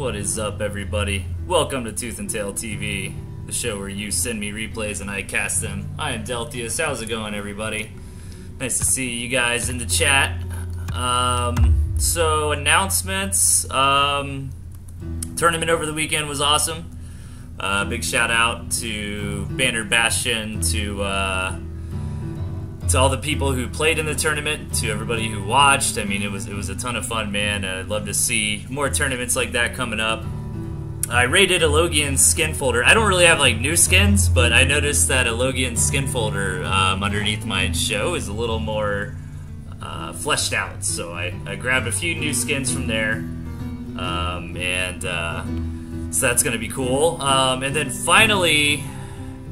What is up, everybody? Welcome to TnTTV, the show where you send me replays and I cast them. I am Delthius. How's it going, everybody? Nice to see you guys in the chat. So, announcements. Tournament over the weekend was awesome. Big shout out to Banner Bastion, to all the people who played in the tournament, to everybody who watched. I mean, it was a ton of fun, man. I'd love to see more tournaments like that coming up. I raided Elogian's skin folder. I don't really have like new skins, but I noticed that Elogian's skin folder underneath my show is a little more fleshed out. So I grabbed a few new skins from there, so that's gonna be cool. And then finally.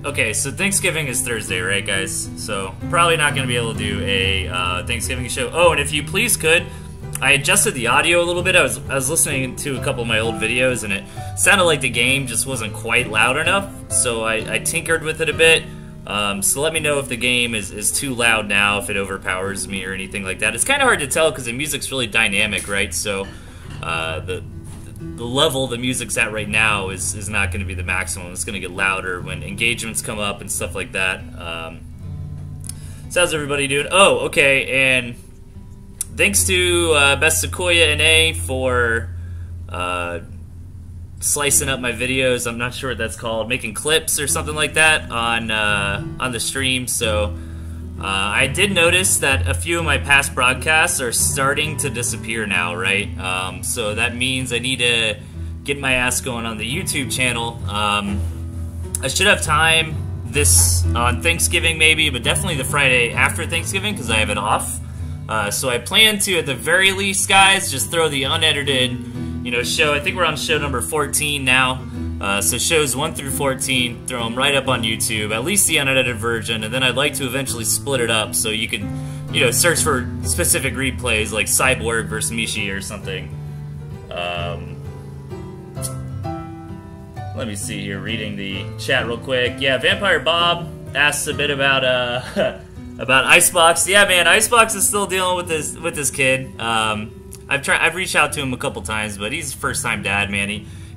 Okay, so Thanksgiving is Thursday, right, guys? So probably not going to be able to do a Thanksgiving show. Oh, and if you please could, I adjusted the audio a little bit. I was listening to a couple of my old videos, and it sounded like the game just wasn't quite loud enough. So I tinkered with it a bit. So let me know if the game is too loud now, if it overpowers me or anything like that. It's kind of hard to tell because the music's really dynamic, right? So the level the music's at right now is not going to be the maximum. It's going to get louder when engagements come up and stuff like that. So how's everybody doing? Oh, okay, and thanks to Best Sequoia NA for slicing up my videos. I'm not sure what that's called, making clips or something like that on the stream. So I did notice that a few of my past broadcasts are starting to disappear now, right? So that means I need to get my ass going on the YouTube channel. I should have time on Thanksgiving maybe, but definitely the Friday after Thanksgiving because I have it off. So I plan to, at the very least, guys, just throw the unedited, show. I think we're on show number 14 now. So shows 1 through 14, throw them right up on YouTube, at least the unedited version, and then I'd like to eventually split it up so you can, search for specific replays like Cyborg versus Mishi or something. Let me see here, reading the chat real quick. Yeah, Vampire Bob asks a bit about about Icebox. Yeah, man, Icebox is still dealing with this kid. I've reached out to him a couple times, but he's a first-time dad, man.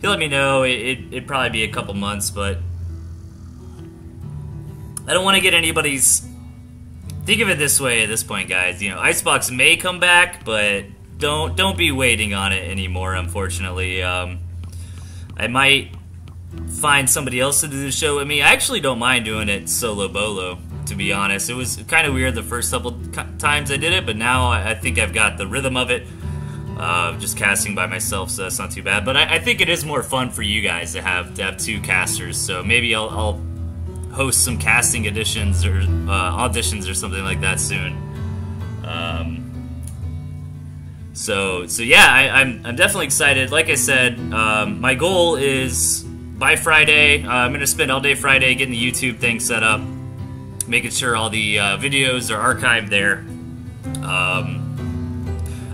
He'll let me know. It'd probably be a couple months, but I don't want to get anybody's... Think of it this way at this point, guys. Icebox may come back, but don't be waiting on it anymore, unfortunately. I might find somebody else to do the show with me. I actually don't mind doing it solo bolo, to be honest. It was kind of weird the first couple times I did it, but now I think I've got the rhythm of it. Just casting by myself, so that's not too bad. But I think it is more fun for you guys to have two casters. So maybe I'll host some casting editions or auditions or something like that soon. So yeah, I'm definitely excited. Like I said, my goal is by Friday. I'm gonna spend all day Friday getting the YouTube thing set up, making sure all the videos are archived there.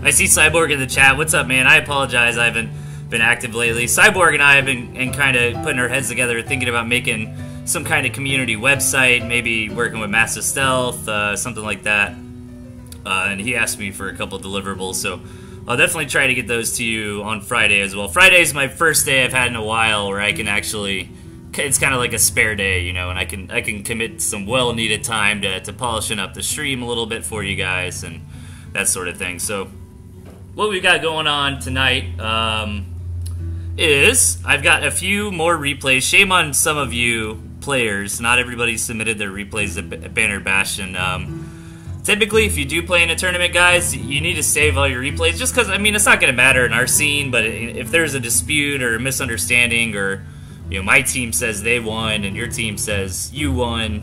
I see Cyborg in the chat. What's up, man? I apologize. I haven't been active lately. Cyborg and I have been kind of putting our heads together, thinking about making some kind of community website, maybe working with Massive Stealth, something like that. And he asked me for a couple deliverables, so I'll definitely try to get those to you on Friday as well. Friday is my first day I've had in a while where I can actually... It's kind of like a spare day, and I can commit some well-needed time to polishing up the stream a little bit for you guys and that sort of thing. So... what we've got going on tonight is I've got a few more replays. Shame on some of you players. Not everybody submitted their replays at Banner Bastion. Typically, if you do play in a tournament, guys, you need to save all your replays. Just because, I mean, it's not going to matter in our scene, but if there's a dispute or a misunderstanding or, my team says they won and your team says you won,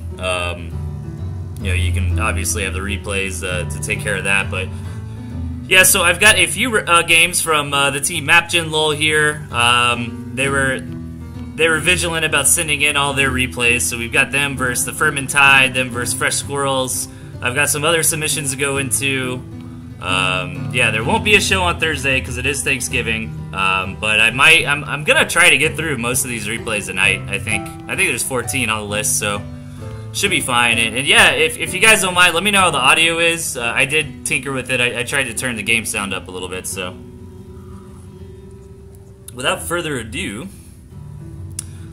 you can obviously have the replays to take care of that, but... yeah, so I've got a few games from the team Mapgen Lol here. They were vigilant about sending in all their replays, so we've got them versus the Furman Tide, them versus Fresh Squirrels. I've got some other submissions to go into. Yeah, there won't be a show on Thursday because it is Thanksgiving, but I'm gonna try to get through most of these replays tonight. I think there's 14 on the list, so. Should be fine, and yeah, if you guys don't mind, let me know how the audio is. I did tinker with it. I tried to turn the game sound up a little bit, so without further ado,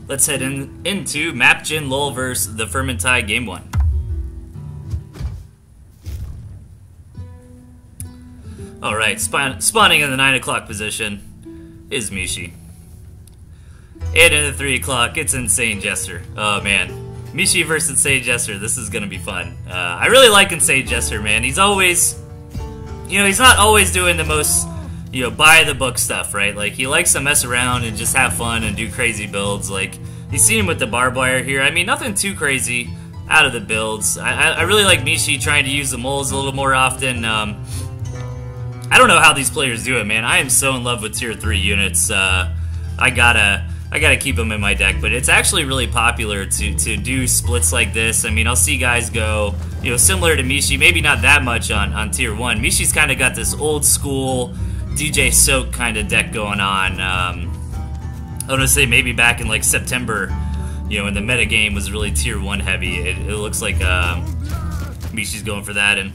let's head into Mapjin LOL vs. the Fermentai Game 1. Alright, spawning in the 9 o'clock position is Mishi. And in the 3 o'clock, it's Insane Jester. Oh man, Mishi versus Insane Jester, this is gonna be fun. I really like Insane Jester, man. He's always, he's not always doing the most, buy the book stuff, right? Like, he likes to mess around and just have fun and do crazy builds. Like, you see him with the barbed wire here. I mean, nothing too crazy out of the builds. I really like Mishi trying to use the moles a little more often. I don't know how these players do it, man. I am so in love with tier 3 units. I gotta keep them in my deck, but it's actually really popular to do splits like this. I mean, I'll see guys go, similar to Mishi, maybe not that much on tier 1. Mishi's kind of got this old school DJ Soak kind of deck going on. I want to say maybe back in like September, when the meta game was really tier 1 heavy. It looks like Mishi's going for that, and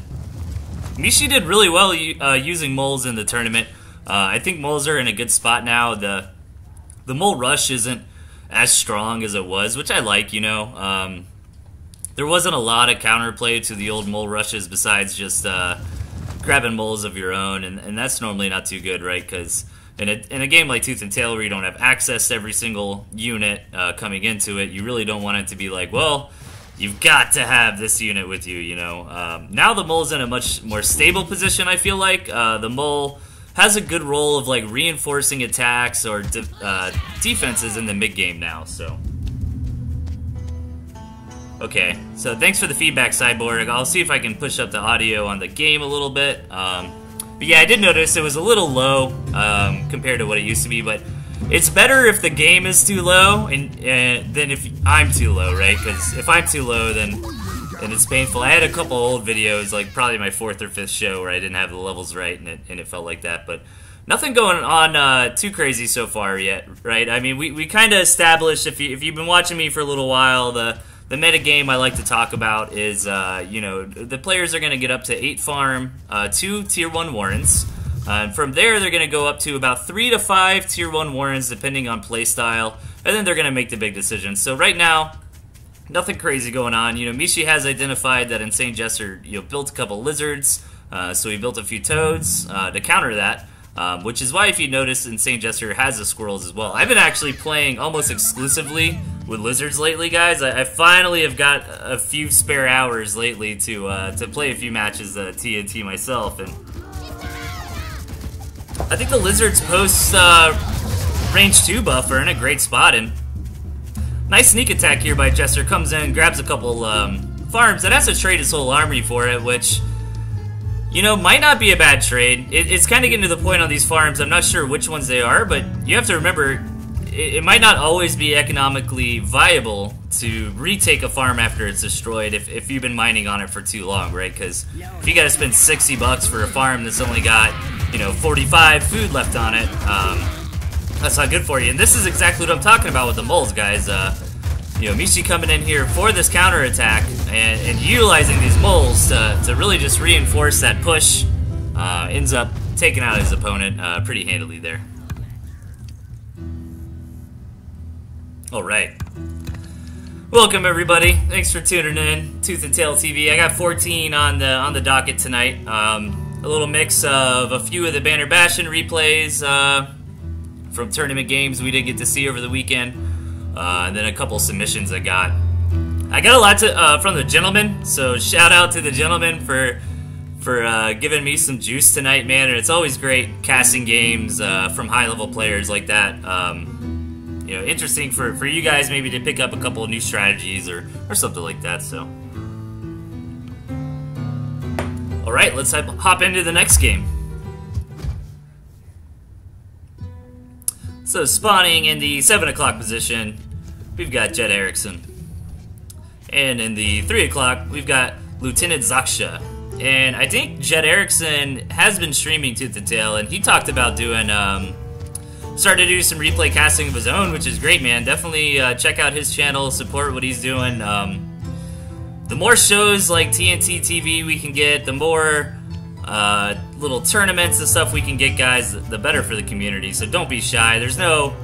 Mishi did really well using moles in the tournament. I think moles are in a good spot now. The mole rush isn't as strong as it was, which I like, There wasn't a lot of counterplay to the old mole rushes besides just grabbing moles of your own, and that's normally not too good, right? Because in a game like Tooth and Tail where you don't have access to every single unit coming into it, you really don't want it to be like, well, you've got to have this unit with you, Now the mole's in a much more stable position, I feel like. The mole has a good role of like reinforcing attacks or defenses in the mid-game now, so. Okay, so thanks for the feedback, Cyborg. I'll see if I can push up the audio on the game a little bit. But yeah, I did notice it was a little low compared to what it used to be, but it's better if the game is too low than if I'm too low, right? Because if I'm too low, then it's painful. I had a couple old videos, like probably my 4th or 5th show, where I didn't have the levels right, and it felt like that. But nothing going on too crazy so far yet, right? I mean, we kind of established, if you've been watching me for a little while, the meta game I like to talk about is, the players are going to get up to 8 farm, 2 tier 1 warrants. And from there, they're going to go up to about 3 to 5 tier 1 warrants, depending on playstyle, and then they're going to make the big decisions. So right now, nothing crazy going on. Mishi has identified that Insane Jester, built a couple lizards, so he built a few toads to counter that, which is why, if you notice, Insane Jester has the squirrels as well. I've been actually playing almost exclusively with lizards lately, guys. I finally have got a few spare hours lately to play a few matches TNT myself, and I think the lizards post range 2 buff are in a great spot, and nice sneak attack here by Jester. Comes in, grabs a couple farms, and has to trade his whole army for it, which, might not be a bad trade. It's kind of getting to the point on these farms, I'm not sure which ones they are, but you have to remember, it might not always be economically viable to retake a farm after it's destroyed if you've been mining on it for too long, right? Because if you gotta spend $60 for a farm that's only got, 45 food left on it, that's not good for you. And this is exactly what I'm talking about with the moles, guys. Mishi coming in here for this counter attack and utilizing these moles to really just reinforce that push, ends up taking out his opponent pretty handily there. Alright. Welcome everybody. Thanks for tuning in. Tooth and Tail TV. I got 14 on the docket tonight. A little mix of a few of the Banner Bastion replays from tournament games we didn't get to see over the weekend. And then a couple submissions I got a lot from the gentleman, so shout out to the gentleman for giving me some juice tonight, man. And it's always great casting games from high-level players like that. Interesting for you guys maybe to pick up a couple of new strategies or something like that. So, all right, let's hop into the next game. So spawning in the 7 o'clock position, we've got Jed Erickson. And in the 3 o'clock, we've got Lieutenant Zaksha. And I think Jed Erickson has been streaming Tooth and Tail, and he talked about doing, started to do some replay casting of his own, which is great, man. Definitely check out his channel, support what he's doing. The more shows like TnTTV we can get, the more little tournaments and stuff we can get, guys, the better for the community. So don't be shy. There's no,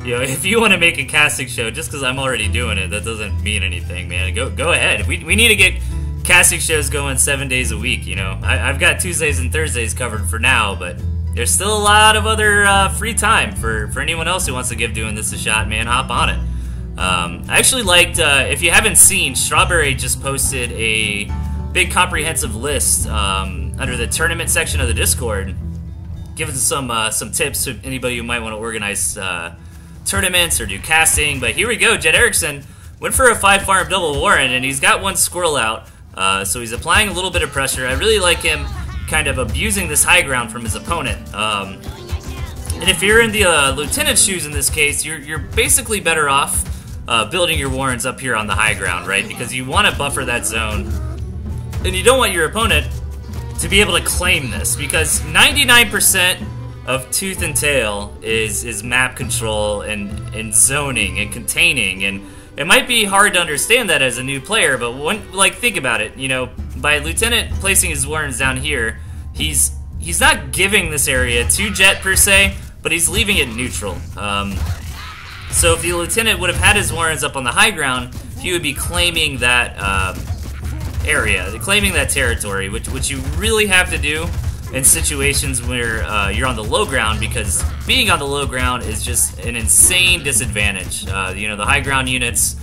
you know, if you want to make a casting show, just because I'm already doing it, that doesn't mean anything, man. Go ahead. We need to get casting shows going 7 days a week, you know. I've got Tuesdays and Thursdays covered for now, but there's still a lot of other free time for anyone else who wants to give doing this a shot, man. Hop on it. I actually liked, if you haven't seen, Strawberry just posted a big comprehensive list under the tournament section of the Discord, giving some tips to anybody who might want to organize tournaments or do casting. But here we go. Jed Erickson went for a 5-farm double Warren, and he's got one squirrel out, so he's applying a little bit of pressure. I really like him kind of abusing this high ground from his opponent. And if you're in the lieutenant's shoes in this case, you're basically better off building your Warrens up here on the high ground, right? Because you want to buffer that zone, and you don't want your opponent to be able to claim this, because 99% of Tooth and Tail is map control and zoning and containing, and it might be hard to understand that as a new player, but think about it, you know, by Lieutenant placing his Warrens down here, he's not giving this area to Jet per se, but he's leaving it neutral. So if the Lieutenant would have had his Warrens up on the high ground, he would be claiming that area, claiming that territory, which you really have to do in situations where you're on the low ground, because being on the low ground is just an insane disadvantage. You know, the high ground units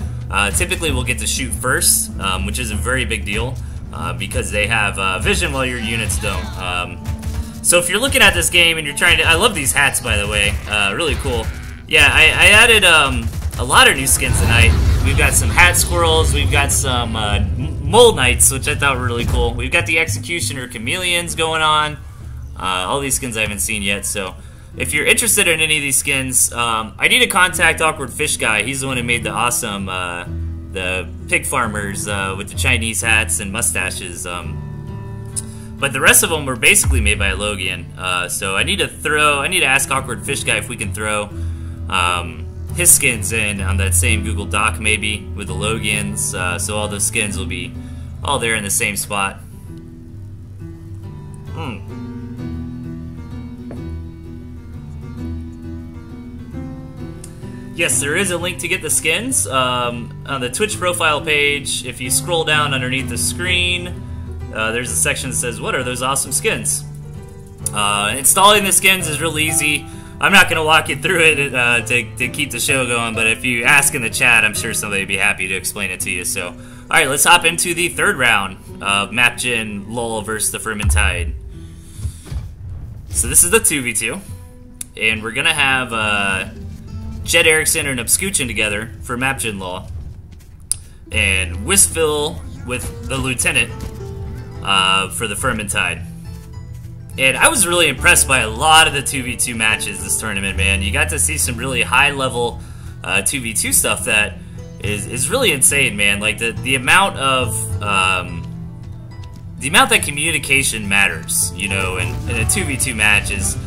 typically will get to shoot first, which is a very big deal, because they have vision while your units don't. So if you're looking at this game and you're trying to... I love these hats, by the way. Really cool. Yeah, I added a lot of new skins tonight. We've got some hat squirrels, we've got some mole knights, which I thought were really cool. We've got the executioner chameleons going on. All these skins I haven't seen yet, so if you're interested in any of these skins, I need to contact Awkward Fish Guy. He's the one who made the awesome the pig farmers with the Chinese hats and mustaches. But the rest of them were basically made by Logan. So I need to ask Awkward Fish Guy if we can throw his skins in on that same Google Doc, maybe, with the Logans, so all those skins will be all there in the same spot. Yes, there is a link to get the skins on the Twitch profile page. If you scroll down underneath the screen, there's a section that says, "What are those awesome skins?" Installing the skins is real easy. I'm not going to walk you through it to keep the show going, but if you ask in the chat, I'm sure somebody would be happy to explain it to you. So, alright, let's hop into the third round of MapGen LOL versus the Vermintide. So this is the 2v2, and we're going to have Jed Erickson and Obscuchin together for MapGen LOL, and Wistful with the Lieutenant for the Vermintide. And I was really impressed by a lot of the 2v2 matches this tournament, man. You got to see some really high-level 2v2 stuff that is really insane, man. Like the amount that communication matters, you know, in a 2v2 match is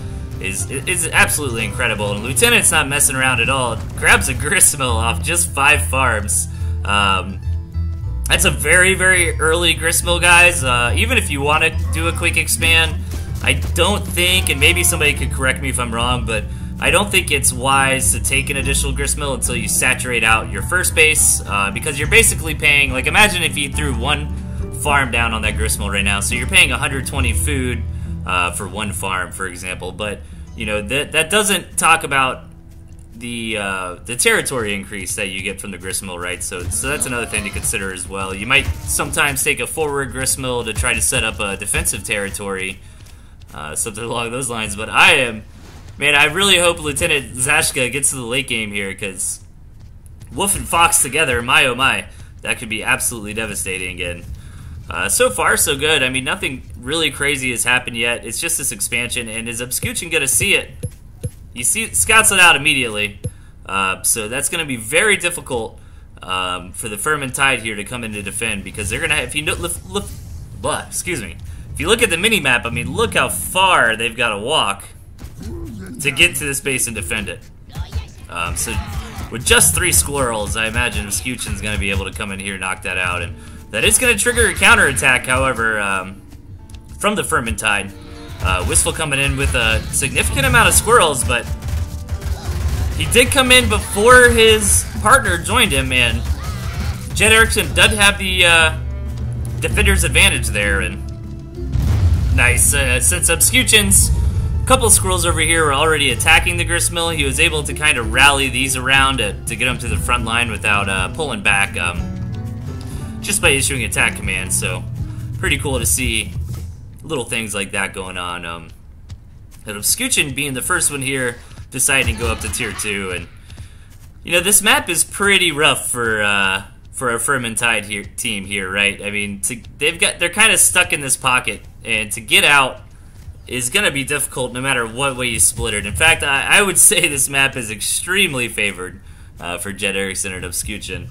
absolutely incredible. And Lieutenant's not messing around at all. Grabs a gristmill off just 5 farms. That's a very, very early gristmill, guys. Even if you want to do a quick expand, I don't think, and maybe somebody could correct me if I'm wrong, but I don't think it's wise to take an additional gristmill until you saturate out your first base, because you're basically paying, like, imagine if you threw 1 farm down on that gristmill right now, so you're paying 120 food for 1 farm, for example, but, you know, that doesn't talk about the territory increase that you get from the gristmill, right? So that's another thing to consider as well. You might sometimes take a forward gristmill to try to set up a defensive territory, something along those lines, but man, I really hope Lieutenant Zashka gets to the late game here, because Wolf and Fox together, my oh my, that could be absolutely devastating again. So far, so good. I mean, nothing really crazy has happened yet. It's just this expansion, and is Obscuchin gonna see it? He scouts it out immediately, so that's gonna be very difficult for the Vermintide here to come in to defend, because they're gonna have, if you look, excuse me. If you look at the mini-map, I mean, look how far they've got to walk to get to this base and defend it. So with just 3 squirrels, I imagine Obscuchin's going to be able to come in here and knock that out. And that is going to trigger a counterattack, however. from the Vermintide. Wistful coming in with a significant amount of squirrels, but he did come in before his partner joined him, and Jet Erickson does have the defender's advantage there. And nice, since Obscution's couple squirrels over here were already attacking the Gristmill, he was able to kind of rally these around to get them to the front line without pulling back, just by issuing attack commands. So pretty cool to see little things like that going on. And Obscution being the first one here, deciding to go up to tier 2, and you know, this map is pretty rough for a Vermintide team here, right? I mean, they're kind of stuck in this pocket, and to get out is going to be difficult no matter what way you split it. In fact, I would say this map is extremely favored for Jet Erickson and Obscution.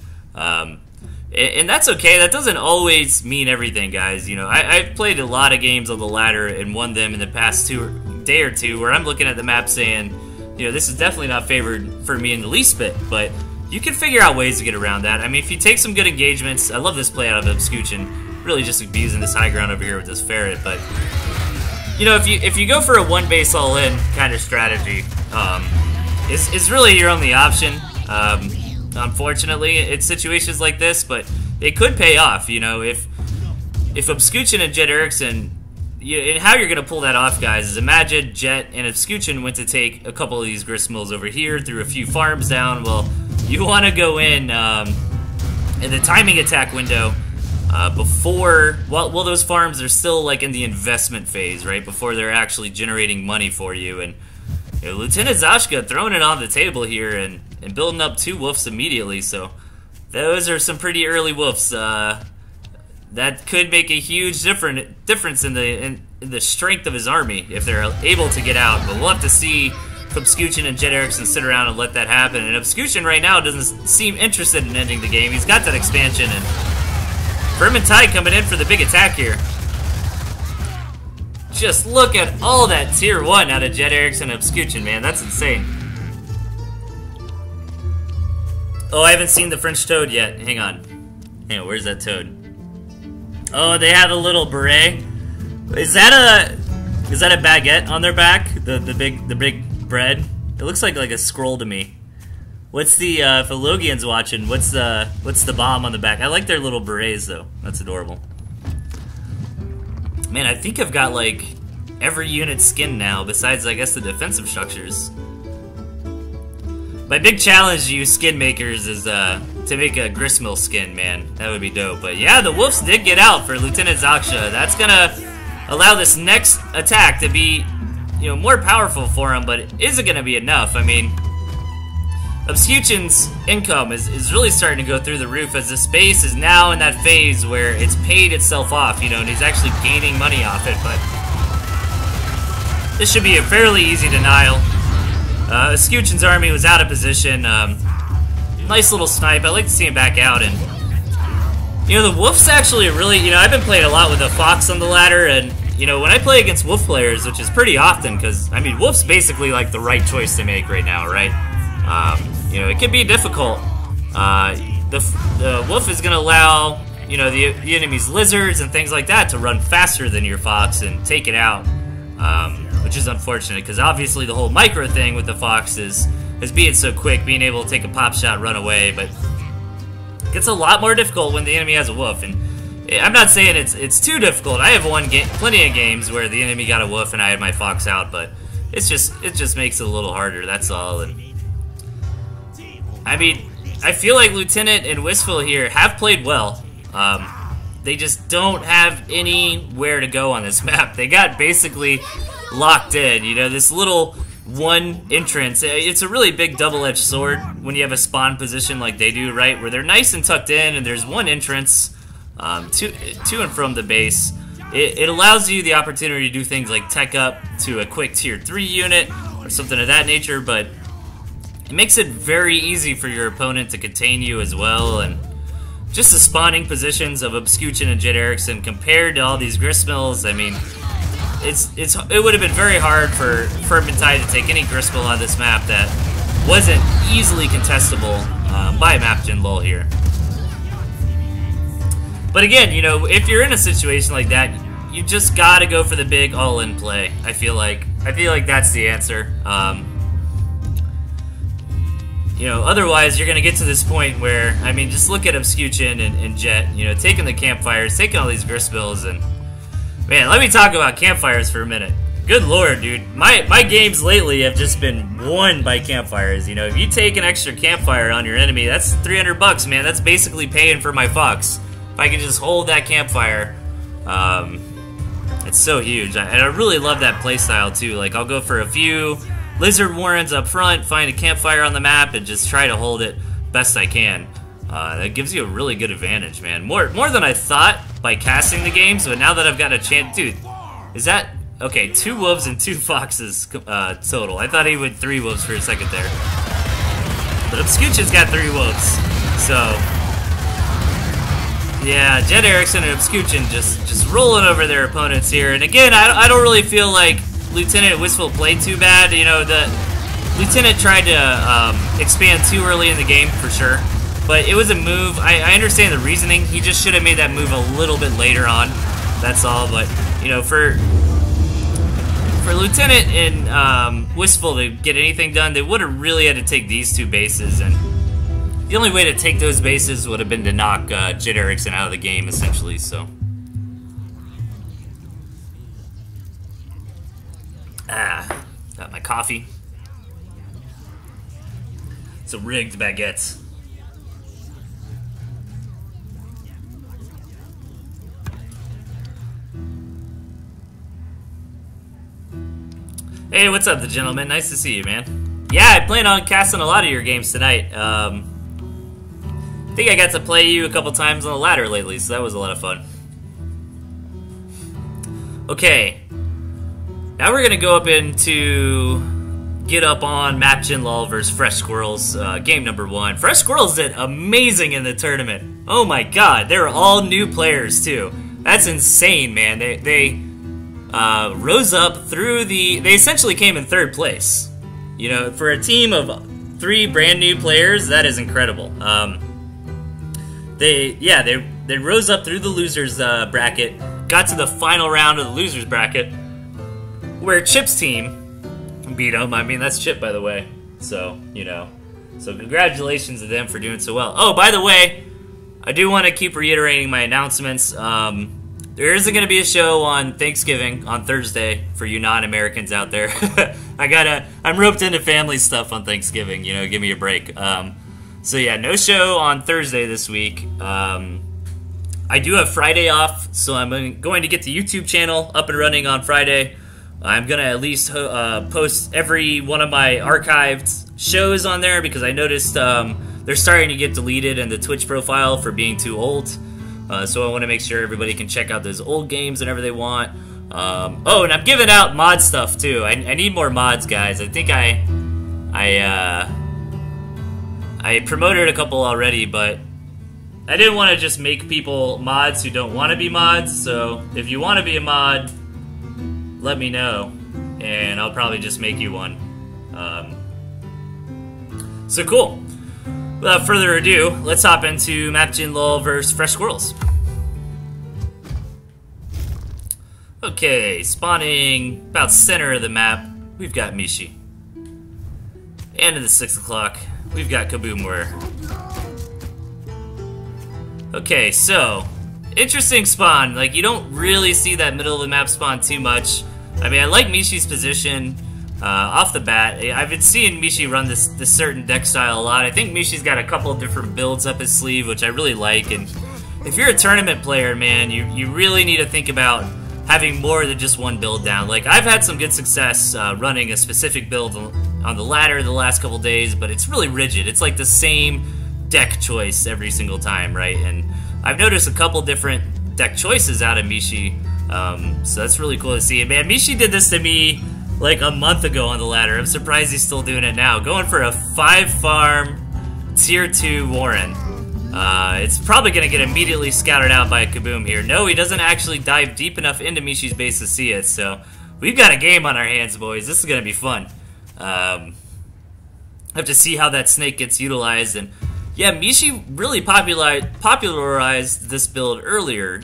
And that's okay. That doesn't always mean everything, guys. You know, I've played a lot of games on the ladder and won them in the past day or two where I'm looking at the map saying, you know, this is definitely not favored for me in the least bit, but you can figure out ways to get around that. I mean, if you take some good engagements, I love this play out of Obscution, really just abusing this high ground over here with this Ferret, but you know, if you go for a one base all in kind of strategy, is really your only option. Unfortunately, it's situations like this, but it could pay off. You know, if Obscution and Jet Erickson, and how you're gonna pull that off, guys, is imagine Jet and Obscution went to take a couple of these Gristmills over here, threw a few farms down. Well, you want to go in the timing attack window. Before, well, those farms are still like in the investment phase, right? Before they're actually generating money for you. And you know, Lieutenant Zashka throwing it on the table here and building up 2 wolves immediately. So those are some pretty early wolves. That could make a huge difference in the strength of his army if they're able to get out. But we'll have to see if Obscution and Jet Erickson sit around and let that happen. And Obscution right now doesn't seem interested in ending the game. He's got that expansion, and Vermintide coming in for the big attack here. Just look at all that tier 1 out of Jet Erickson and Obscution, man. That's insane. Oh, I haven't seen the French toad yet. Hang on. Where's that toad? Oh, they have a little beret. Is that a baguette on their back? The big bread? It looks like a scroll to me. What's the, if a Logian's watching, what's the bomb on the back? I like their little berets, though. That's adorable. Man, I think I've got, like, every unit skin now, besides, I guess, the defensive structures. My big challenge to you skin makers is, to make a Gristmill skin, man. That would be dope. But, yeah, the wolves did get out for Lieutenant Zaksha. That's gonna allow this next attack to be, you know, more powerful for him, but is it gonna be enough? I mean, Obscution's income is really starting to go through the roof as this base is now in that phase where it's paid itself off, you know, and he's actually gaining money off it, but this should be a fairly easy denial. Obscution's army was out of position. Nice little snipe. I like to see him back out, and you know, the wolf's actually really, you know, I've been playing a lot with the fox on the ladder, and you know, when I play against wolf players, which is pretty often, because I mean, wolf's basically like the right choice to make right now, right? You know, it can be difficult. The wolf is going to allow, you know, the enemy's lizards and things like that to run faster than your fox and take it out, which is unfortunate because obviously the whole micro thing with the fox is being so quick, being able to take a pop shot, run away, but it gets a lot more difficult when the enemy has a wolf. And I'm not saying it's too difficult. I have won plenty of games where the enemy got a wolf and I had my fox out, but it just makes it a little harder. That's all. And I mean, I feel like Lieutenant and Wistful here have played well. They just don't have anywhere to go on this map. They got basically locked in. You know, this little one entrance. It's a really big double-edged sword when you have a spawn position like they do, right? Where they're nice and tucked in, and there's one entrance to and from the base. It allows you the opportunity to do things like tech up to a quick tier 3 unit or something of that nature, but it makes it very easy for your opponent to contain you as well. And just the spawning positions of Obscution and Jet Erickson compared to all these Gristmills, I mean, it would have been very hard for Vermintide to take any Gristmill on this map that wasn't easily contestable by Mapgen Lull here. But again, you know, if you're in a situation like that, you just gotta go for the big all-in play. I feel like that's the answer. You know, otherwise you're gonna get to this point where, I mean, just look at Obscuchin and Jet. You know, taking the campfires, taking all these gristbills, and man, let me talk about campfires for a minute. Good lord, dude. My games lately have just been won by campfires. You know, if you take an extra campfire on your enemy, that's 300 bucks, man. That's basically paying for my fox. If I can just hold that campfire, it's so huge. And I really love that playstyle too. Like, I'll go for a few lizard warrens up front, find a campfire on the map, and just try to hold it best I can. That gives you a really good advantage, man. More than I thought by casting the games, but now that I've got a chance, dude, is that okay? 2 wolves and 2 foxes total. I thought he would 3 wolves for a second there, but Obscuchin's got 3 wolves, so yeah, Jet Erickson and Obscuchin just rolling over their opponents here. And again, I don't really feel like Lieutenant Wistful played too bad. You know, the Lieutenant tried to expand too early in the game for sure, but it was a move. I understand the reasoning. He just should have made that move a little bit later on. That's all. But you know, for Lieutenant and Wistful to get anything done, they would have really had to take these 2 bases, and the only way to take those bases would have been to knock Jet Erickson out of the game, essentially. So, got my coffee. It's a rigged baguette. Hey, what's up, the gentleman? Nice to see you, man. Yeah, I plan on casting a lot of your games tonight. I think I got to play you a couple times on the ladder lately, so that was a lot of fun. Okay, now we're gonna go up into get up on Map Jinlol versus Fresh Squirrels, game number 1. Fresh Squirrels did amazing in the tournament. Oh my god, they were all new players too. That's insane, man. They rose up through they essentially came in 3rd place. You know, for a team of 3 brand new players, that is incredible. They rose up through the losers bracket, got to the final round of the losers bracket, where Chip's team beat them. I mean, that's Chip, by the way. So, you know, so congratulations to them for doing so well. Oh, by the way, I do want to keep reiterating my announcements. There isn't going to be a show on Thanksgiving on Thursday for you non-Americans out there. I'm roped into family stuff on Thanksgiving, you know, give me a break. So yeah, no show on Thursday this week. I do have Friday off, so I'm going to get the YouTube channel up and running on Friday. I'm going to at least post every one of my archived shows on there, because I noticed they're starting to get deleted in the Twitch profile for being too old. So I want to make sure everybody can check out those old games whenever they want. Oh, and I'm giving out mod stuff too. I need more mods, guys. I think I promoted a couple already, but I didn't want to just make people mods who don't want to be mods. So if you want to be a mod, let me know, and I'll probably just make you one. So cool. Without further ado, let's hop into Map Jinlol versus Fresh Squirrels. Okay, spawning about center of the map, we've got Mishi. And in the 6 o'clock, we've got Kaboomware. Okay, so, interesting spawn. Like, you don't really see that middle of the map spawn too much. I mean, I like Mishi's position. Off the bat, I've been seeing Mishi run this certain deck style a lot. I think Mishi's got a couple of different builds up his sleeve, which I really like. And if you're a tournament player, man, you really need to think about having more than just one build down. Like, I've had some good success running a specific build on the ladder the last couple days, but it's really rigid. It's like the same deck choice every single time, right? And I've noticed a couple different deck choices out of Mishi, so that's really cool to see. And man, Mishi did this to me like a month ago on the ladder. I'm surprised he's still doing it now. Going for a 5-farm tier 2 Warren. It's probably going to get immediately scouted out by a Kaboom here. No, he doesn't actually dive deep enough into Mishi's base to see it, so we've got a game on our hands, boys. This is going to be fun. Have to see how that snake gets utilized, and Yeah, Mishi really popularized this build earlier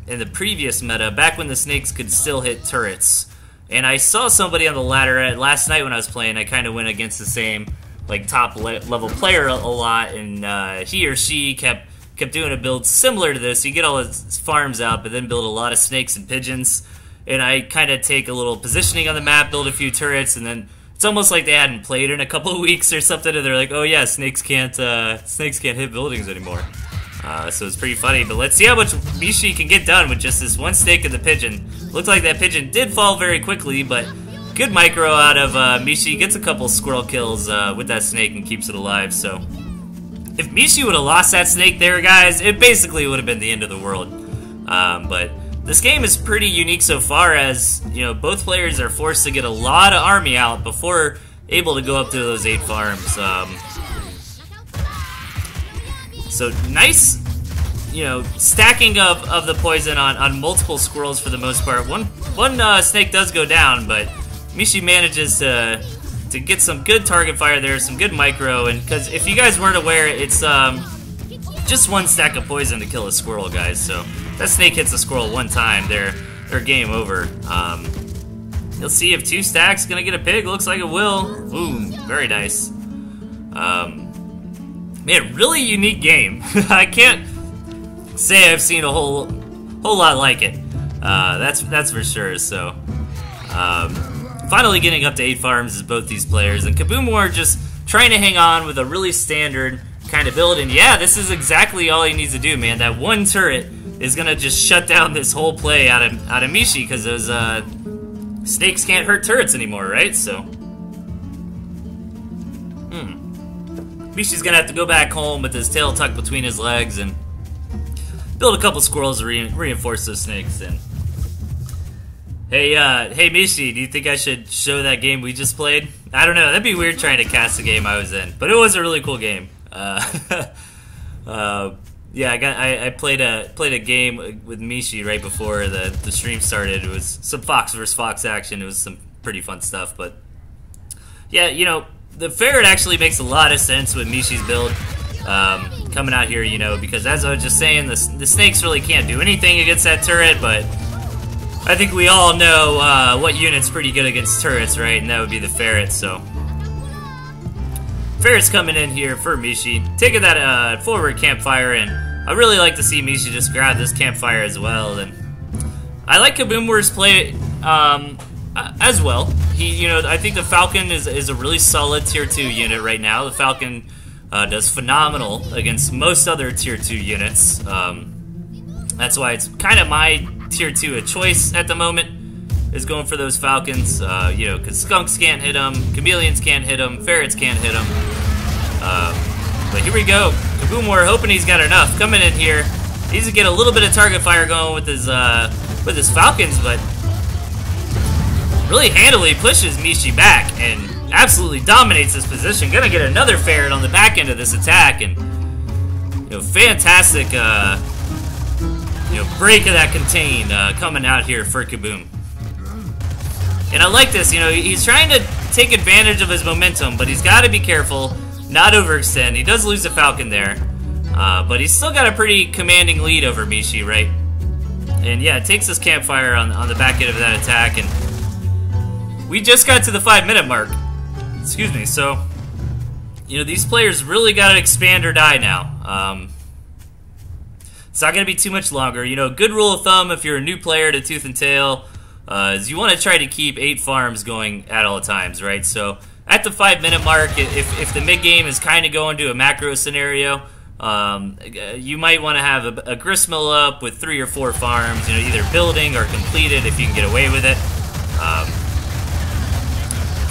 in the previous meta, back when the snakes could still hit turrets. And I saw somebody on the ladder last night when I was playing. I kind of went against the same like top level player a lot, and he or she kept doing a build similar to this. You get all his farms out, but then build a lot of snakes and pigeons. And I kind of take a little positioning on the map, build a few turrets, and then it's almost like they hadn't played in a couple of weeks or something, and they're like, "Oh yeah, snakes can't hit buildings anymore." So it's pretty funny. But let's see how much Mishi can get done with just this one snake and the pigeon. Looks like that pigeon did fall very quickly, but good micro out of Mishi. Gets a couple squirrel kills with that snake and keeps it alive. So if Mishi would have lost that snake there, guys, it basically would have been the end of the world. But this game is pretty unique so far, as you know, both players are forced to get a lot of army out before able to go up to those 8 farms. So nice, you know, stacking of the poison on multiple squirrels for the most part. One snake does go down, but Mishi manages to get some good target fire there, some good micro, and because if you guys weren't aware, it's just 1 stack of poison to kill a squirrel, guys. So that snake hits a squirrel 1 time, they're game over. You'll see if 2 stacks gonna get a pig. Looks like it will. Boom, very nice. Man, really unique game. I can't say I've seen a whole lot like it. That's for sure. So finally getting up to 8 farms is both these players, and Kaboom War just trying to hang on with a really standard kind of build. And yeah, this is exactly all he needs to do, man. That 1 turret is gonna just shut down this whole play out of Mishi, because those snakes can't hurt turrets anymore, right? So Mishi's gonna have to go back home with his tail tucked between his legs and build a couple squirrels to reinforce those snakes. And hey Mishi, do you think I should show that game we just played? I don't know, that'd be weird trying to cast the game I was in, but it was a really cool game. Yeah, I played a game with Mishi right before the stream started. It was some Fox versus Fox action. It was some pretty fun stuff, but yeah, you know, the ferret actually makes a lot of sense with Mishi's build coming out here, you know, because as I was just saying, the snakes really can't do anything against that turret, but I think we all know what unit's pretty good against turrets, right? And that would be the ferret. So ferret's coming in here for Mishi, taking that forward campfire, and I really like to see Mishi just grab this campfire as well. And I like Kaboom War's play as well. He, you know, I think the Falcon is a really solid tier 2 unit right now. The Falcon does phenomenal against most other tier 2 units. That's why it's kind of my tier 2 of choice at the moment, is going for those Falcons, you know, because skunks can't hit them, chameleons can't hit them, ferrets can't hit them. But here we go. Kaboom War hoping he's got enough. Coming in here, he needs to get a little bit of target fire going with his Falcons, but really handily pushes Mishi back and absolutely dominates this position. Gonna get another ferret on the back end of this attack, and you know, fantastic you know, break of that contain coming out here for Kaboom. And I like this, you know, he's trying to take advantage of his momentum, but he's got to be careful, not overextend. He does lose a Falcon there, but he's still got a pretty commanding lead over Mishi, right? And yeah, it takes his campfire on the back end of that attack, and we just got to the 5-minute mark. Excuse me. So, you know, these players really got to expand or die now. It's not going to be too much longer. You know, good rule of thumb if you're a new player to Tooth and Tail is you want to try to keep 8 farms going at all times, right? So at the 5-minute mark, if the mid game is kind of going to a macro scenario, you might want to have a gristmill up with 3 or 4 farms, you know, either building or completed if you can get away with it.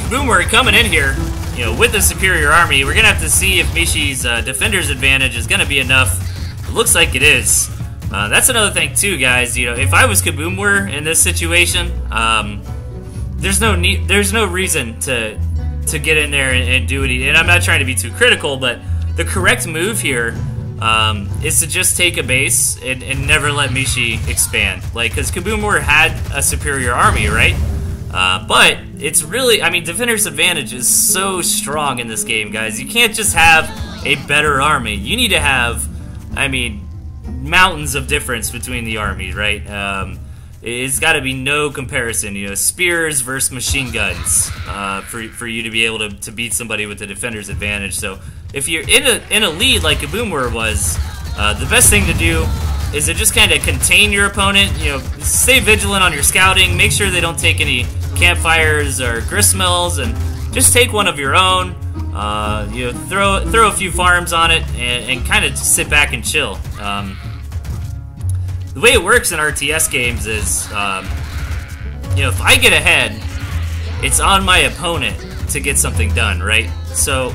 Boomer coming in here, you know, with the superior army. We're gonna have to see if Mishi's defender's advantage is gonna be enough. It looks like it is. That's another thing too, guys. You know, if I was Kaboom War in this situation, there's no reason to get in there and do it. And I'm not trying to be too critical, but the correct move here is to just take a base and never let Mishi expand. Like, because Kaboom War had a superior army, right? But it's really, I mean, defender's advantage is so strong in this game, guys. You can't just have a better army. You need to have, I mean, mountains of difference between the armies, right? It's got to be no comparison. You know, spears versus machine guns for you to be able to beat somebody with the defender's advantage. So if you're in a lead like Kaboom was, the best thing to do is to just kind of contain your opponent. You know, stay vigilant on your scouting. Make sure they don't take any campfires or gristmills, and just take one of your own. You know, throw a few farms on it, and kind of just sit back and chill. The way it works in RTS games is, you know, if I get ahead, it's on my opponent to get something done, right? So,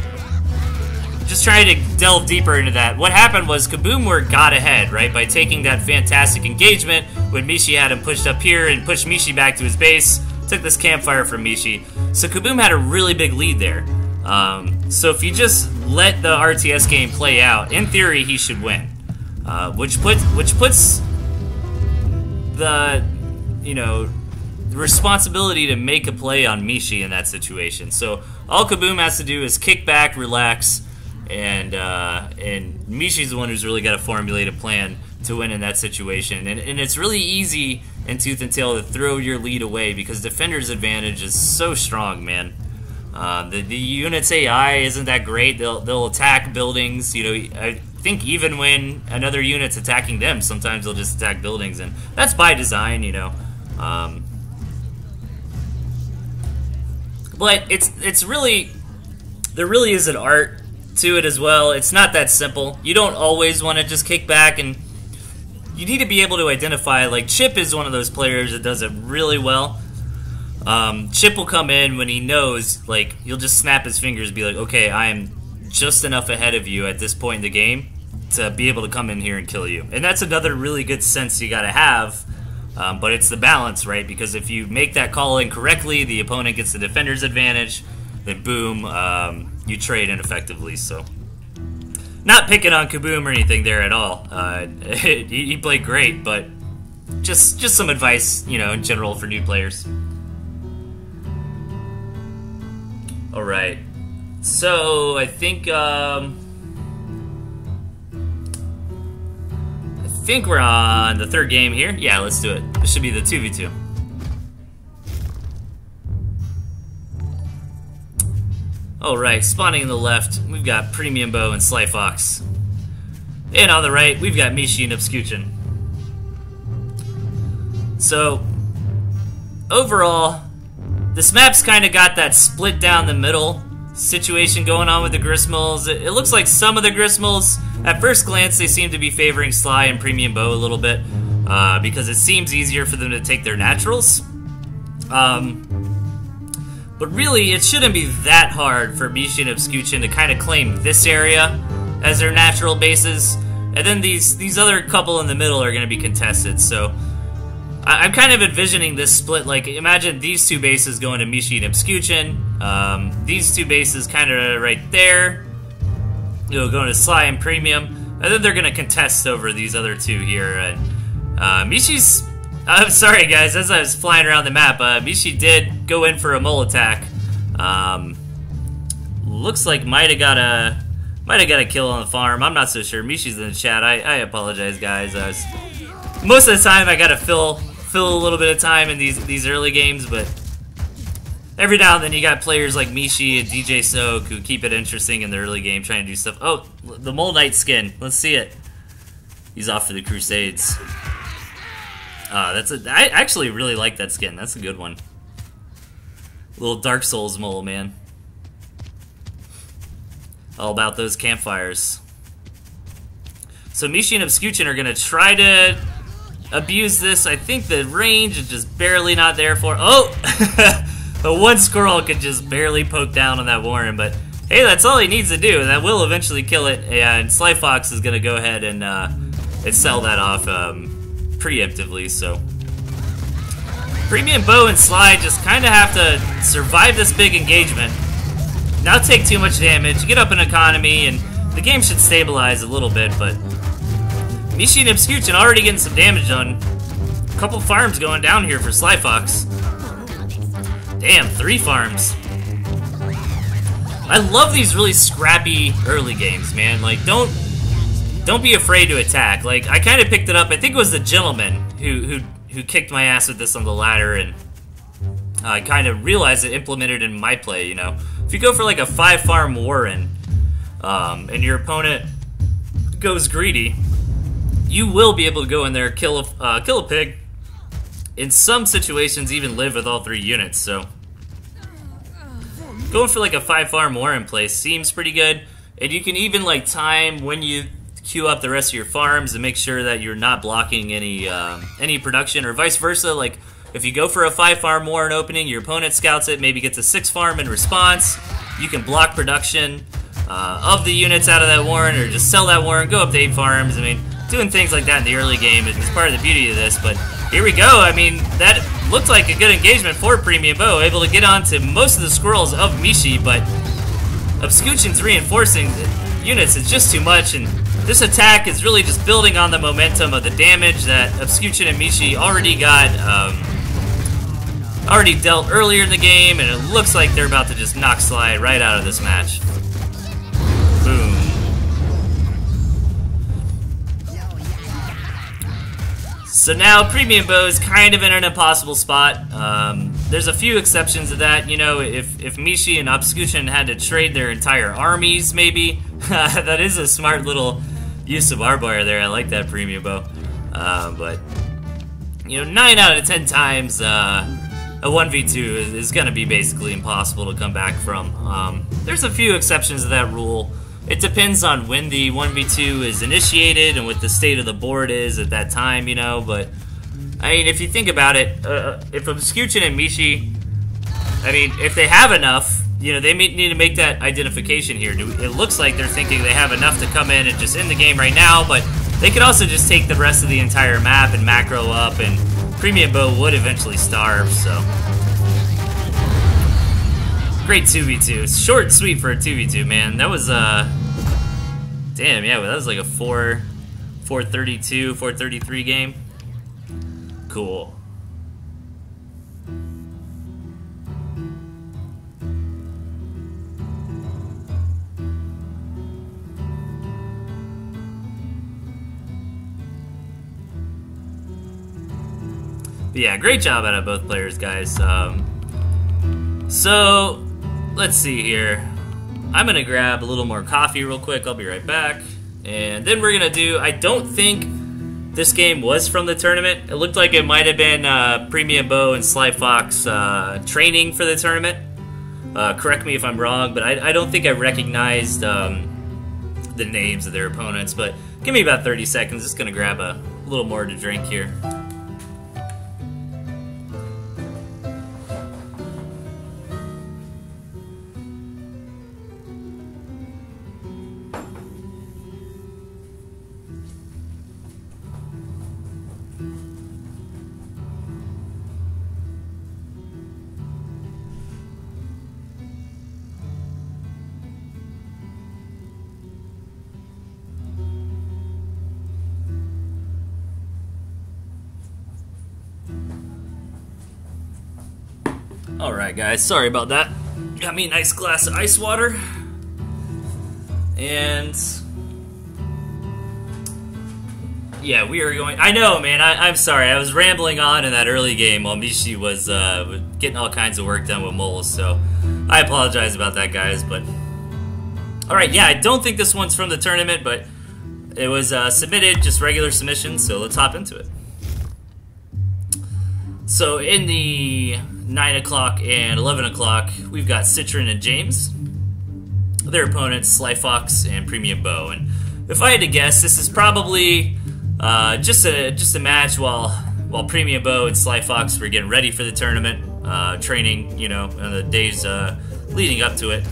just trying to delve deeper into that. What happened was Kaboom got ahead, right, by taking that fantastic engagement when Mishi had him pushed up here and pushed Mishi back to his base, took this campfire from Mishi. So Kaboom had a really big lead there. So if you just let the RTS game play out, in theory he should win. Which puts the, you know, the responsibility to make a play on Mishi in that situation. So all Kaboom has to do is kick back, relax, and Mishi's the one who's really got to formulate a plan to win in that situation. And it's really easy in Tooth and Tail to throw your lead away because defender's advantage is so strong, man. The unit's AI isn't that great. They'll attack buildings. You know, I think even when another unit's attacking them, sometimes they'll just attack buildings, and that's by design, you know. But it's really, there really is an art to it as well. It's not that simple. You don't always want to just kick back, and you need to be able to identify, like Chip is one of those players that does it really well. Chip will come in when he knows, like, he'll just snap his fingers and be like, okay, I am just enough ahead of you at this point in the game to be able to come in here and kill you. And that's another really good sense you gotta have, but it's the balance, right? Because if you make that call incorrectly, the opponent gets the defender's advantage, then boom, you trade ineffectively. So, not picking on Kaboom or anything there at all. He played great, but just some advice, you know, in general for new players. All right, so I think we're on the third game here. Yeah, let's do it. This should be the 2v2. All right, spawning in the left, we've got Premium Bow and Sly Fox, and on the right, we've got Mishi and Obscution. So overall, this map's kind of got that split down the middle situation going on with the Gristmills. It looks like some of the Gristmills, at first glance, they seem to be favoring Sly and Premium Bow a little bit, because it seems easier for them to take their naturals. But really, it shouldn't be that hard for Mishi and Obscution to kind of claim this area as their natural bases, and then these other couple in the middle are going to be contested. So I'm kind of envisioning this split, like, imagine these two bases going to Mishi and Obscution, these two bases kind of right there, you know, going to Sly and Premium, and then they're going to contest over these other two here. And Mishi's, I'm sorry guys, as I was flying around the map, Mishi did go in for a mole attack. Looks like might have got a kill on the farm. I'm not so sure. Mishi's in the chat. I apologize, guys. Most of the time I gotta fill a little bit of time in these early games, but every now and then you got players like Mishi and DJ Soak who keep it interesting in the early game, trying to do stuff. Oh, the Mole Knight skin. Let's see it. He's off for the Crusades. I actually really like that skin. That's a good one. Little Dark Souls mole, man. All about those campfires. So Mishi and Obscution are gonna try to abuse this. I think the range is just barely not there for. Oh, the one squirrel could just barely poke down on that Warren, but hey, that's all he needs to do. That will eventually kill it. And Sly Fox is gonna go ahead and sell that off preemptively. So Premium Bow and Sly just kind of have to survive this big engagement, not take too much damage, get up in economy, and the game should stabilize a little bit. But Mishi and Obscution already getting some damage on. A couple farms going down here for Sly Fox. Damn, 3 farms. I love these really scrappy early games, man. Like, don't be afraid to attack. Like, I kind of picked it up. I think it was the gentleman who kicked my ass with this on the ladder, and I kind of realized it implemented in my play. You know, if you go for like a 5-farm Warren, and your opponent goes greedy, you will be able to go in there, kill a pig. In some situations, even live with all 3 units. So going for like a 5-farm Warren play seems pretty good, and you can even like time when you queue up the rest of your farms and make sure that you're not blocking any production, or vice versa. Like if you go for a 5-farm Warren opening, your opponent scouts it, maybe gets a 6-farm in response, you can block production of the units out of that Warren, or just sell that Warren, go up to 8 farms. I mean, doing things like that in the early game is part of the beauty of this. But here we go. I mean, that looked like a good engagement for Premium Bow, able to get onto most of the squirrels of Mishi, but Obscution's reinforcing units is just too much, and this attack is really just building on the momentum of the damage that Obscution and Mishi already got, already dealt earlier in the game, and it looks like they're about to just knock Sly right out of this match. Boom. So now Premium Bow is kind of in an impossible spot. There's a few exceptions to that. You know, if Mishi and Obscution had to trade their entire armies, maybe. That is a smart little use of barbed wire there. I like that, Premium Bow. But, you know, 9 out of 10 times a 1v2 is going to be basically impossible to come back from. There's a few exceptions to that rule. It depends on when the 1v2 is initiated and what the state of the board is at that time, you know, but I mean, if you think about it, if Obscution and Mishi, I mean, if they have enough, you know, they need to make that identification here. It looks like they're thinking they have enough to come in and just end the game right now, but they could also just take the rest of the entire map and macro up, and Premium Bow would eventually starve, so. Great 2v2. Short and sweet for a 2v2, man. That was, damn, yeah, that was like a 432, 433 game. Cool. But yeah, great job out of both players, guys. So, let's see here. I'm gonna grab a little more coffee real quick. I'll be right back. And then we're gonna do, I don't think this game was from the tournament. It looked like it might have been Premium Bow and Sly Fox training for the tournament. Correct me if I'm wrong, but I don't think I recognized the names of their opponents. But give me about 30 seconds. Just gonna grab a little more to drink here. Alright guys, sorry about that. Got me a nice glass of ice water. And yeah, we are going, I know man, I'm sorry, I was rambling on in that early game while Mishi was getting all kinds of work done with moles, so I apologize about that, guys. But alright, yeah, I don't think this one's from the tournament, but it was submitted, just regular submission, so let's hop into it. So in the 9 o'clock and 11 o'clock, we've got Citron and James. Their opponents, Sly Fox and Premium Bow. And if I had to guess, this is probably just a match while Premium Bow and Sly Fox were getting ready for the tournament, training, you know, in the days leading up to it.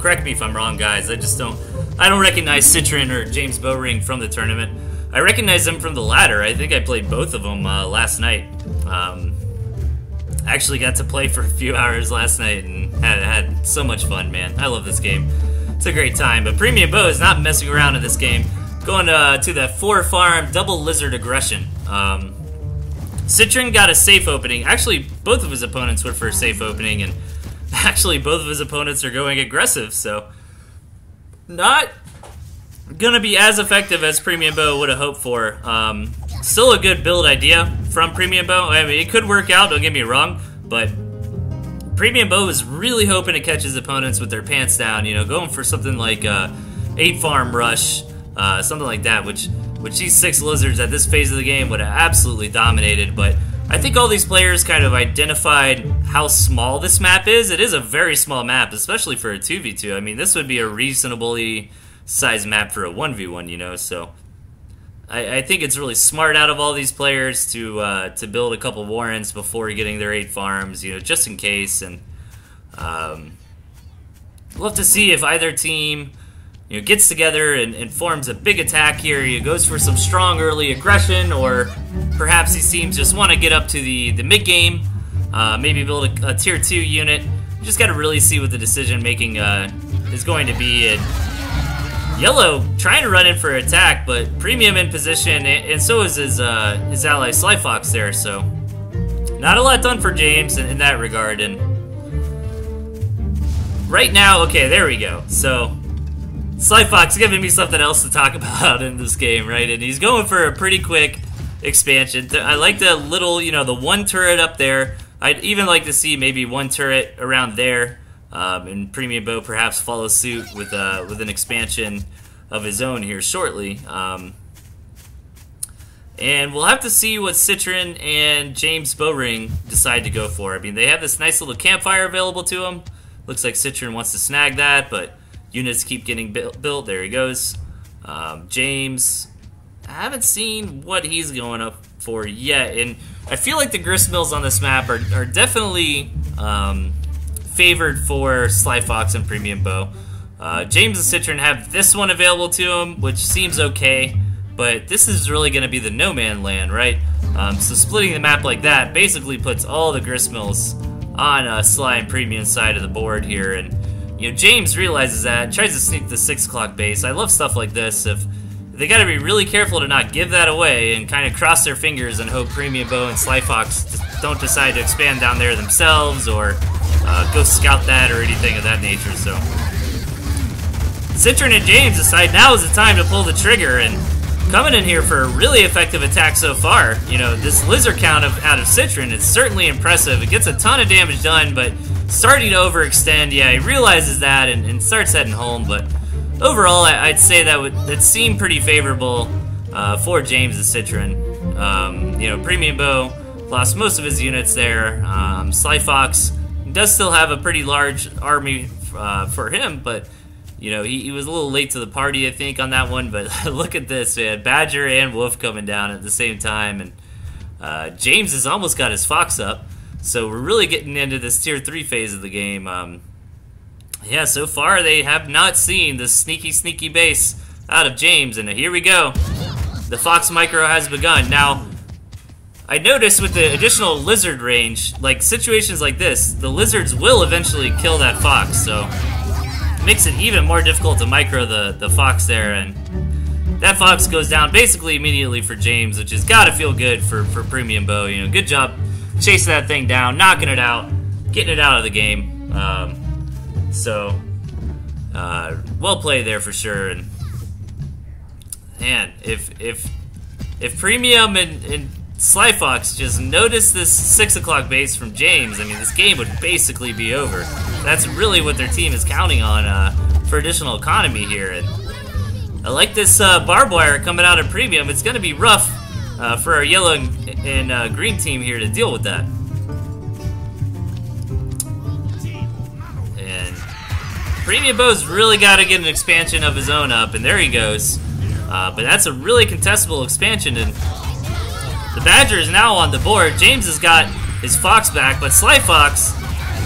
Correct me if I'm wrong, guys. I don't recognize Citron or James Bowring from the tournament. I recognize them from the ladder. I think I played both of them last night. Actually got to play for a few hours last night and had so much fun, man. I love this game. It's a great time. But Premium Bow is not messing around in this game. Going to that 4-farm double lizard aggression. Citron got a safe opening. Actually, both of his opponents went for a safe opening, and actually both of his opponents are going aggressive, so not gonna be as effective as Premium Bow would have hoped for. Still a good build idea from Premium Bow. I mean, it could work out, don't get me wrong, but Premium Bow is really hoping to catch his opponents with their pants down, you know, going for something like 8 farm rush, something like that, which these 6 lizards at this phase of the game would have absolutely dominated. But I think all these players kind of identified how small this map is. It is a very small map, especially for a 2v2. I mean, this would be a reasonably sized map for a 1v1, you know, so I think it's really smart out of all these players to build a couple warrants before getting their 8 farms, you know, just in case. And we'll have to see if either team, you know, gets together and forms a big attack here. He goes for some strong early aggression, or perhaps these teams just want to get up to the mid game, maybe build a tier 2 unit. Just got to really see what the decision making is going to be. And Yellow trying to run in for attack, but Premium in position, and so is his ally Slyfox there. So not a lot done for James in that regard. And right now, okay, there we go. So Slyfox giving me something else to talk about in this game, right? And he's going for a pretty quick expansion. I like the little, you know, the 1 turret up there. I'd even like to see maybe 1 turret around there. And Premium Bow perhaps follow suit with an expansion of his own here shortly. And we'll have to see what Citron and James Bowring decide to go for. I mean, they have this nice little campfire available to them. Looks like Citron wants to snag that, but units keep getting built. There he goes. James, I haven't seen what he's going up for yet. And I feel like the gristmills on this map are definitely favored for Slyfox and Premium Bow. James and Citron have this one available to them, which seems okay, but this is really going to be the no man land, right? So splitting the map like that basically puts all the gristmills on Sly and Premium side of the board here. And you know, James realizes that, tries to sneak the 6 o'clock base. I love stuff like this. If they got to be really careful to not give that away and kind of cross their fingers and hope Premium Bow and Slyfox don't decide to expand down there themselves, or go scout that or anything of that nature. So Citron and James decide now is the time to pull the trigger, and coming in here for a really effective attack so far. You know, this lizard count out of Citron is certainly impressive. It gets a ton of damage done, but starting to overextend. Yeah, he realizes that and starts heading home. But overall, I'd say that seemed pretty favorable for James and Citron. You know, Premium Bow lost most of his units there. Slyfox does still have a pretty large army for him, but you know, he was a little late to the party, I think, on that one. But look at this, man. Badger and Wolf coming down at the same time, and James has almost got his Fox up. So we're really getting into this tier 3 phase of the game. Yeah, so far they have not seen this sneaky base out of James, and here we go. The Fox Micro has begun. Now, I noticed with the additional lizard range, like situations like this, the lizards will eventually kill that Fox, so it makes it even more difficult to micro the Fox there, and that Fox goes down basically immediately for James, which has got to feel good for Premium Bow. You know, good job chasing that thing down, knocking it out, getting it out of the game. Well played there for sure. And man, if Premium and Slyfox just noticed this 6 o'clock base from James, I mean, this game would basically be over. That's really what their team is counting on for additional economy here. And I like this barbed wire coming out of Premium. It's going to be rough for our yellow and green team here to deal with that. And Premium Bow's really got to get an expansion of his own up, and there he goes. But that's a really contestable expansion, and the Badger is now on the board. James has got his Fox back, but Slyfox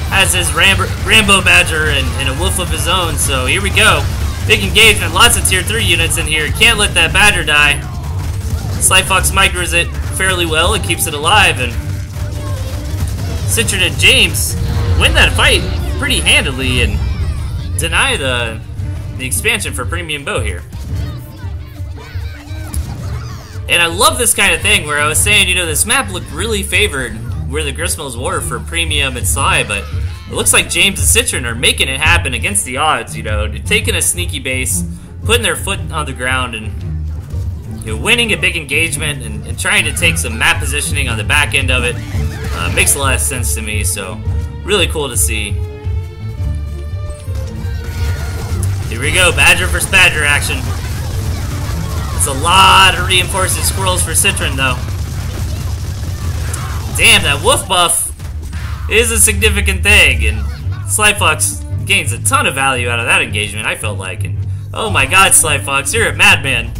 has his Rambo Badger and a Wolf of his own, so here we go. Big engagement, lots of tier 3 units in here. Can't let that Badger die. Slyfox micros it fairly well and keeps it alive, and Citron and James win that fight pretty handily and deny the expansion for Premium Bow here. And I love this kind of thing where I was saying, you know, this map looked really favored where the gristmills were for Premium and Sly, but it looks like James and Citron are making it happen against the odds, you know, taking a sneaky base, putting their foot on the ground, and winning a big engagement and trying to take some map positioning on the back end of it. Makes a lot of sense to me, so really cool to see. Here we go, Badger versus Badger action. It's a lot of reinforcing squirrels for Citron, though. Damn, that wolf buff is a significant thing, and Slyfox gains a ton of value out of that engagement, I felt like. And oh my god, Slyfox, you're a madman.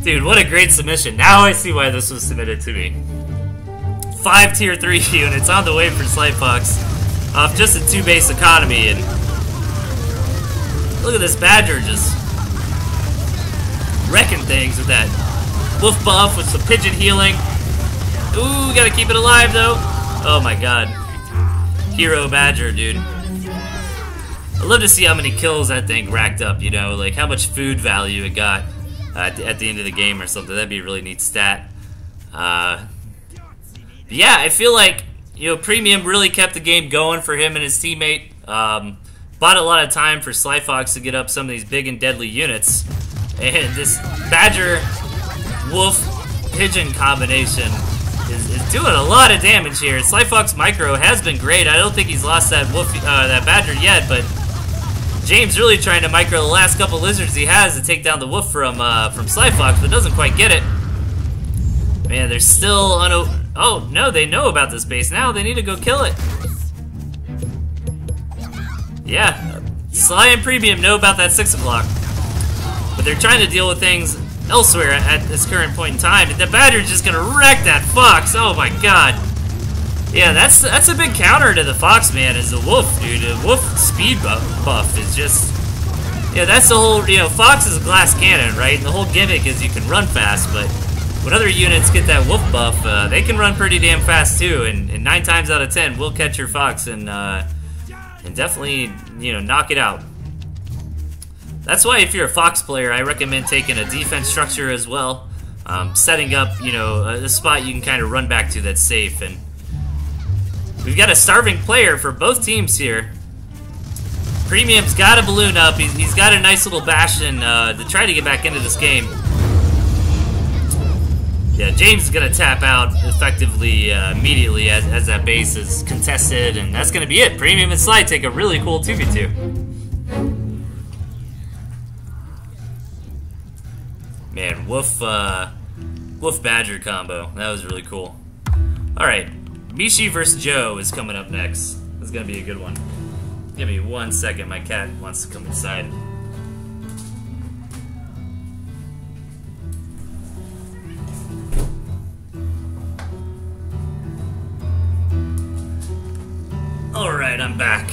Dude, what a great submission. Now I see why this was submitted to me. 5 tier 3 units on the way for Slyfox off just a 2-base economy, and look at this Badger just wrecking things with that wolf buff with some pigeon healing. Ooh, gotta keep it alive though. Oh my god. Hero Badger, dude. I'd love to see how many kills that thing racked up, you know, like how much food value it got at the end of the game or something. That'd be a really neat stat. Yeah, I feel like, you know, Premium really kept the game going for him and his teammate. Bought a lot of time for Slyfox to get up some of these big and deadly units. And this Badger Wolf Pigeon combination is doing a lot of damage here. Slyfox Micro has been great. I don't think he's lost that that Badger yet, but James really trying to micro the last couple lizards he has to take down the wolf from Slyfox, but doesn't quite get it. Man, they're still on. Oh no, they know about this base now. They need to go kill it. Yeah, Sly and Premium know about that 6 o'clock, but they're trying to deal with things elsewhere at this current point in time. And the Badger's just gonna wreck that Fox. Oh my god. Yeah, that's a big counter to the Fox, man, is the Wolf, dude. The Wolf speed buff is just... Yeah, that's the whole, you know, Fox is a glass cannon, right? And the whole gimmick is you can run fast, but when other units get that Wolf buff, they can run pretty damn fast too, and 9 times out of 10 will catch your Fox and definitely, you know, knock it out. That's why if you're a Fox player, I recommend taking a defense structure as well. Setting up, you know, a spot you can kind of run back to that's safe. And we've got a starving player for both teams here. Premium's got a balloon up. He's got a nice little bastion to try to get back into this game. Yeah, James is going to tap out effectively immediately as that base is contested, and that's going to be it. Premium and Sly take a really cool 2v2. Man, Wolf Badger combo. That was really cool. Alright, Mishi vs. Joe is coming up next. This is going to be a good one. Give me 1 second, my cat wants to come inside. Alright, I'm back.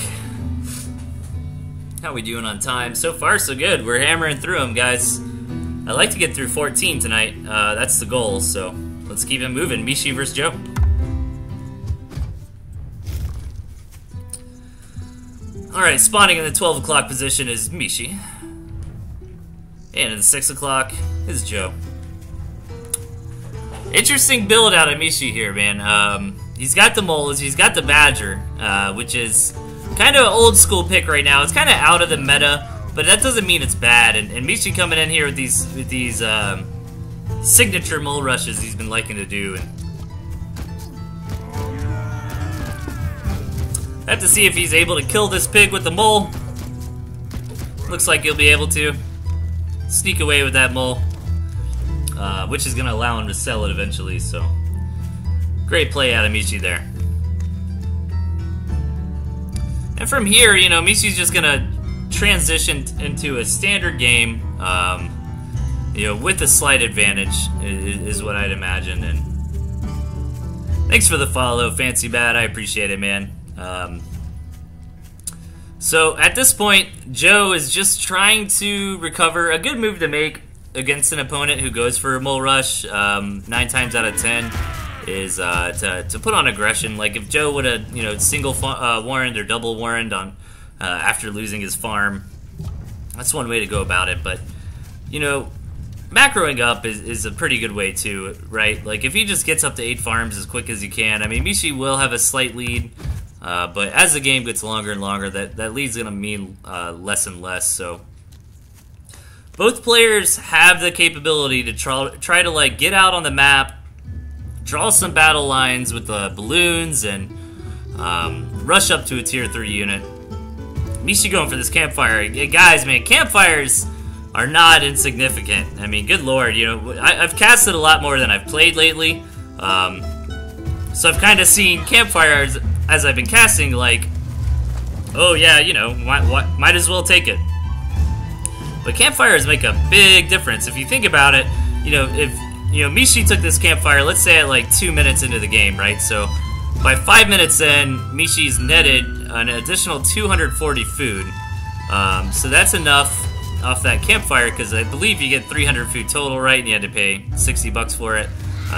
How we doing on time? So far, so good. We're hammering through them, guys. I'd like to get through 14 tonight. That's the goal, so let's keep it moving. Mishi vs. Joe. Alright, spawning in the 12 o'clock position is Mishi. And in the 6 o'clock is Joe. Interesting build out of Mishi here, man. He's got the moles, he's got the Badger, which is kind of an old school pick right now. It's kind of out of the meta, but that doesn't mean it's bad. And Mishi coming in here with these signature mole rushes he's been liking to do. And I have to see if he's able to kill this pig with the mole. Looks like he'll be able to sneak away with that mole, which is going to allow him to sell it eventually. So great play out of Mishi there. And from here, you know, Mishi's just going to transition into a standard game, you know, with a slight advantage is what I'd imagine. And thanks for the follow, Fancy Bad. I appreciate it, man. So at this point, Joe is just trying to recover. A good move to make against an opponent who goes for a mole rush 9 times out of 10 is to put on aggression. Like if Joe would have, you know, single warrened or double warrened on after losing his farm, that's one way to go about it. But you know, macroing up is a pretty good way too, right? Like if he just gets up to 8 farms as quick as he can. I mean, Mishi will have a slight lead, But as the game gets longer and longer, that lead's going to mean less and less. So both players have the capability to try to like get out on the map, draw some battle lines with the balloons, and rush up to a tier 3 unit. Mishi going for this campfire. Guys, man, campfires are not insignificant. I mean, good lord, you know, I've casted a lot more than I've played lately. So I've kind of seen campfires as I've been casting, like, oh yeah, you know, might as well take it. But campfires make a big difference. If you think about it, you know, if, you know, Mishi took this campfire, let's say at like 2 minutes into the game, right? So by 5 minutes in, Mishi's netted an additional 240 food. So that's enough off that campfire, because I believe you get 300 food total, right? And you had to pay 60 bucks for it.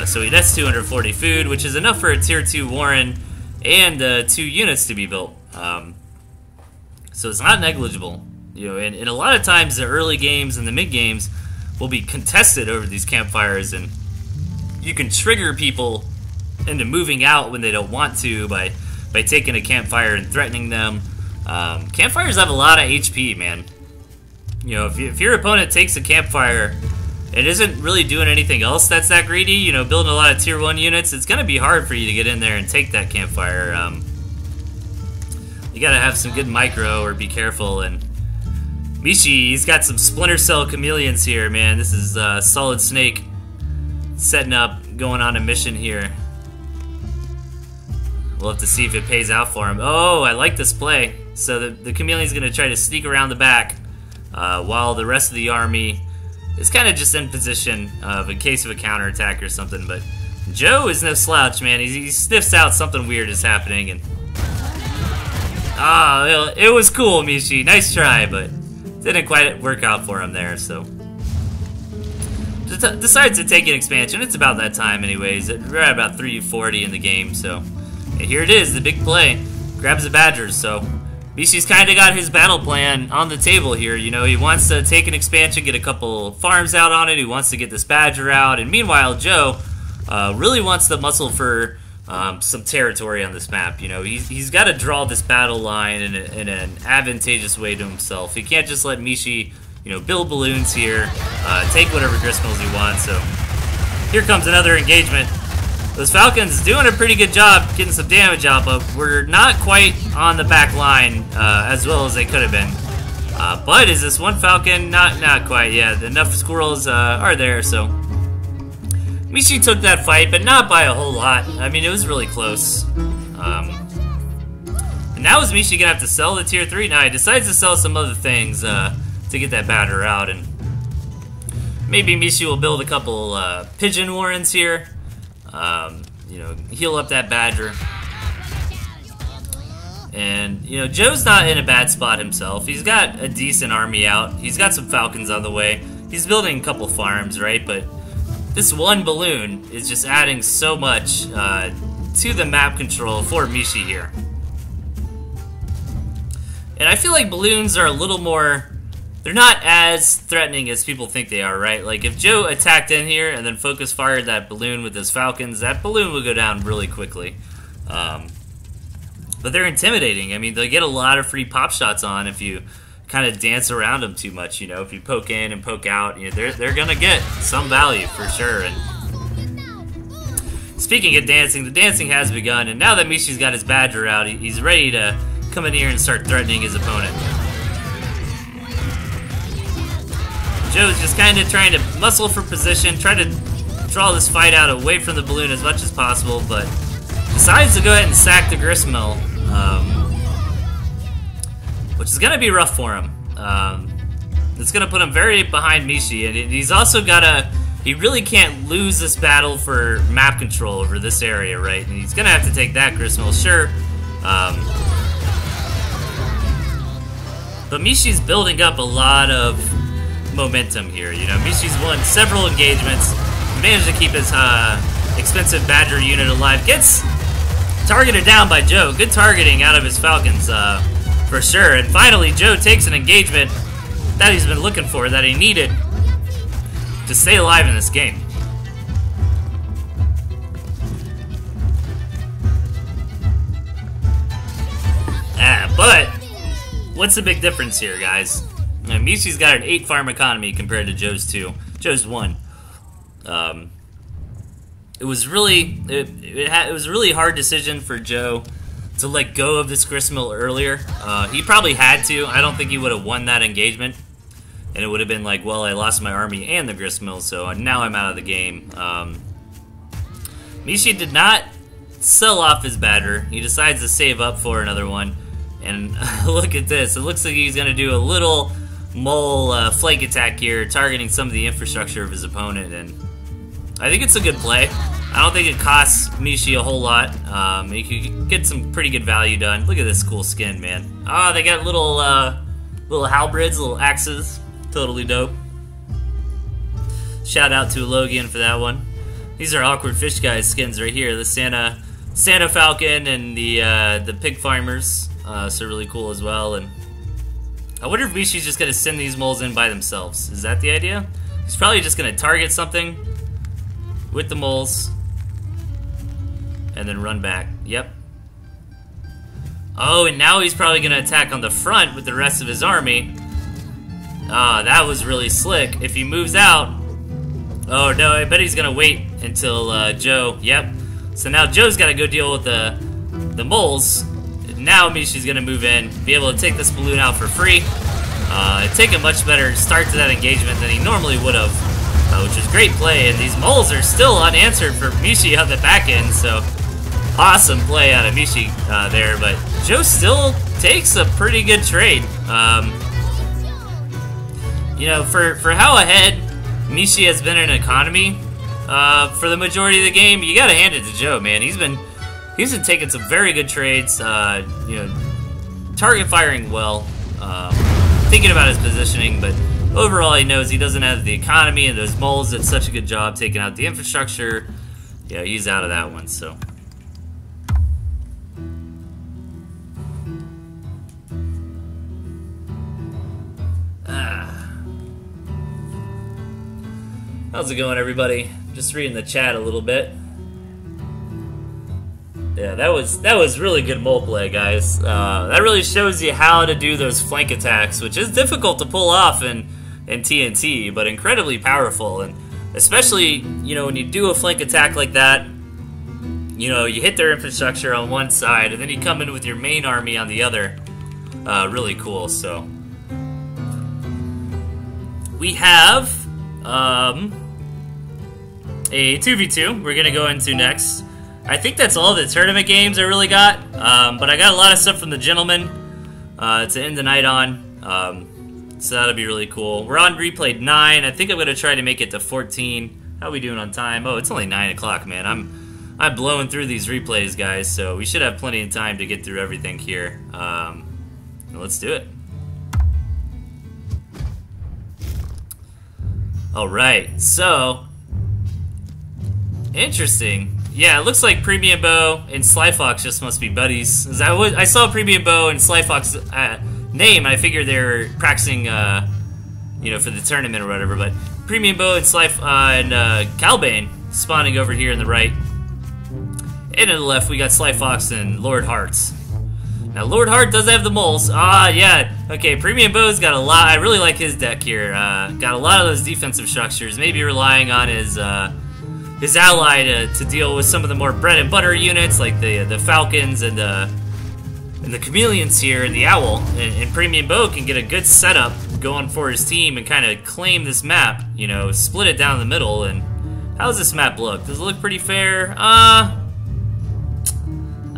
So that's 240 food, which is enough for a tier 2 Warren and 2 units to be built. So it's not negligible. You know, and a lot of times the early games and the mid games will be contested over these campfires, and you can trigger people into moving out when they don't want to by taking a campfire and threatening them. Campfires have a lot of HP, man. You know, if your opponent takes a campfire and isn't really doing anything else that's that greedy, you know, building a lot of tier 1 units, it's going to be hard for you to get in there and take that campfire. You got to have some good micro or be careful. And Mishi, he's got some Splinter Cell chameleons here, man. This is Solid Snake setting up, going on a mission here. We'll have to see if it pays out for him. Oh, I like this play. So the chameleon's going to try to sneak around the back while the rest of the army is kind of just in position in case of a counterattack or something. But Joe is no slouch, man. He sniffs out something weird is happening. And it was cool, Mishi. Nice try, but didn't quite work out for him there. So decides to take an expansion. It's about that time anyways. We're at about 340 in the game. So and here it is, the big play. Grabs the Badgers. So Mishi's kind of got his battle plan on the table here. You know, he wants to take an expansion, get a couple farms out on it. He wants to get this Badger out. And meanwhile, Joe really wants to muscle for some territory on this map. You know, he's got to draw this battle line in an advantageous way to himself. He can't just let Mishi, you know, build balloons here, take whatever gristmills he wants. So here comes another engagement. Those Falcons doing a pretty good job getting some damage out, but we're not quite on the back line as well as they could have been. But is this one Falcon? Not quite. Yeah, enough squirrels are there, so Mishi took that fight, but not by a whole lot. I mean, it was really close. And now is Mishi gonna have to sell the tier 3? Now he decides to sell some other things to get that batter out, and maybe Mishi will build a couple pigeon warrens here. You know, heal up that Badger. And, you know, Joe's not in a bad spot himself. He's got a decent army out. He's got some Falcons on the way. He's building a couple farms, right? But this one balloon is just adding so much to the map control for Mishi here. And I feel like balloons are a little more... They're not as threatening as people think they are, right? Like, if Joe attacked in here and then focus fired that balloon with his Falcons, that balloon would go down really quickly. But they're intimidating. I mean, they get a lot of free pop shots on if you kind of dance around them too much, you know? If you poke in and poke out, you know, they're gonna get some value for sure. And speaking of dancing, the dancing has begun, and now that Mishi's got his Badger out, he's ready to come in here and start threatening his opponent. Joe's just kind of trying to muscle for position, try to draw this fight out away from the balloon as much as possible, but decides to go ahead and sack the gristmill, which is going to be rough for him. It's going to put him very behind Mishi, and he's also got to... He really can't lose this battle for map control over this area, right? And he's going to have to take that gristmill, sure. But Mishi's building up a lot of momentum here. You know, Mishi's won several engagements, managed to keep his expensive Badger unit alive. Gets targeted down by Joe. Good targeting out of his Falcons, for sure. And finally, Joe takes an engagement that he's been looking for, that he needed to stay alive in this game. But what's the big difference here, guys? Mishi's got an 8 farm economy compared to Joe's 2. Joe's 1. It was really it was a really hard decision for Joe to let go of this gristmill earlier. He probably had to. I don't think he would have won that engagement. And it would have been like, well, I lost my army and the gristmill, so now I'm out of the game. Mishi did not sell off his batter. He decides to save up for another one. And look at this. It looks like he's going to do a little mole flank attack here, targeting some of the infrastructure of his opponent. And I think it's a good play. I don't think it costs Mishi a whole lot. He could get some pretty good value done. Look at this cool skin, man. Ah, they got little halberds, little axes. Totally dope. Shout out to Logan for that one. These are Awkward Fish Guys skins right here. The Santa Falcon and the pig farmers. So really cool as well. And I wonder if Mishi's just gonna send these moles in by themselves. Is that the idea? He's probably just gonna target something with the moles and then run back. Yep. Oh, and now he's probably gonna attack on the front with the rest of his army. Ah, that was really slick. If he moves out, oh no, I bet he's gonna wait until Joe. Yep. So now Joe's got to go deal with the moles. Now Mishi's gonna move in, be able to take this balloon out for free. Take a much better start to that engagement than he normally would have, which is great play. And these moles are still unanswered for Mishi on the back end, so awesome play out of Mishi there. But Joe still takes a pretty good trade. You know, for how ahead Mishi has been in economy for the majority of the game, you gotta hand it to Joe, man. He's been taking some very good trades. You know, target firing well, thinking about his positioning, but overall he knows he doesn't have the economy, and those moles did such a good job taking out the infrastructure. Yeah, he's out of that one. So. How's it going, everybody? Just reading the chat a little bit. Yeah, that was really good mole play, guys. That really shows you how to do those flank attacks, which is difficult to pull off in TNT, but incredibly powerful. And especially, you know, when you do a flank attack like that, you know, you hit their infrastructure on one side, and then you come in with your main army on the other. Really cool. So we have a 2v2 we're gonna go into next. I think that's all the tournament games I really got, but I got a lot of stuff from the gentleman to end the night on, so that'll be really cool. We're on replay 9. I think I'm gonna try to make it to 14. How are we doing on time? Oh, it's only 9 o'clock, man. I'm blowing through these replays, guys, so we should have plenty of time to get through everything here. Let's do it. Alright, so interesting. Yeah, it looks like Premium Bow and Slyfox just must be buddies. I saw Premium Bow and Slyfox name, I figured they were practicing, you know, for the tournament or whatever. But Premium Bow and Calbane spawning over here in the right, and in the left we got Slyfox and Lord Hearts. Now Lord Heart does have the moles. Ah, yeah. Okay, Premium Bow's got a lot. I really like his deck here. Got a lot of those defensive structures. Maybe relying on his ally to deal with some of the more bread and butter units, like the Falcons and the Chameleons here, and the Owl. And Premium Bow can get a good setup going for his team and kind of claim this map. You know, split it down the middle. And how does this map look? Does it look pretty fair?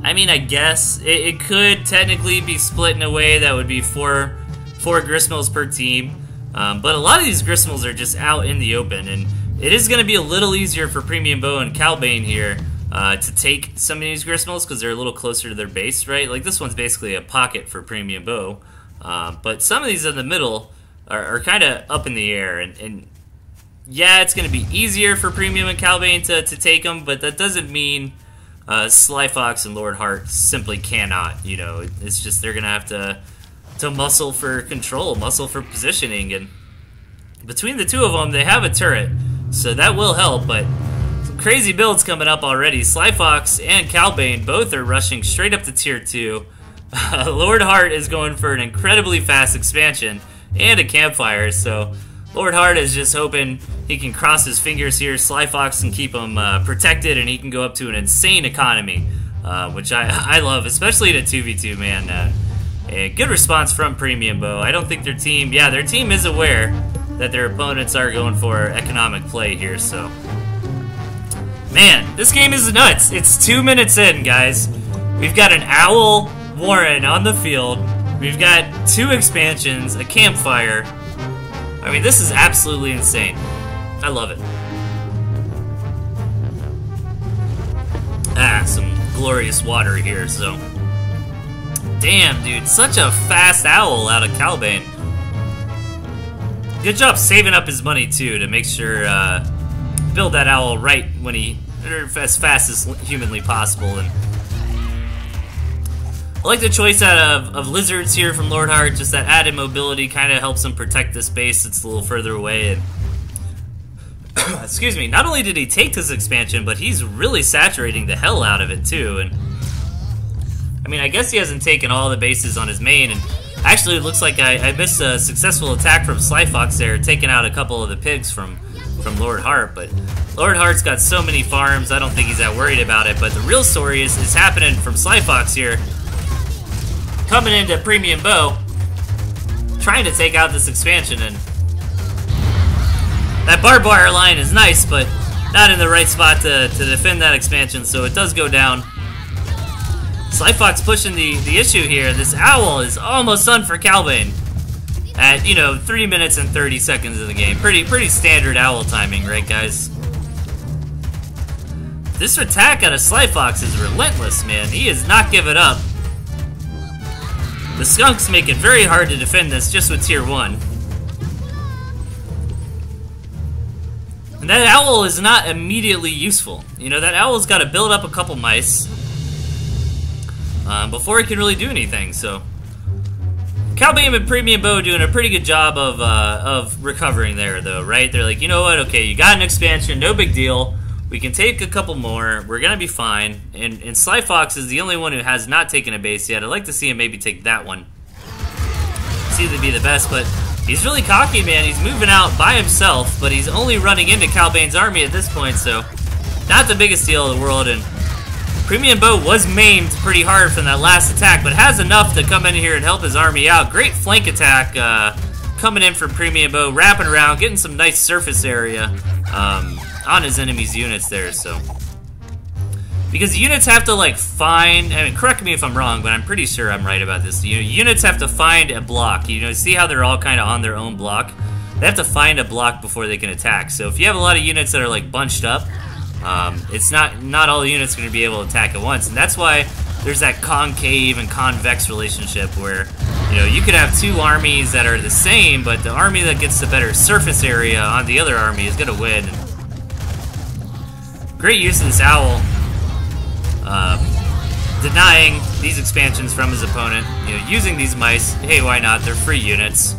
I mean, I guess it could technically be split in a way that would be four gristmills per team, but a lot of these gristmills are just out in the open, and it is going to be a little easier for Premium Bow and Calbane here to take some of these gristmills because they're a little closer to their base, right? Like this one's basically a pocket for Premium Bow, but some of these in the middle are kind of up in the air, and yeah, it's going to be easier for Premium and Calbane to take them, but that doesn't mean Slyfox and Lord Heart simply cannot. You know, it's just they're gonna have to muscle for control, muscle for positioning, and between the two of them, they have a turret, so that will help. But some crazy builds coming up already. Slyfox and Calbane both are rushing straight up to tier 2. Lord Hart is going for an incredibly fast expansion and a campfire, so Lord Hart is just hoping he can cross his fingers here. Sly Fox can keep him protected, and he can go up to an insane economy, which I love, especially to 2v2, man. A good response from Premium Bow. I don't think their team, their team is aware that their opponents are going for economic play here, so. Man, this game is nuts. It's 2 minutes in, guys. We've got an Owl Warren on the field. We've got 2 expansions, a campfire. I mean, this is absolutely insane. I love it. Some glorious water here, so. Damn, dude, such a fast owl out of Calbane. Good job saving up his money, too, to make sure, build that owl right when or as fast as humanly possible. And I like the choice out of lizards here from Lord Hart. Just that added mobility kind of helps him protect the space. It's a little further away. And excuse me. Not only did he take this expansion, but he's really saturating the hell out of it too. And I mean, I guess he hasn't taken all the bases on his main. And actually, it looks like I missed a successful attack from Sly Fox there, taking out a couple of the pigs from Lord Hart. But Lord Hart's got so many farms, I don't think he's that worried about it. But the real story is happening from Sly Fox here. Coming into Premium Bow, trying to take out this expansion, and that barbed wire line is nice, but not in the right spot to defend that expansion, so it does go down. Sly Fox pushing the issue here. This owl is almost done for Calbane at, 3 minutes and 30 seconds of the game. Pretty standard owl timing, right, guys? This attack out of Sly Fox is relentless, man. He is not giving up. The skunks make it very hard to defend this just with tier 1. And that owl is not immediately useful. That owl's got to build up a couple mice before it can really do anything, so. Calbane and Premium Bow doing a pretty good job of recovering there, though, right? They're like, you know what, okay, you got an expansion, no big deal. We can take a couple more. We're going to be fine. And Sly Fox is the only one who has not taken a base yet. I'd like to see him maybe take that one. See if they'd be the best, but he's really cocky, man. He's moving out by himself, but he's only running into Calbane's army at this point, so not the biggest deal in the world. And Premium Bow was maimed pretty hard from that last attack, but has enough to come in here and help his army out. Great flank attack coming in from Premium Bow, wrapping around, getting some nice surface area on his enemy's units there, so. Because units have to, find, correct me if I'm wrong, but I'm pretty sure I'm right about this. Units have to find a block. See how they're all kind of on their own block? They have to find a block before they can attack. So if you have a lot of units that are, bunched up, it's not all the units going to be able to attack at once. And that's why there's that concave and convex relationship where, you could have 2 armies that are the same, but the army that gets the better surface area on the other army is going to win. Great use of this owl, denying these expansions from his opponent. Using these mice, hey, why not? They're free units.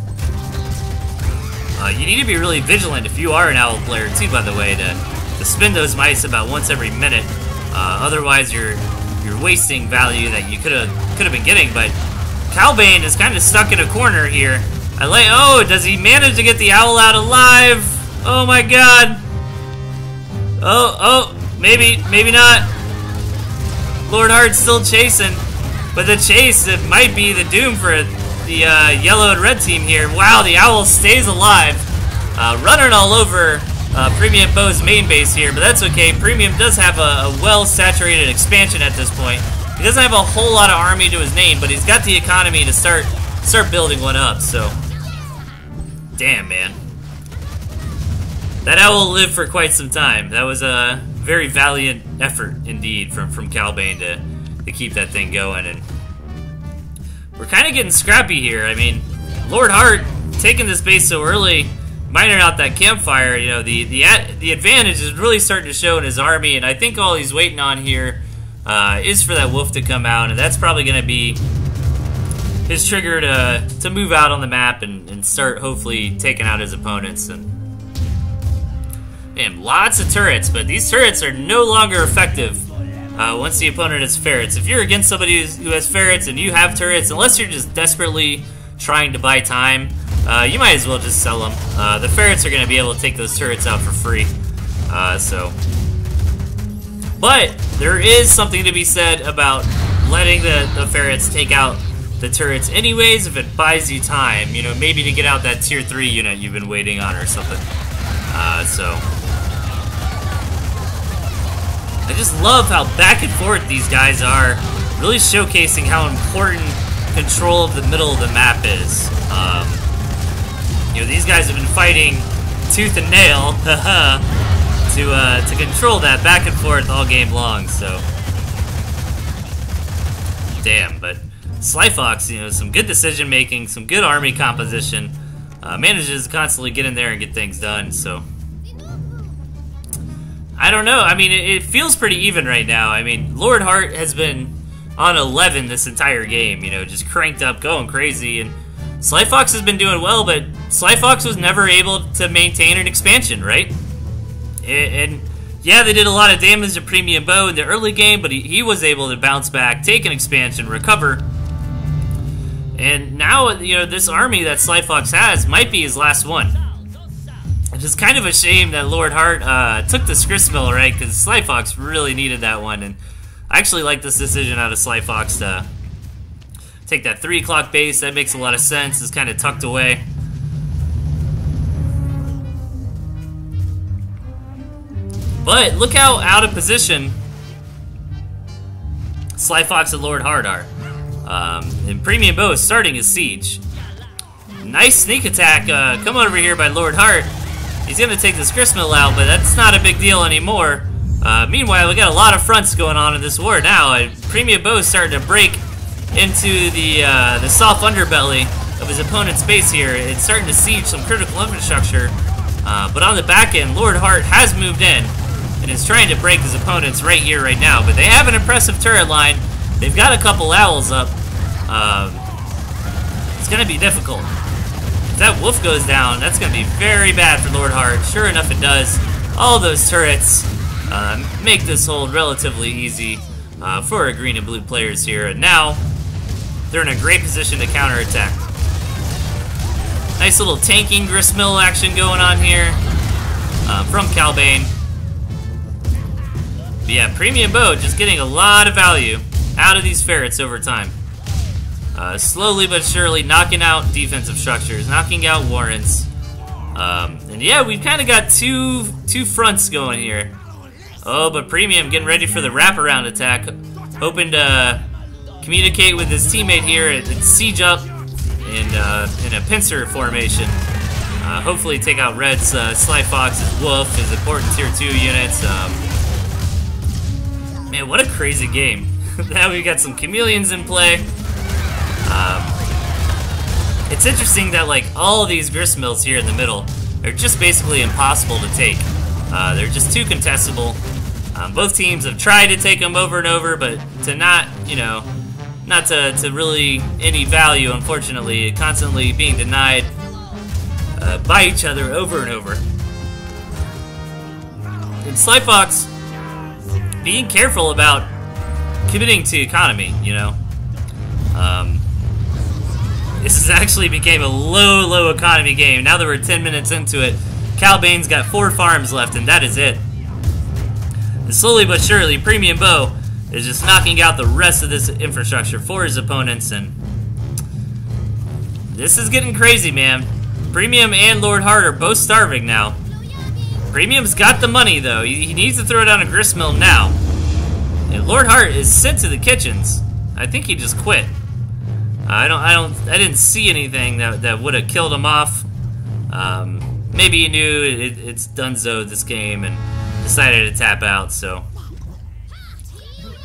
You need to be really vigilant if you are an owl player too, by the way, to spin those mice about once every minute. Otherwise, you're wasting value that you could have been getting. But Calbane is kind of stuck in a corner here. Oh, does he manage to get the owl out alive? Oh my God! Oh, maybe not. Lord Hart's still chasing, but the chase, it might be the doom for the yellow and red team here. Wow, the owl stays alive, running all over Premium Bow's main base here, but that's okay. Premium does have a well-saturated expansion at this point. He doesn't have a whole lot of army to his name, but he's got the economy to start building one up, so. Damn, man. That owl lived for quite some time. That was a very valiant effort indeed from Calbane to keep that thing going. And we're kind of getting scrappy here. Lord Hart taking this base so early, mining out that campfire. The advantage is really starting to show in his army, and I think all he's waiting on here is for that wolf to come out, and that's probably going to be his trigger to move out on the map and start hopefully taking out his opponents. And lots of turrets, but these turrets are no longer effective once the opponent has ferrets. If you're against somebody who has ferrets and you have turrets, unless you're just desperately trying to buy time, you might as well just sell them. The ferrets are going to be able to take those turrets out for free. But there is something to be said about letting the ferrets take out the turrets anyways if it buys you time. You know, maybe to get out that tier 3 unit you've been waiting on or something. I just love how back and forth these guys are, really showcasing how important control of the middle of the map is. You know, these guys have been fighting tooth and nail to control that back and forth all game long. So, damn. But Slyfox, you know, some good decision making, some good army composition, manages to constantly get in there and get things done. So, I don't know. I mean, it feels pretty even right now. I mean, Lord Hart has been on 11 this entire game, you know, just cranked up, going crazy, and Slyfox has been doing well, but Slyfox was never able to maintain an expansion, right? And yeah, they did a lot of damage to Premium Bow in the early game, but he was able to bounce back, take an expansion, recover, and now, you know, this army that Slyfox has might be his last one. It's just kind of a shame that Lord Hart took the Gristmill, right? Because Slyfox really needed that one, and I actually like this decision out of Slyfox to take that 3 o'clock base. That makes a lot of sense. It's kind of tucked away. But look how out of position Slyfox and Lord Hart are. And Premium Bow is starting his siege. Nice sneak attack come over here by Lord Hart. He's going to take this Gristmill out, but that's not a big deal anymore. Meanwhile, we got a lot of fronts going on in this war now. Premium Bow is starting to break into the soft underbelly of his opponent's base here. It's starting to siege some critical infrastructure. But on the back end, Lord Hart has moved in and is trying to break his opponents right here, right now. But they have an impressive turret line. They've got a couple owls up. It's going to be difficult. If that wolf goes down, that's going to be very bad for Lord Hart. Sure enough, it does. All those turrets make this hold relatively easy for our green and blue players here. And now, they're in a great position to counterattack. Nice little tanking Gristmill action going on here from Calbane. But yeah, Premium Bow just getting a lot of value out of these ferrets over time. Slowly but surely knocking out defensive structures, knocking out warrants. And yeah, we've kind of got two fronts going here. Oh, but Premium getting ready for the wraparound attack. Hoping to communicate with his teammate here and siege up in a pincer formation. Hopefully take out Red's Slyfox, his Wolf, his important tier 2 units. Man, what a crazy game. Now we've got some chameleons in play. It's interesting that like all of these Gristmills here in the middle are just basically impossible to take. They're just too contestable. Both teams have tried to take them over and over, but to not, you know, not to really any value, unfortunately, constantly being denied by each other over and over. And Slyfox being careful about committing to economy, you know. This has actually became a low economy game. Now that we're 10 minutes into it, Calbane's got 4 farms left, and that is it. And slowly but surely, Premium Bow is just knocking out the rest of this infrastructure for his opponents, and this is getting crazy, man. Premium and Lord Hart are both starving now. Premium's got the money, though. He needs to throw down a Gristmill now. And Lord Hart is sent to the kitchens. I think he just quit. I didn't see anything that would have killed him off. Maybe he knew it's donezo this game and decided to tap out, so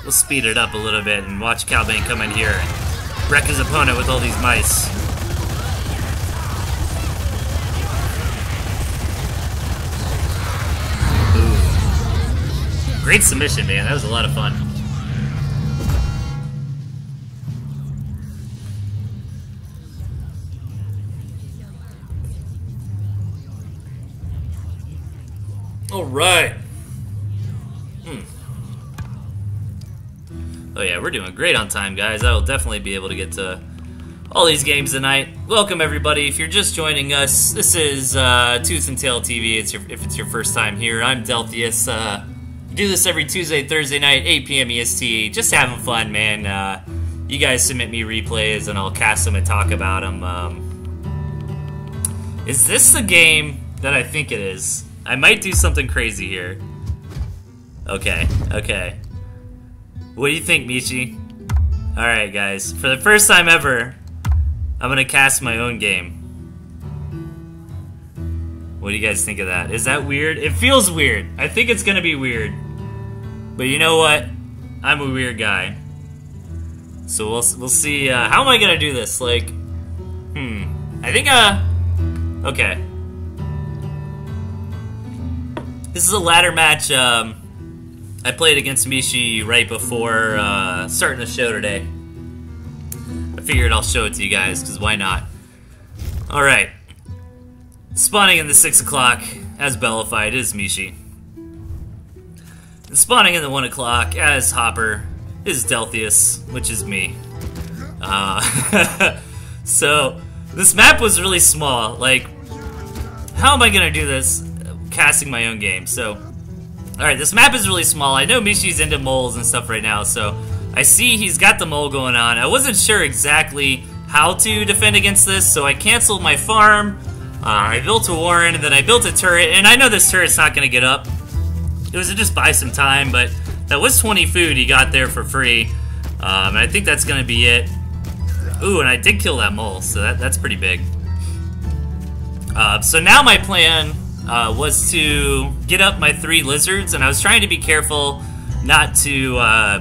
we'll speed it up a little bit and watch Calbane come in here and wreck his opponent with all these mice. Ooh. Great submission, man. That was a lot of fun. All right. Oh yeah, we're doing great on time, guys. I will definitely be able to get to all these games tonight. Welcome, everybody. If you're just joining us, this is TnTTV. If it's your first time here, I'm Delthius. We do this every Tuesday, Thursday night, 8 p.m. EST. Just having fun, man. You guys submit me replays, and I'll cast them and talk about them. Is this the game that I think it is? I might do something crazy here. Okay. What do you think, Michi? Alright, guys. For the first time ever, I'm gonna cast my own game. What do you guys think of that? Is that weird? It feels weird. I think it's gonna be weird. But you know what? I'm a weird guy. So we'll see. How am I gonna do this? Like, I think, okay. This is a ladder match. I played against Michi right before starting the show today. I figured I'll show it to you guys, because why not? Alright. Spawning in the 6 o'clock, as Bellified, is Michi. And spawning in the 1 o'clock, as Hopper, is Delthius, which is me. So, this map was really small. Like, how am I gonna do this? Casting my own game. So, alright, this map is really small. I know Michi's into moles and stuff right now, so I see he's got the mole going on. I wasn't sure exactly how to defend against this, so I canceled my farm. I built a warren, and then I built a turret, and I know this turret's not going to get up. It was to just buy some time, but that was 20 food he got there for free. And I think that's going to be it. Ooh, and I did kill that mole, so that's pretty big. So now my plan was to get up my 3 lizards, and I was trying to be careful not to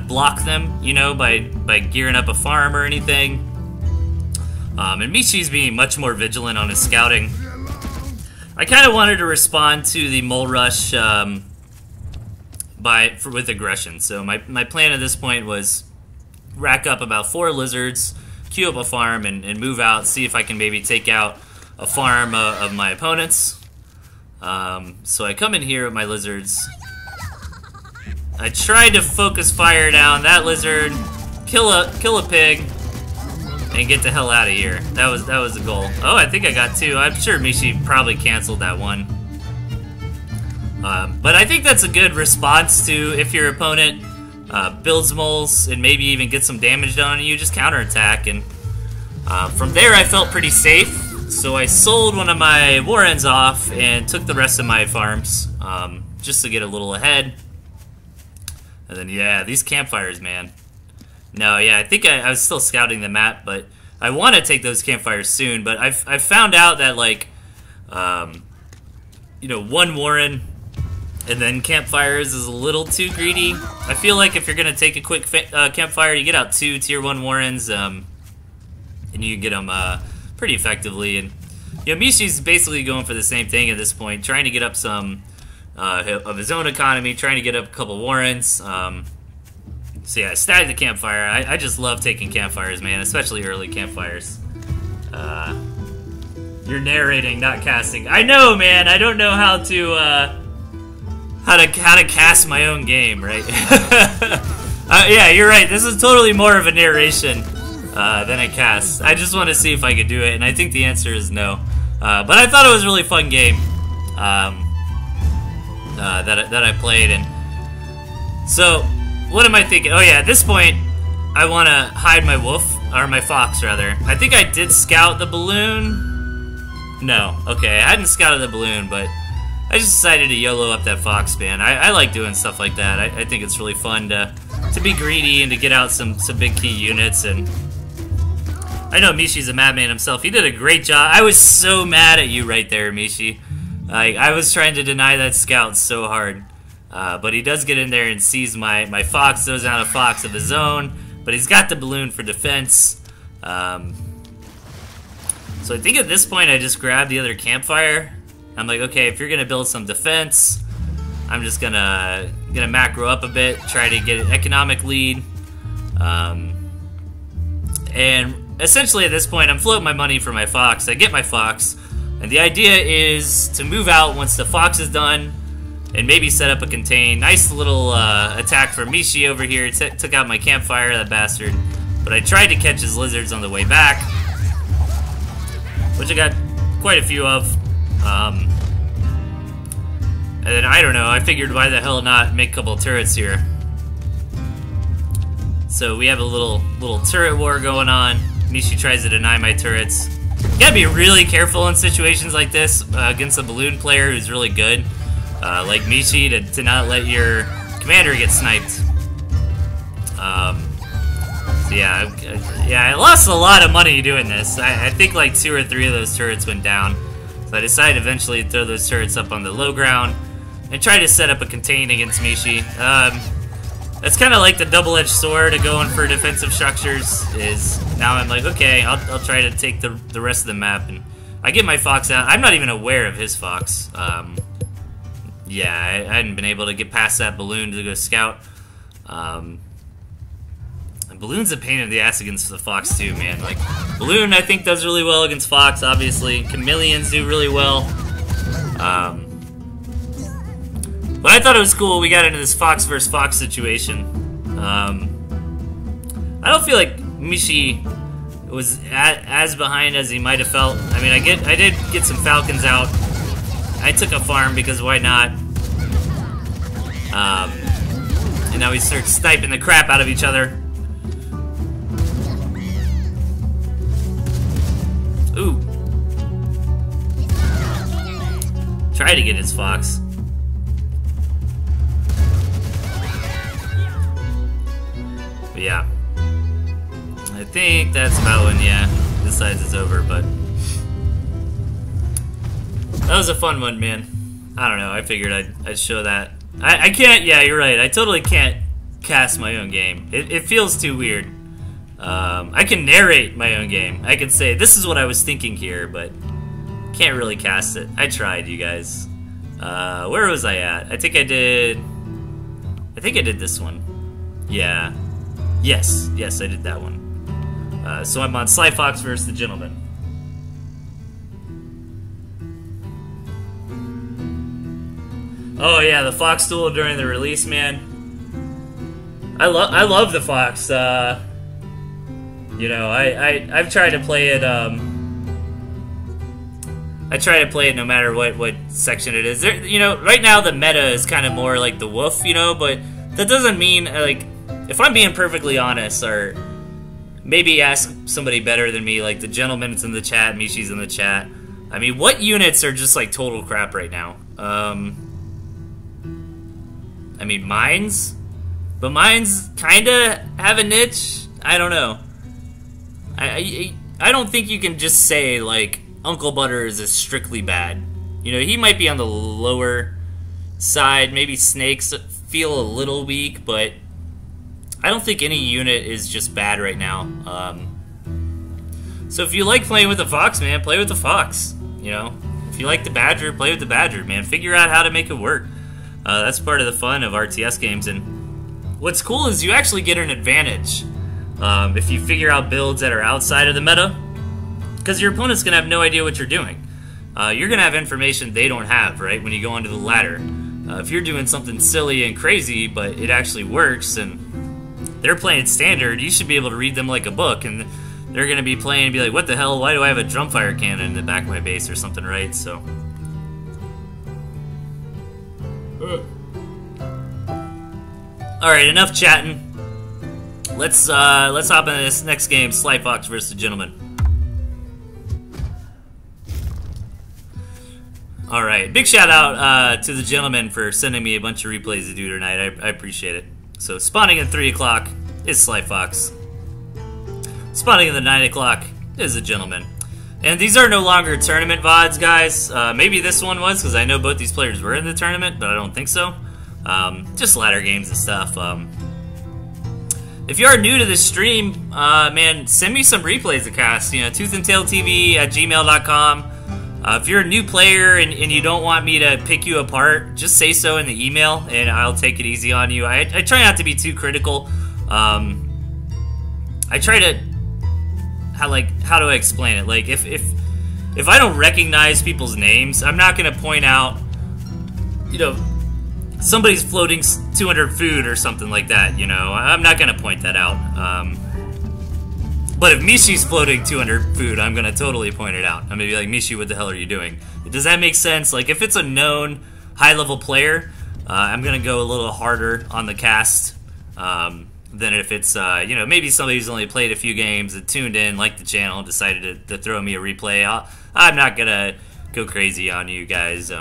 block them, you know, by gearing up a farm or anything. And Michi's being much more vigilant on his scouting. I kind of wanted to respond to the mole rush with aggression. So my plan at this point was rack up about 4 lizards, queue up a farm, and move out, see if I can maybe take out a farm of my opponents. So I come in here with my lizards. I tried to focus fire down that lizard, kill a pig, and get the hell out of here. That was the goal. Oh, I think I got 2. I'm sure Michi probably canceled that one. But I think that's a good response to if your opponent builds moles and maybe even gets some damage done on you, just counterattack. And from there I felt pretty safe. So I sold one of my warrens off and took the rest of my farms, just to get a little ahead. And then, yeah, these campfires, man. No, yeah, I think I was still scouting the map, but I want to take those campfires soon. But I've found out that, like, you know, 1 warren and then campfires is a little too greedy. I feel like if you're going to take a quick campfire, you get out 2 tier 1 warrens, and you can get them pretty effectively. And you know, Michi's basically going for the same thing at this point, trying to get up some of his own economy, trying to get up a couple warrens. So yeah, I stacked the campfire. I just love taking campfires, man, especially early campfires. You're narrating, not casting. I know, man. I don't know how to cast my own game, right? Yeah, you're right. This is totally more of a narration than a cast. I just want to see if I could do it, and I think the answer is no. But I thought it was a really fun game that I played, and so what am I thinking? Oh yeah, at this point, I want to hide my wolf, or my fox rather. I think I did scout the balloon. No, okay, I hadn't scouted the balloon, but I just decided to YOLO up that fox, man. I like doing stuff like that. I think it's really fun to be greedy and to get out some big key units. And I know Michi's a madman himself. He did a great job. I was so mad at you right there, Michi. I was trying to deny that scout so hard. But he does get in there and sees my fox, throws out a fox of his own, but he's got the balloon for defense. So I think at this point I just grabbed the other campfire. I'm like, okay, if you're gonna build some defense, I'm just gonna macro up a bit, try to get an economic lead. And essentially at this point I'm floating my money for my fox. I get my fox, and the idea is to move out once the fox is done. and maybe set up a contain. Nice little attack from Mishi over here. Took out my campfire, that bastard. But I tried to catch his lizards on the way back, which I got quite a few of. And then, I don't know, I figured why the hell not make a couple of turrets here. So we have a little turret war going on. Mishi tries to deny my turrets. You gotta be really careful in situations like this against a balloon player who's really good, like Mishi, to not let your commander get sniped. So yeah, I lost a lot of money doing this. I think like 2 or 3 of those turrets went down. So I decided eventually to throw those turrets up on the low ground and try to set up a contain against Mishi. That's kind of like the double-edged sword of going for defensive structures. Is now I'm like, okay, I'll try to take the rest of the map, and I get my fox out. I'm not even aware of his fox. Yeah, I hadn't been able to get past that balloon to go scout. Balloon's a pain in the ass against the fox too, man. Like, balloon I think does really well against fox, obviously. Chameleons do really well. But I thought it was cool we got into this fox versus fox situation. I don't feel like Mishi was as behind as he might have felt. I mean, I did get some falcons out. I took a farm because why not? And now we start sniping the crap out of each other. Ooh. Try to get his fox. But yeah. I think that's about when, yeah, decides it's over, but that was a fun one, man. I don't know, I figured I'd show that. I can't, yeah, you're right, I totally can't cast my own game. It feels too weird. I can narrate my own game. I can say, this is what I was thinking here, but can't really cast it. I tried, you guys. Where was I at? I think I did this one. Yeah. Yes, I did that one. So I'm on Sly Fox versus the Gentleman. Oh yeah, the Fox duel during the release, man. I love the Fox. You know, I've tried to play it. I try to play it no matter what section it is. There, you know, right now the meta is kind of more like the wolf, you know, but that doesn't mean like, if I'm being perfectly honest, or maybe ask somebody better than me, like the Gentleman's in the chat, Mishi's in the chat. I mean, what units are just like total crap right now? I mean, mines, but mines kind of have a niche. I don't know. I don't think you can just say like Uncle Butters is strictly bad. You know, he might be on the lower side. Maybe snakes feel a little weak, but I don't think any unit is just bad right now. So if you like playing with the Fox, man, play with the Fox. You know, if you like the Badger, play with the Badger, man. Figure out how to make it work. That's part of the fun of RTS games. And what's cool is you actually get an advantage if you figure out builds that are outside of the meta, because your opponent's gonna have no idea what you're doing. You're gonna have information they don't have, right? When you go onto the ladder, if you're doing something silly and crazy, but it actually works, and they're playing standard, you should be able to read them like a book, and they're gonna be playing and be like, what the hell, why do I have a drumfire cannon in the back of my base or something, right? So alright, enough chatting. Let's hop into this next game, Sly Fox versus the Gentleman. Alright, big shout out to the Gentleman for sending me a bunch of replays to do tonight. I appreciate it. So spawning at 3 o'clock is Sly Fox. Spawning at the 9 o'clock is the Gentleman. And these are no longer tournament VODs, guys. Maybe this one was, because I know both these players were in the tournament, but I don't think so. Just ladder games and stuff. If you are new to this stream, man, send me some replays to cast. You know, Toothandtailtv@gmail.com. If you're a new player and you don't want me to pick you apart, just say so in the email, and I'll take it easy on you. I try not to be too critical. I try to, how do I explain it? Like, if I don't recognize people's names, I'm not gonna point out, you know, somebody's floating 200 food or something like that, you know. I'm not gonna point that out. But if Mishi's floating 200 food, I'm gonna totally point it out. I'm gonna be like, Mishi, what the hell are you doing? Does that make sense? Like, if it's a known high-level player, I'm gonna go a little harder on the cast than if it's, you know, maybe somebody who's only played a few games and tuned in, liked the channel, and decided to throw me a replay. I'm not gonna go crazy on you guys.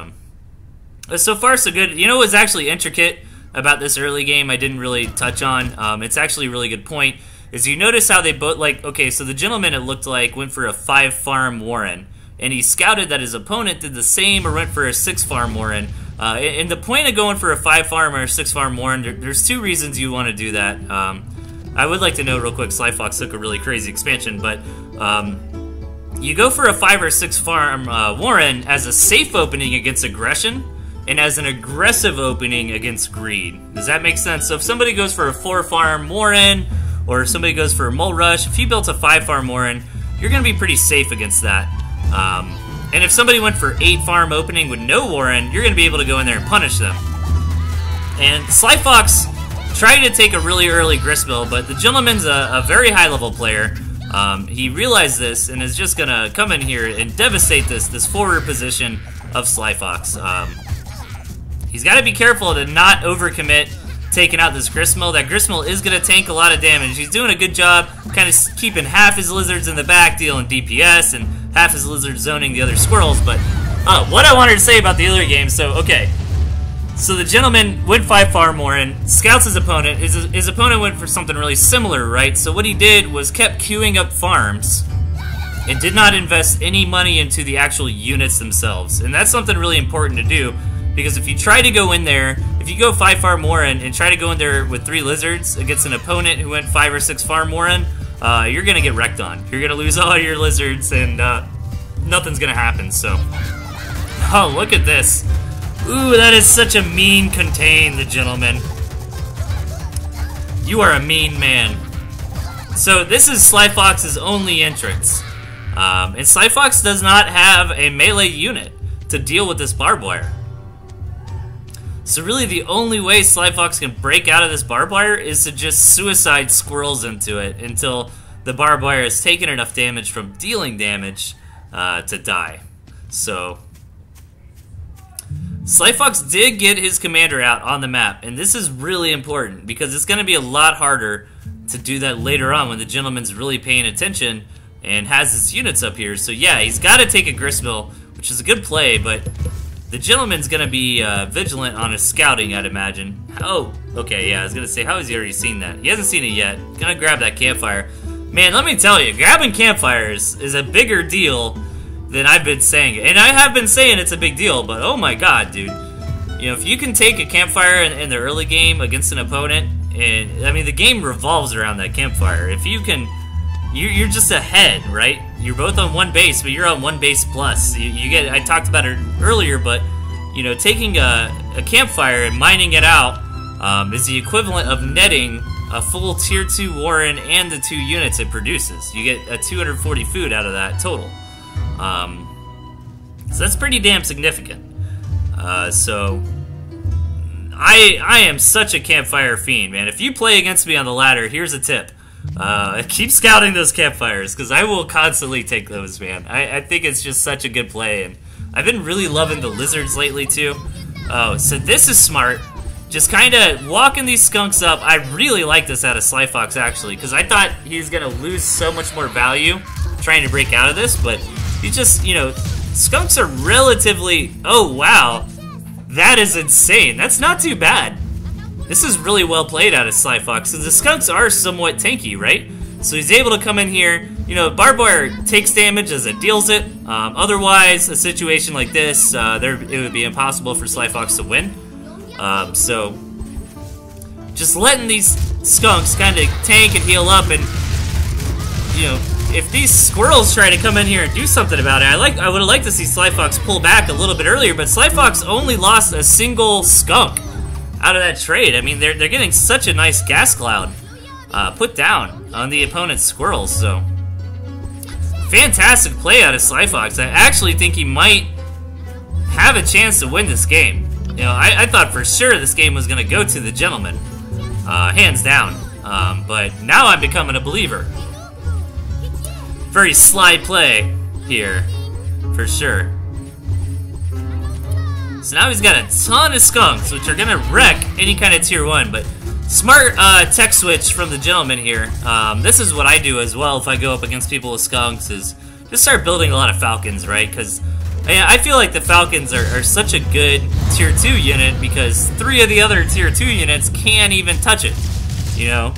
So far, so good. You know what's actually intricate about this early game I didn't really touch on? It's actually a really good point. Is you notice how they both, like, okay, so the gentleman, it looked like, went for a 5-farm Warren, and he scouted that his opponent did the same or went for a 6-farm Warren. And the point of going for a 5-farm or a 6-farm Warren, there's two reasons you want to do that. I would like to note real quick, Sly Fox took a really crazy expansion, but you go for a 5 or 6-farm Warren as a safe opening against aggression, and as an aggressive opening against greed. Does that make sense? So if somebody goes for a 4-farm Warren, or if somebody goes for a Mole Rush, if you built a 5-farm Warren, you're going to be pretty safe against that. And if somebody went for 8-farm opening with no Warren, you're going to be able to go in there and punish them. And Sly Fox tried to take a really early gristmill, but the gentleman's a very high-level player. He realized this and is just going to come in here and devastate this forward position of Sly Fox. He's got to be careful to not overcommit taking out this gristmill. That gristmill is going to tank a lot of damage. He's doing a good job kind of keeping half his lizards in the back dealing DPS and half his lizards zoning the other squirrels. But what I wanted to say about the other game, so okay, so the gentleman went 5-farm Warren, scouts his opponent. His opponent went for something really similar, right? So what he did was kept queuing up farms and did not invest any money into the actual units themselves. And that's something really important to do, because if you try to go in there, if you go 5-farm Warren and try to go in there with 3 lizards against an opponent who went 5 or 6-farm Warren, you're going to get wrecked on. You're going to lose all your lizards and nothing's going to happen, so. Oh, look at this. Ooh, that is such a mean contain, the gentleman. You are a mean man. So this is Sly Fox's only entrance. And Sly Fox does not have a melee unit to deal with this barbed wire. So really the only way Sly Fox can break out of this barbed wire is to just suicide squirrels into it until the barbed wire has taken enough damage from dealing damage to die. So Sly Fox did get his commander out on the map, and this is really important because it's going to be a lot harder to do that later on when the gentleman's really paying attention and has his units up here. So yeah, he's got to take a gristmill, which is a good play, but the gentleman's going to be vigilant on his scouting, I'd imagine. Oh, okay, yeah, I was going to say, how has he already seen that? He hasn't seen it yet. Gonna grab that campfire. Man, let me tell you, grabbing campfires is a bigger deal than I've been saying. And I have been saying it's a big deal, but oh my god, dude. You know, if you can take a campfire in the early game against an opponent, and I mean, the game revolves around that campfire. If you can, you're just ahead, right? You're both on one base, but you're on one base plus. You get, I talked about it earlier, but you know, taking a campfire and mining it out is the equivalent of netting a full tier 2 Warren and the 2 units it produces. You get a 240 food out of that total. So that's pretty damn significant. So I am such a campfire fiend, man. If you play against me on the ladder, here's a tip. Keep scouting those campfires, because I will constantly take those, man. I think it's just such a good play, and I've been really loving the lizards lately, too. Oh, so this is smart. Just kind of walking these skunks up. I really like this out of Sly Fox, actually, because I thought he was going to lose so much more value trying to break out of this, but he just, you know, skunks are relatively... Oh, wow. That is insane. That's not too bad. This is really well played out of Sly Fox, because the skunks are somewhat tanky, right? So he's able to come in here. You know, barbed wire takes damage as it deals it. Otherwise, a situation like this, it would be impossible for Sly Fox to win. So just letting these skunks kind of tank and heal up, and you know, if these squirrels try to come in here and do something about it, I would have liked to see Sly Fox pull back a little bit earlier, but Sly Fox only lost a single skunk out of that trade. I mean, they're getting such a nice gas cloud put down on the opponent's squirrels, so fantastic play out of Sly Fox. I actually think he might have a chance to win this game. You know, I thought for sure this game was going to go to the gentleman. Hands down. But now I'm becoming a believer. Very sly play here, for sure. So now he's got a ton of skunks, which are going to wreck any kind of tier 1, but smart tech switch from the gentleman here. This is what I do as well if I go up against people with skunks, is just start building a lot of falcons, right? Because I feel like the falcons are such a good tier 2 unit because 3 of the other tier 2 units can't even touch it, you know?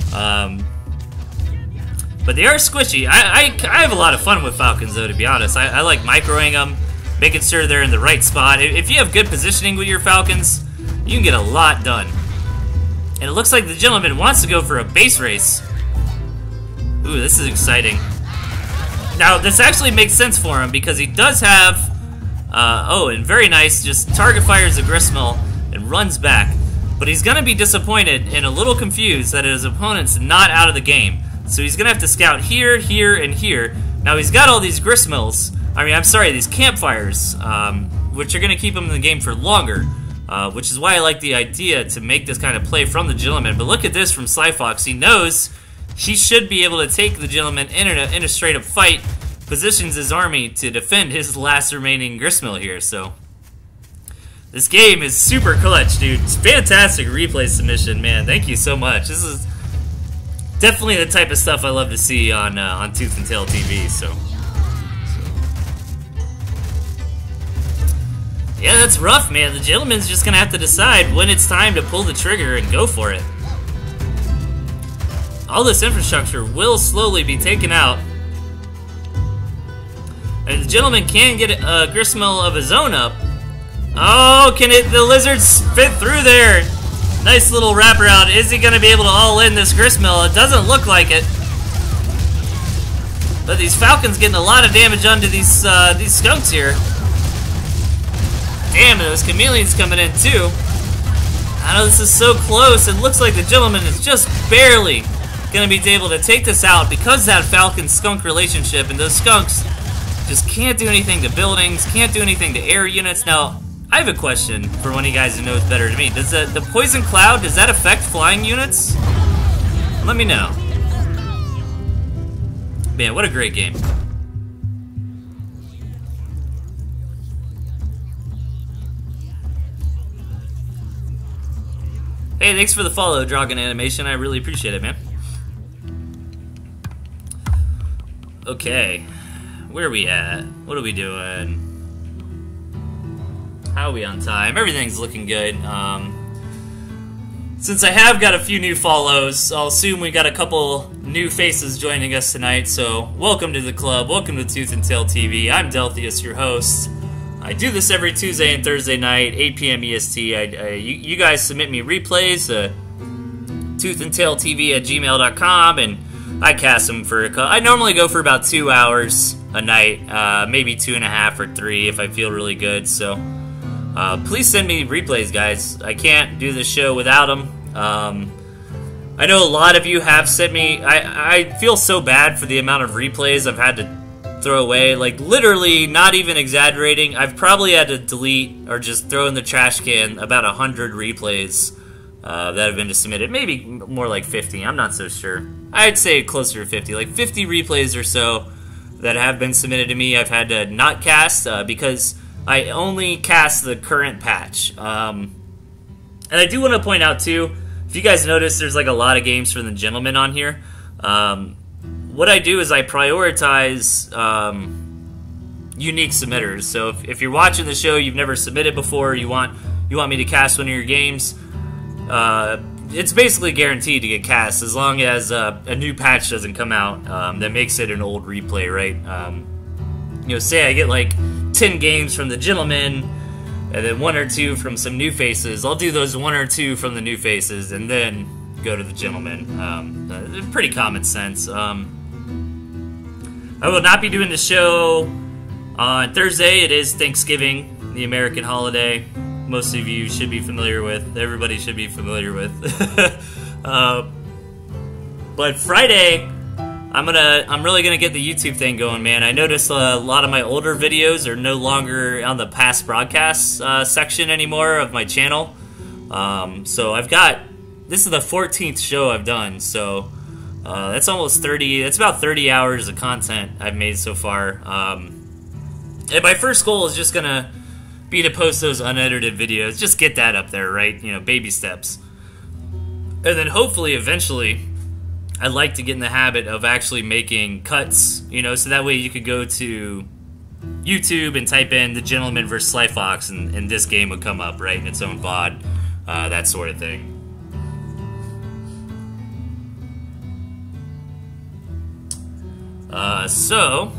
But they are squishy. I have a lot of fun with falcons, though, to be honest. I like microing them, making sure they're in the right spot. If you have good positioning with your falcons, you can get a lot done. And it looks like the gentleman wants to go for a base race. Ooh, this is exciting. Now, this actually makes sense for him because he does have... oh, and very nice, just target fires a gristmill and runs back. But he's going to be disappointed and a little confused that his opponent's not out of the game. So he's going to have to scout here, here, and here. Now, he's got all these gristmills. These campfires, which are going to keep him in the game for longer. Which is why I like the idea to make this kind of play from the gentleman. But look at this from Slyfox. He knows he should be able to take the gentleman in a straight-up fight. Positions his army to defend his last remaining gristmill here. So this game is super clutch, dude. It's fantastic replay submission, man. Thank you so much. This is definitely the type of stuff I love to see on TnTTV. So yeah, that's rough, man. The gentleman's just gonna have to decide when it's time to pull the trigger and go for it. All this infrastructure will slowly be taken out. And the gentleman can get a gristmill of his own up. Oh, the lizards fit through there? Nice little wraparound. Is he gonna be able to all in this gristmill? It doesn't look like it. But these falcons getting a lot of damage onto these skunks here. Damn, those chameleons coming in too. I know this is so close. It looks like the gentleman is just barely gonna be able to take this out because of that falcon-skunk relationship, and those skunks just can't do anything to buildings, can't do anything to air units. Now, I have a question for one of you guys who knows better than me. Does the poison cloud, does that affect flying units? Let me know. Man, what a great game. Hey, thanks for the follow, Dragon Animation. I really appreciate it, man. Okay. Where are we at? What are we doing? How are we on time? Everything's looking good. Since I have got a few new follows, I'll assume we got a couple new faces joining us tonight, so welcome to the club. Welcome to ToothandTailtv. I'm Delthius, your host. I do this every Tuesday and Thursday night, 8 p.m. EST. You guys submit me replays, toothandtailtv@gmail.com, and I cast them for I normally go for about 2 hours a night, maybe 2.5 or 3 if I feel really good. So please send me replays, guys. I can't do this show without them. I know a lot of you have sent me. I feel so bad for the amount of replays I've had to throw away. Like, literally, not even exaggerating, I've probably had to delete or just throw in the trash can about 100 replays that have been submitted. Maybe more like 50, I'm not so sure. I'd say closer to 50, like 50 replays or so that have been submitted to me I've had to not cast because I only cast the current patch. And I do want to point out too, if you guys notice, there's like a lot of games from the gentleman on here. What I do is I prioritize unique submitters. So if you're watching the show, you've never submitted before, you want me to cast one of your games, it's basically guaranteed to get cast as long as a new patch doesn't come out that makes it an old replay, right? You know, say I get like 10 games from the gentleman and then 1 or 2 from some new faces. I'll do those 1 or 2 from the new faces and then go to the gentleman. Pretty common sense. I will not be doing the show on Thursday. It is Thanksgiving, the American holiday. Most of you should be familiar with. Everybody should be familiar with. But Friday, I'm really gonna get the YouTube thing going, man. I noticed a lot of my older videos are no longer on the past broadcasts section anymore of my channel. So this is the 14th show I've done, so that's almost 30. That's about 30 hours of content I've made so far. And my first goal is just gonna be to post those unedited videos, just get that up there, right? You know, baby steps. And then hopefully, eventually, I'd like to get in the habit of actually making cuts, you know, so that way you could go to YouTube and type in The Gentleman vs. Sly Fox, and this game would come up, right, in its own VOD, that sort of thing. So,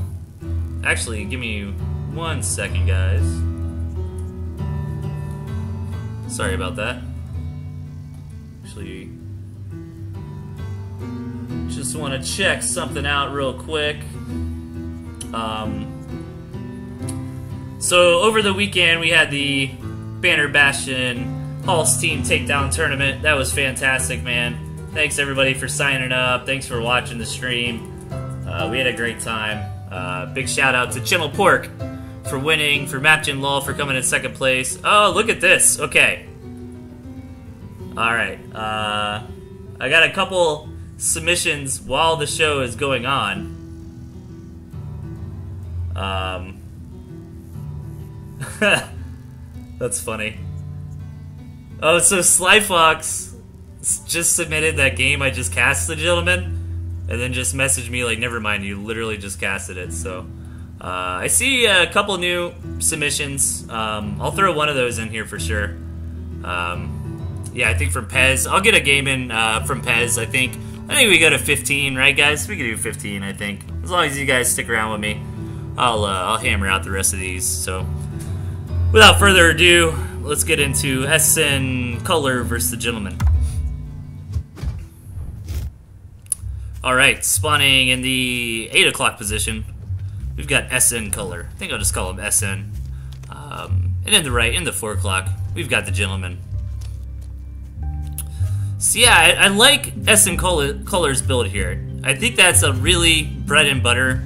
actually, give me 1 second, guys. Sorry about that. Actually, just want to check something out real quick. So over the weekend we had the Banner Bastion Pulse Team Takedown Tournament. That was fantastic, man. Thanks everybody for signing up. Thanks for watching the stream. We had a great time. Big shout out to Channel Pork for winning, for Mapjin Law for coming in second place. Oh, look at this. Okay. Alright. I got a couple submissions while the show is going on. That's funny. Oh, so Sly Fox just submitted that game I just cast, the gentleman, and then just messaged me like, never mind, you literally just casted it. So I see a couple new submissions. I'll throw one of those in here for sure. Yeah, I think from Pez. I'll get a game in from Pez. I think we go to 15, right, guys? We can do 15, I think. As long as you guys stick around with me, I'll hammer out the rest of these. So, without further ado, let's get into SN Color versus the Gentleman. All right, spawning in the 8 o'clock position, we've got SN Color. I think I'll just call him SN. And in the right, in the 4 o'clock, we've got the Gentleman. So yeah, I like SN Color's build here. I think that's a really bread and butter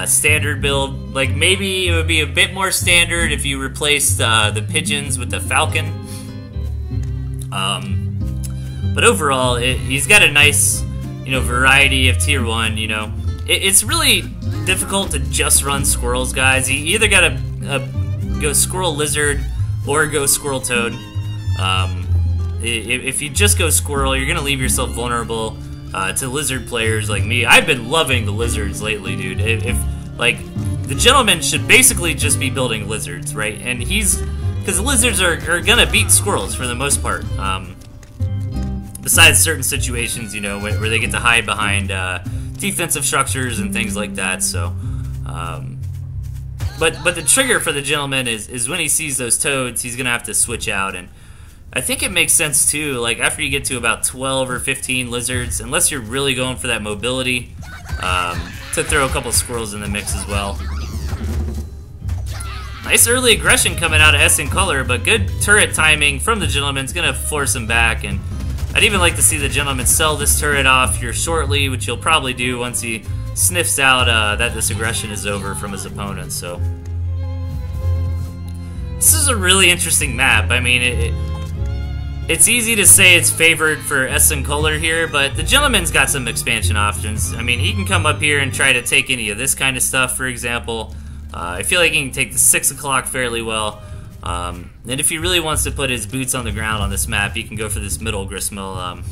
standard build. Like, maybe it would be a bit more standard if you replaced the pigeons with the falcon. But overall, he's got a nice, you know, variety of tier 1, you know. It's really difficult to just run squirrels, guys. You either gotta go squirrel lizard or go squirrel toad. If you just go squirrel, you're gonna leave yourself vulnerable to lizard players like me. I've been loving the lizards lately, dude. If like, the Gentleman should basically just be building lizards, right? And because lizards are gonna beat squirrels for the most part. Besides certain situations, you know, where they get to hide behind defensive structures and things like that. So, but the trigger for the Gentleman is when he sees those toads, he's gonna have to switch out. And I think it makes sense too, like after you get to about 12 or 15 lizards, unless you're really going for that mobility, to throw a couple squirrels in the mix as well. Nice early aggression coming out of SN Color, but good turret timing from the Gentleman is going to force him back. And I'd even like to see the Gentleman sell this turret off here shortly, which he'll probably do once he sniffs out that this aggression is over from his opponent. So this is a really interesting map. I mean, it's easy to say it's favored for SN Color here, but the Gentleman's got some expansion options. I mean, he can come up here and try to take any of this kind of stuff, for example. I feel like he can take the 6 o'clock fairly well. And if he really wants to put his boots on the ground on this map, he can go for this middle gristmill.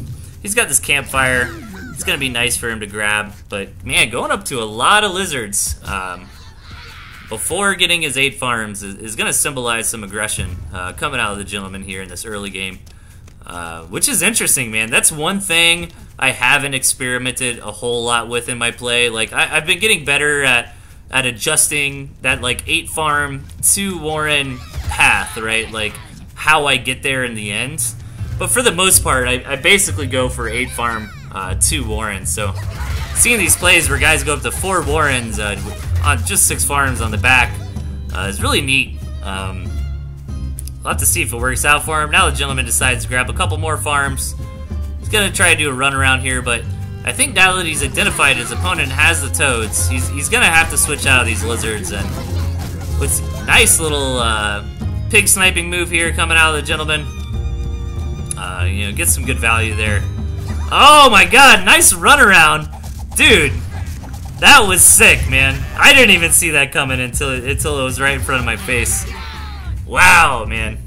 He's got this campfire. It's going to be nice for him to grab. But, man, going up to a lot of lizards before getting his 8 farms is going to symbolize some aggression coming out of the Gentleman here in this early game. Which is interesting, man. That's one thing I haven't experimented a whole lot with in my play. Like, I've been getting better at adjusting that, like, 8 farm to Warren path, right? Like, how I get there in the end. But for the most part, I basically go for 8 farm to Warren. So, seeing these plays where guys go up to 4 Warrens on just 6 farms on the back is really neat. We'll have to see if it works out for him. Now the Gentleman decides to grab a couple more farms. He's going to try to do a run around here, but I think now that he's identified his opponent has the toads, he's gonna have to switch out of these lizards. And with nice little pig sniping move here coming out of the gentleman, you know, get some good value there. Oh my god, nice runaround, dude. That was sick, man. I didn't even see that coming until it was right in front of my face. Wow, man.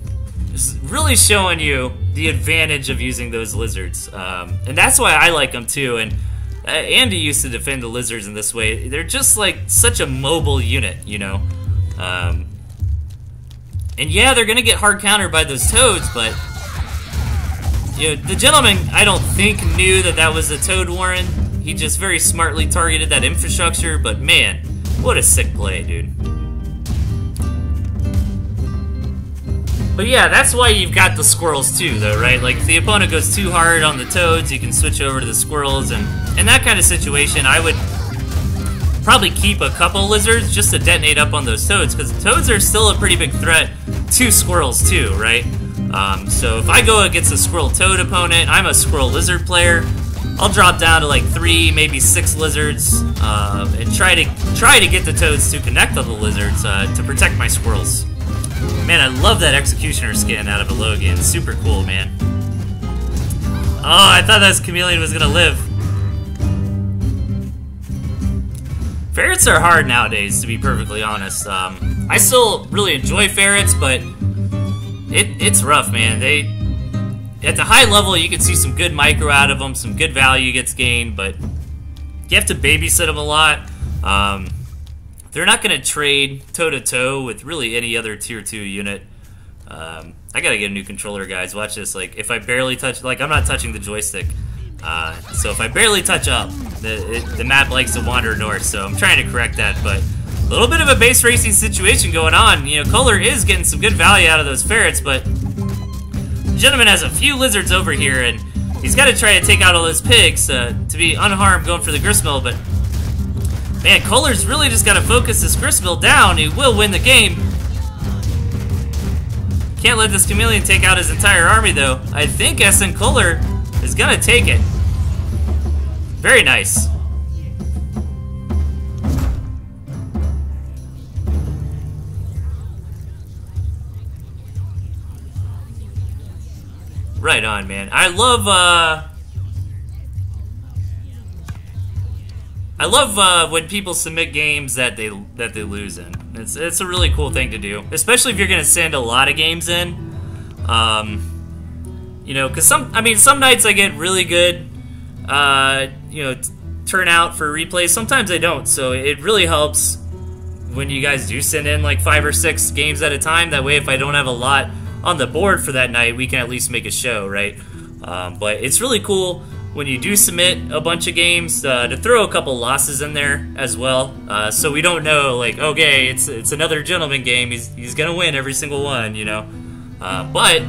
Just really showing you the advantage of using those lizards. And that's why I like them too. And Andy used to defend the lizards in this way. They're just like such a mobile unit, you know. And yeah, they're gonna get hard countered by those toads, but you know, the gentleman, I don't think, knew that that was a toad warren. He just very smartly targeted that infrastructure, but man, what a sick play, dude. But yeah, that's why you've got the squirrels too, though, right? Like, if the opponent goes too hard on the toads, you can switch over to the squirrels, and in that kind of situation, I would probably keep a couple lizards just to detonate up on those toads, because toads are still a pretty big threat to squirrels too, right? So if I go against a squirrel toad opponent, I'm a squirrel lizard player, I'll drop down to like 3, maybe 6 lizards, and try to get the toads to connect on the lizards to protect my squirrels. Man, I love that Executioner skin out of a Logan. Super cool, man. Oh, I thought that chameleon was gonna live. Ferrets are hard nowadays, to be perfectly honest. I still really enjoy ferrets, but it's rough, man. At the high level, you can see some good micro out of them, some good value gets gained, but you have to babysit them a lot. They're not going to trade toe-to-toe with really any other Tier 2 unit. I gotta get a new controller, guys. Watch this. Like, if I barely touch... Like, I'm not touching the joystick. So if I barely touch up, the map likes to wander north, so I'm trying to correct that, but a little bit of a base racing situation going on. You know, Kohler is getting some good value out of those ferrets, but the gentleman has a few lizards over here, and he's got to try to take out all those pigs to be unharmed going for the gristmill, but man, Kohler's really just got to focus this gristmill down. He will win the game. Can't let this chameleon take out his entire army, though. I think SN Kohler is going to take it. Very nice. Right on, man. I love when people submit games that they lose in. It's a really cool thing to do, especially if you're gonna send a lot of games in. You know, because some nights I get really good, you know, turnout for replays. Sometimes I don't, so it really helps when you guys do send in like 5 or 6 games at a time. That way, if I don't have a lot on the board for that night, we can at least make a show, right? But it's really cool when you do submit a bunch of games to throw a couple losses in there as well, so we don't know, like, okay, it's another gentleman game, he's gonna win every single one, you know. But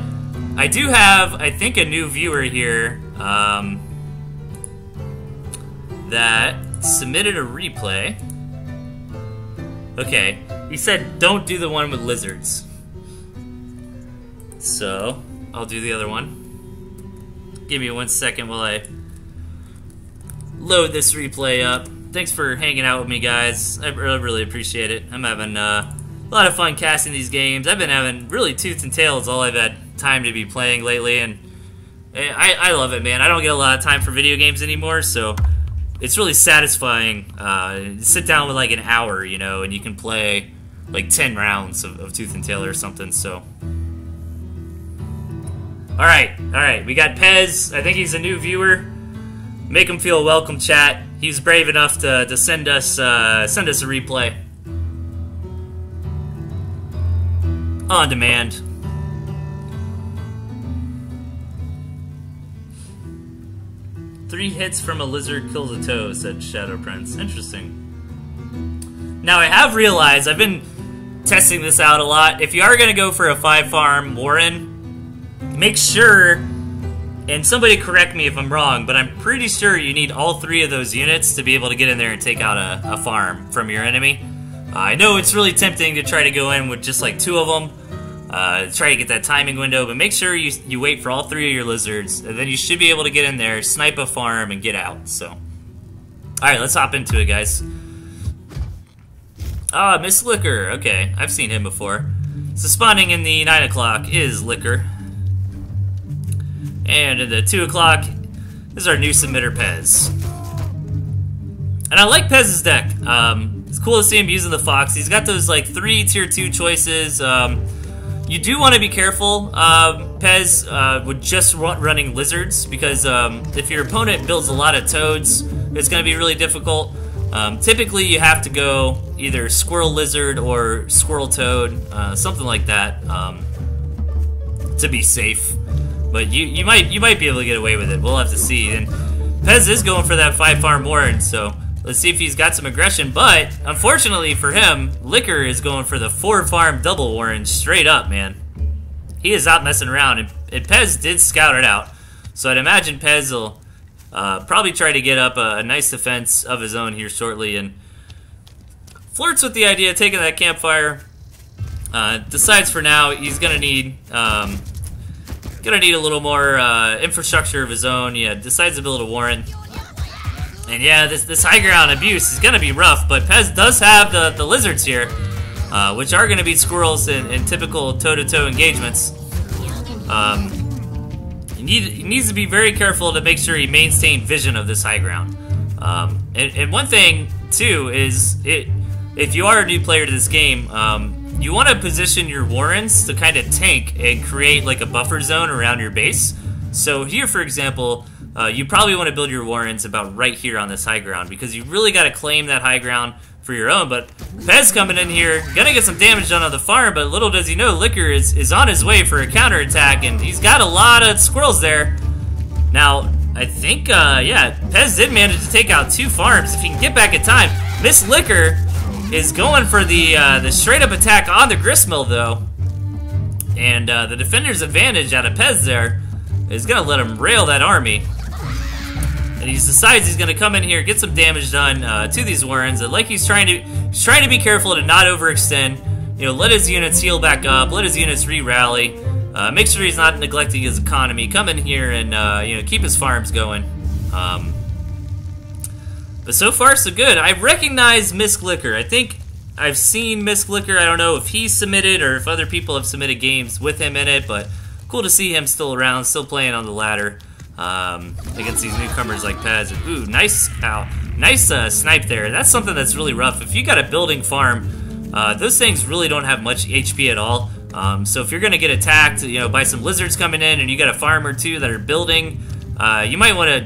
I do have, I think, a new viewer here that submitted a replay. Okay, he said don't do the one with lizards, so I'll do the other one. Give me 1 second while I load this replay up. Thanks for hanging out with me, guys. I really appreciate it. I'm having a lot of fun casting these games. I've been having really tooth and tail is all I've had time to be playing lately, and I love it, man. I don't get a lot of time for video games anymore, so it's really satisfying. Sit down with like an hour, you know, and you can play like 10 rounds of tooth and tail or something, so... Alright, we got Pez. I think he's a new viewer. Make him feel welcome, chat. He's brave enough to send us a replay. On demand. Three hits from a lizard kills a toe, said Shadow Prince. Interesting. Now, I have realized, I've been testing this out a lot. If you are going to go for a 5-farm Warren, make sure, and somebody correct me if I'm wrong, but I'm pretty sure you need all 3 of those units to be able to get in there and take out a farm from your enemy. I know it's really tempting to try to go in with just like 2 of them, try to get that timing window, but make sure you wait for all 3 of your lizards, and then you should be able to get in there, snipe a farm, and get out. So, alright, let's hop into it, guys. Ah, Miss Liquor. Okay, I've seen him before. So spawning in the 9 o'clock is Liquor. And in the 2 o'clock is our new submitter, Pez. And I like Pez's deck. It's cool to see him using the Fox. He's got those like 3 tier 2 choices. You do want to be careful, Pez, with just running lizards, because if your opponent builds a lot of toads, it's going to be really difficult. Typically you have to go either squirrel lizard or squirrel toad, something like that, to be safe. But you might be able to get away with it. We'll have to see. And Pez is going for that 5 farm warren, so let's see if he's got some aggression. But unfortunately for him, Liquor is going for the 4 farm double warren straight up, man. He is not messing around, and Pez did scout it out. So I'd imagine Pez will probably try to get up a nice defense of his own here shortly, and flirts with the idea of taking that campfire. Decides for now he's gonna need a little more infrastructure of his own. Yeah, decides to build a warren. And yeah, this high ground abuse is gonna be rough, but Pez does have the lizards here, which are gonna beat squirrels in typical toe-to-toe engagements. He needs to be very careful to make sure he maintains vision of this high ground. And one thing, too, is if you are a new player to this game, you want to position your warrens to kind of tank and create like a buffer zone around your base. So here, for example, you probably want to build your warrens about right here on this high ground, because you really got to claim that high ground for your own. But Pez coming in here, gonna get some damage done on the farm, but little does he know, Liquor is on his way for a counterattack, and he's got a lot of squirrels there. Now, I think, yeah, Pez did manage to take out 2 farms. If he can get back in time, Miss Liquor is going for the straight-up attack on the gristmill, though. And the defender's advantage out of Pez there is gonna let him rail that army. And he decides he's going to come in here, get some damage done to these warrens. And like he's trying to be careful to not overextend. You know, let his units heal back up, let his units re-rally. Make sure he's not neglecting his economy. Come in here and you know, keep his farms going. But so far so good. I recognize Miss Liquor. I think I've seen Miss Liquor. I don't know if he's submitted or if other people have submitted games with him in it, but cool to see him still around, still playing on the ladder. Against these newcomers like Pez. And, ooh, nice snipe there. That's something that's really rough. If you got a building farm, those things really don't have much HP at all. So if you're gonna get attacked, you know, by some lizards coming in, and you got a farm or 2 that are building, you might want to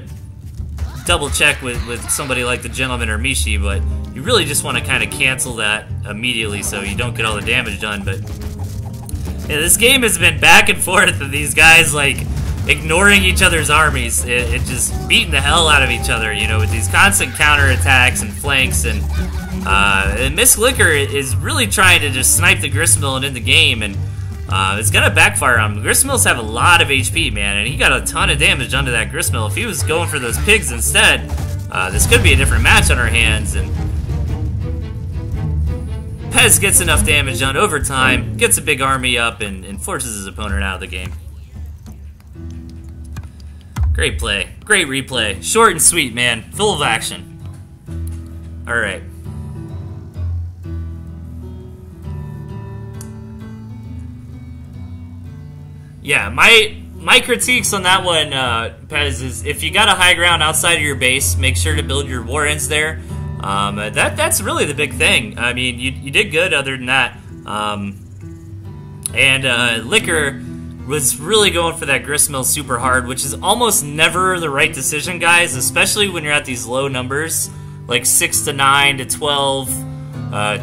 double check with somebody like the Gentleman or Mishi, but you really just want to kind of cancel that immediately so you don't get all the damage done. But yeah, this game has been back and forth of these guys like ignoring each other's armies. It just beating the hell out of each other, you know, with these constant counterattacks and flanks. And Miss Liquor is really trying to just snipe the gristmill and end the game, and it's gonna backfire on him. Gristmills have a lot of HP, man, and he got a ton of damage onto that gristmill. If he was going for those pigs instead, this could be a different match on our hands. And Pez gets enough damage done over time, gets a big army up, and forces his opponent out of the game. Great play. Great replay. Short and sweet, man. Full of action. Alright. Yeah, my critiques on that one, Pez, is if you got a high ground outside of your base, make sure to build your warrens there. That's really the big thing. I mean, you did good other than that. Liquor was really going for that gristmill super hard, which is almost never the right decision, guys, especially when you're at these low numbers, like 6 to 9 to 12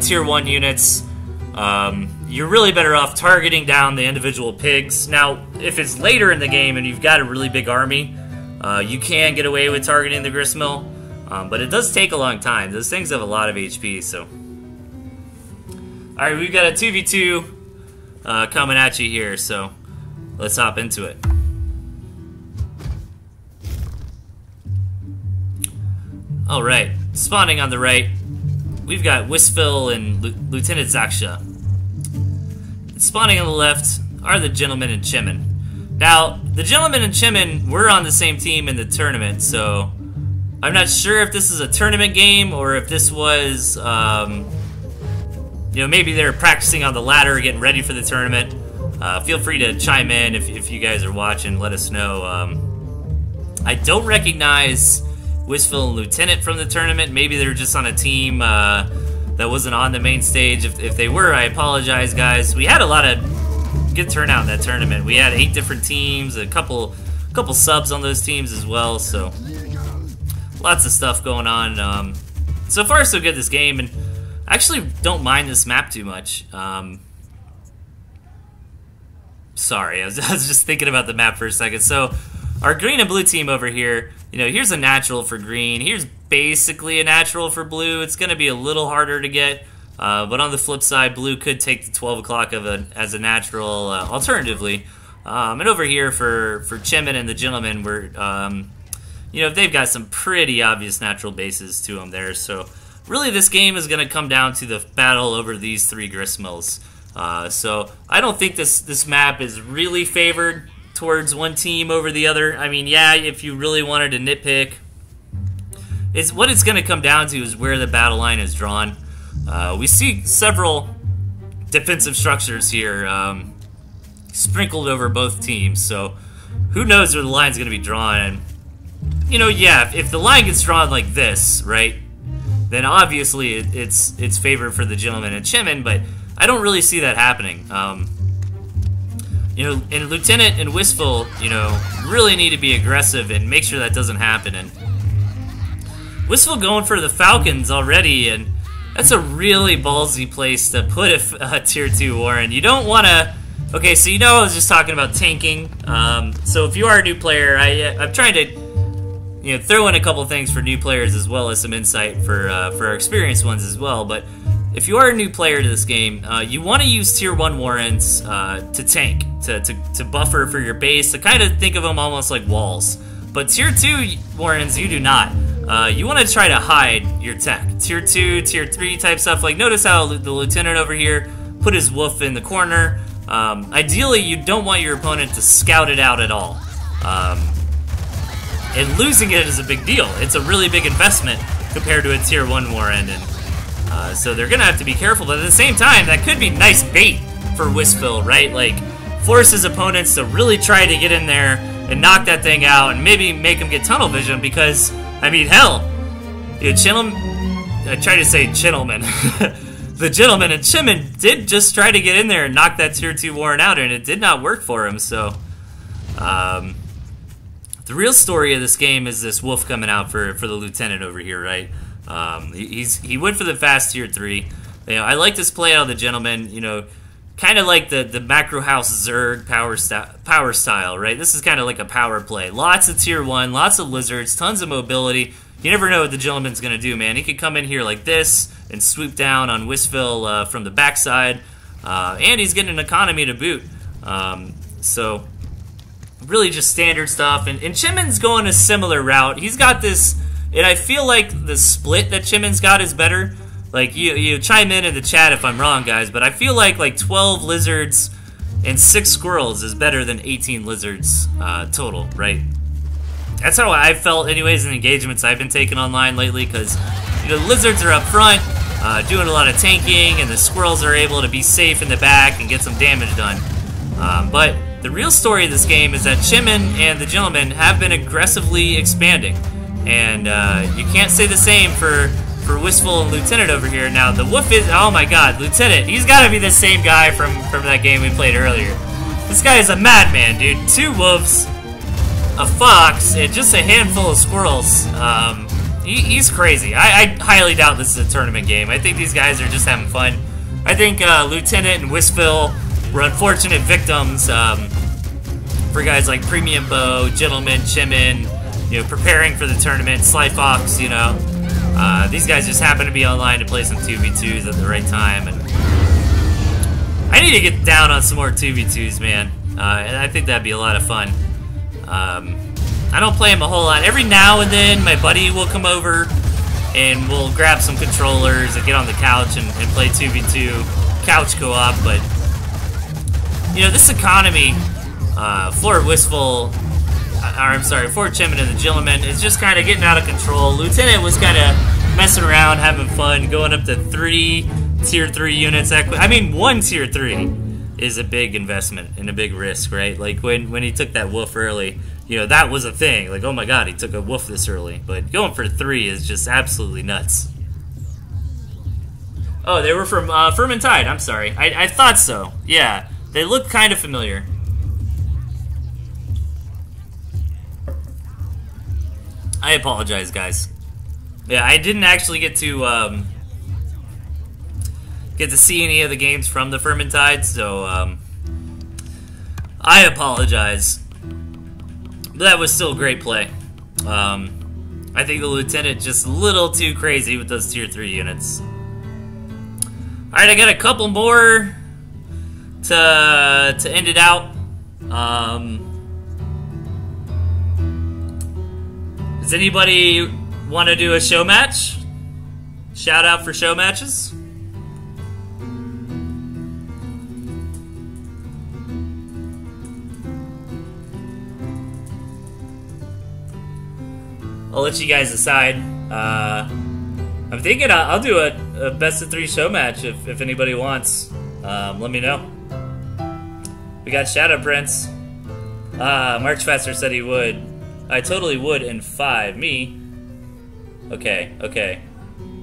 tier 1 units. You're really better off targeting down the individual pigs. Now, if it's later in the game and you've got a really big army, you can get away with targeting the gristmill, but it does take a long time. Those things have a lot of HP, so. Alright, we've got a 2v2 coming at you here, so let's hop into it. Alright, spawning on the right, we've got Wisfil and Lieutenant Zaksha. spawning on the left are the Gentlemen and Chimin. Now, the Gentlemen and Chimin were on the same team in the tournament, so I'm not sure if this is a tournament game or if this was, you know, maybe they're practicing on the ladder, getting ready for the tournament. Feel free to chime in if you guys are watching. Let us know. I don't recognize Wistful and Lieutenant from the tournament. Maybe they're just on a team that wasn't on the main stage. If they were, I apologize, guys. We had a lot of good turnout in that tournament. We had 8 different teams, a couple subs on those teams as well, so lots of stuff going on. So far, so good this game, and I actually don't mind this map too much. Sorry, I was just thinking about the map for a second. So our green and blue team over here, you know, here's a natural for green. Here's basically a natural for blue. It's going to be a little harder to get, but on the flip side, blue could take the 12 o'clock as a natural alternatively. And over here for Chimin and the Gentlemen, we're, you know, they've got some pretty obvious natural bases to them there. So really this game is going to come down to the battle over these 3 gristmills. So I don't think this map is really favored towards one team over the other. I mean, yeah, if you really wanted to nitpick, what it's going to come down to is where the battle line is drawn. We see several defensive structures here sprinkled over both teams, so who knows where the line's going to be drawn. And, you know, yeah, if the line gets drawn like this, right, then obviously it's favored for the Gentlemen and Chimin, but I don't really see that happening. You know, and Lieutenant and Wistful, you know, really need to be aggressive and make sure that doesn't happen. And Wistful going for the Falcons already, and that's a really ballsy place to put a tier 2 Warren. You don't want to... Okay, so you know I was just talking about tanking. So if you are a new player, I'm trying to, you know, throw in a couple things for new players as well as some insight for our experienced ones as well. But if you are a new player to this game, you want to use tier 1 Warrens to tank, to buffer for your base, to kind of think of them almost like walls. But tier 2 Warrens, you do not. You want to try to hide your tech. Tier 2, tier 3 type stuff. Like, notice how the Lieutenant over here put his wolf in the corner. Ideally, you don't want your opponent to scout it out at all. And losing it is a big deal. It's a really big investment compared to a tier 1 Warren. And so they're going to have to be careful, but at the same time, that could be nice bait for Wistful, right? Like, force his opponents to really try to get in there and knock that thing out and maybe make them get tunnel vision because, I mean, hell, you know, I try to say Gentlemen. The Gentlemen and Chimin did just try to get in there and knock that tier 2 Warren out, and it did not work for him, so... the real story of this game is this wolf coming out for the Lieutenant over here, right? He went for the fast tier 3. You know, I like this play out of the Gentlemen, you know, kind of like the Macro House Zerg power style, right? This is kind of like a power play. Lots of tier 1, lots of lizards, tons of mobility. You never know what the Gentleman's going to do, man. He could come in here like this and swoop down on Wistful from the backside. And he's getting an economy to boot. So, really just standard stuff. And Chimin's going a similar route. He's got this, and I feel like the split that Chimin's got is better. Like, you chime in the chat if I'm wrong, guys, but I feel like 12 lizards and 6 squirrels is better than 18 lizards total, right? That's how I've felt anyways in engagements I've been taking online lately, because, you know, the lizards are up front, doing a lot of tanking, and the squirrels are able to be safe in the back and get some damage done. But the real story of this game is that Chimin and the Gentlemen have been aggressively expanding, and you can't say the same for Wistful and Lieutenant over here. Now, the wolf is, oh my god, Lieutenant, he's got to be the same guy from that game we played earlier. This guy is a madman, dude. 2 wolves, a fox, and just a handful of squirrels. He's crazy. I highly doubt this is a tournament game. I think these guys are just having fun. I think Lieutenant and Wistful were unfortunate victims for guys like Premium Bow, Gentlemen, Chimin, you know, preparing for the tournament, Sly Fox, you know. These guys just happen to be online to play some 2v2s at the right time, and I need to get down on some more 2v2s, man. And I think that'd be a lot of fun. I don't play them a whole lot. Every now and then, my buddy will come over, and we'll grab some controllers and get on the couch and play 2v2 couch co-op, but you know, this economy for Wistful, for Chimmin and the Gilliman is just kind of getting out of control. Lieutenant was kind of messing around, having fun, going up to 3 tier 3 units. I mean, 1 tier 3 is a big investment and a big risk, right? Like when he took that wolf early, you know, that was a thing. Like, oh my god, he took a wolf this early. But going for 3 is just absolutely nuts. Oh, they were from Vermintide. I'm sorry. I thought so. Yeah, they look kind of familiar. I apologize, guys. Yeah, I didn't actually get to see any of the games from the Vermintide, so I apologize. But that was still a great play. I think the Lieutenant just a little too crazy with those tier 3 units. Alright, I got a couple more to end it out. Does anybody want to do a show match? Shout out for show matches? I'll let you guys decide. I'm thinking I'll do a best of 3 show match if anybody wants. Let me know. We got Shadow Prince. March Faster said he would. I totally would in 5. Me? Okay, okay.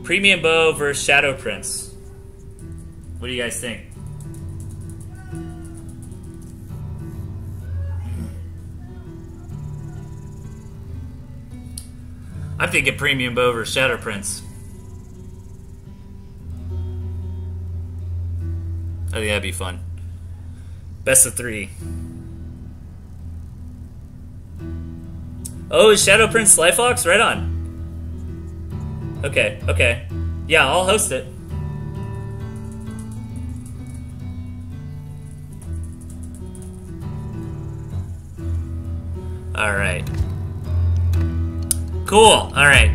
Premium Bow versus Shadow Prince. What do you guys think? I'm thinking Premium Bow versus Shadow Prince. I think that'd be fun. Best of 3. Oh, is Shadow Prince Slyfox? Right on. Okay, okay. Yeah, I'll host it. Alright. Cool, alright.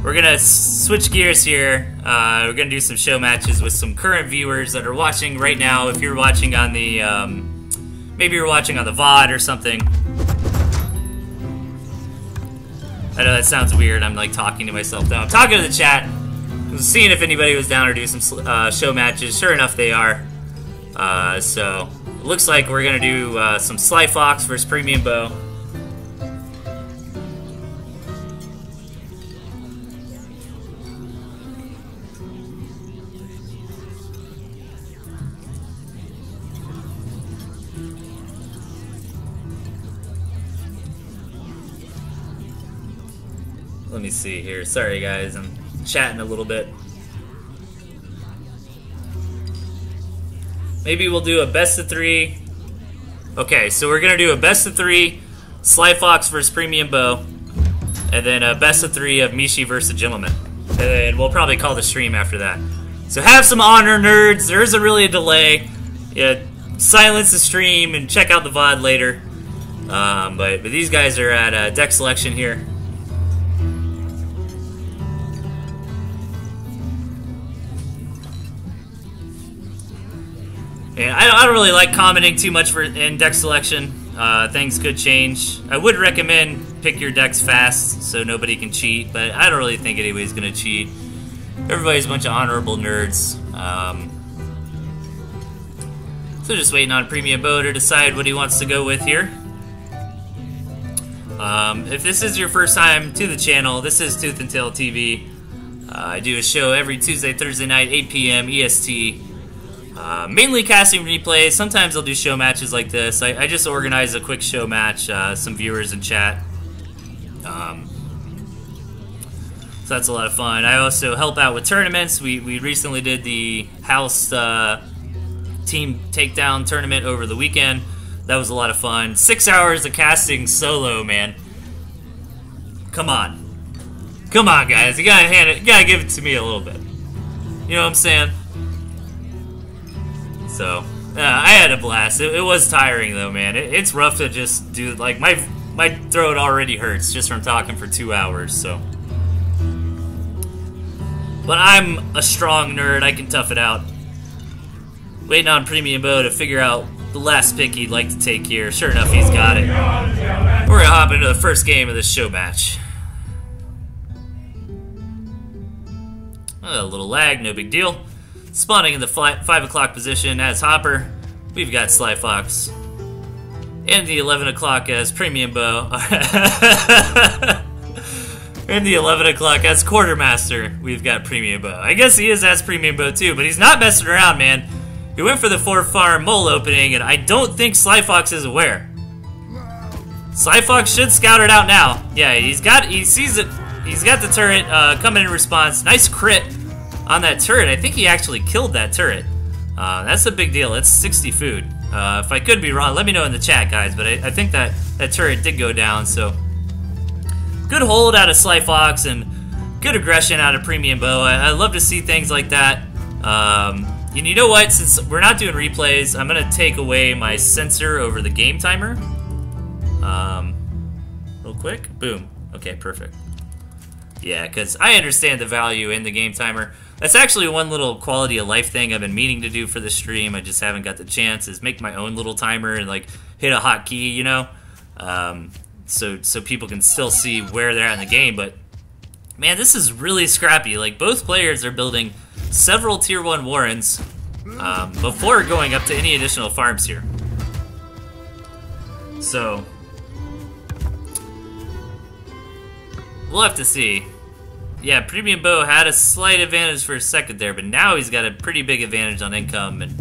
We're gonna switch gears here. We're gonna do some show matches with some current viewers that are watching right now. If you're watching on the, maybe you're watching on the VOD or something. I know that sounds weird, I'm like talking to myself now. I'm talking to the chat. I was seeing if anybody was down to do some show matches. Sure enough, they are. So, it looks like we're gonna do some Sly Fox versus Premium Bow. Let me see here. Sorry guys, I'm chatting a little bit. Maybe we'll do a best of 3. Okay, so we're gonna do a best of 3 Sly Fox versus Premium Bow, and then a best of 3 of Mishi versus Gentleman. And then we'll probably call the stream after that. So have some honor, nerds. There isn't really a delay. Yeah, silence the stream and check out the VOD later. But these guys are at deck selection here. And I don't really like commenting too much in deck selection. Things could change. I would recommend pick your decks fast so nobody can cheat, but I don't really think anybody's going to cheat. Everybody's a bunch of honorable nerds. So just waiting on Premium Bow to decide what he wants to go with here. If this is your first time to the channel, this is TnTTV. I do a show every Tuesday, Thursday night, 8 p.m. EST. Mainly casting replays. Sometimes I'll do show matches like this. I just organize a quick show match, some viewers in chat. So that's a lot of fun. I also help out with tournaments. We recently did the house team takedown tournament over the weekend. That was a lot of fun. 6 hours of casting solo, man. Come on. Come on, guys. You gotta hand it. You gotta give it to me a little bit. You know what I'm saying? So, I had a blast. It was tiring though, man. It's rough to just do, like, my throat already hurts just from talking for 2 hours, so. But I'm a strong nerd, I can tough it out. Waiting on Premium Bow to figure out the last pick he'd like to take here. Sure enough, he's got it. We're gonna hop into the first game of this show match. A little lag, no big deal. Spawning in the 5 o'clock position as Hopper. We've got Sly Fox. And the 11 o'clock as Premium Bow. And the 11 o'clock as Quartermaster. We've got Premium Bow. I guess he is as Premium Bow too, but he's not messing around, man. He went for the 4-farm mole opening, and I don't think Sly Fox is aware. Sly Fox should scout it out now. Yeah, he sees it. He's got the turret coming in response. Nice crit on that turret. I think he actually killed that turret. That's a big deal. That's 60 food. If I could be wrong, let me know in the chat, guys. But I think that turret did go down. So good hold out of Sly Fox and good aggression out of Premium Bow. I love to see things like that. And you know what? Since we're not doing replays, I'm gonna take away my sensor over the game timer. Real quick. Boom. Okay, perfect. Yeah, because I understand the value in the game timer. That's actually one little quality of life thing I've been meaning to do for the stream. I just haven't got the chance, is make my own little timer and like hit a hotkey, you know? So people can still see where they're at in the game. But man, this is really scrappy. Like, both players are building several tier 1 Warrens before going up to any additional farms here. So we'll have to see. Yeah, Premium Bow had a slight advantage for a second there, but now he's got a pretty big advantage on income. And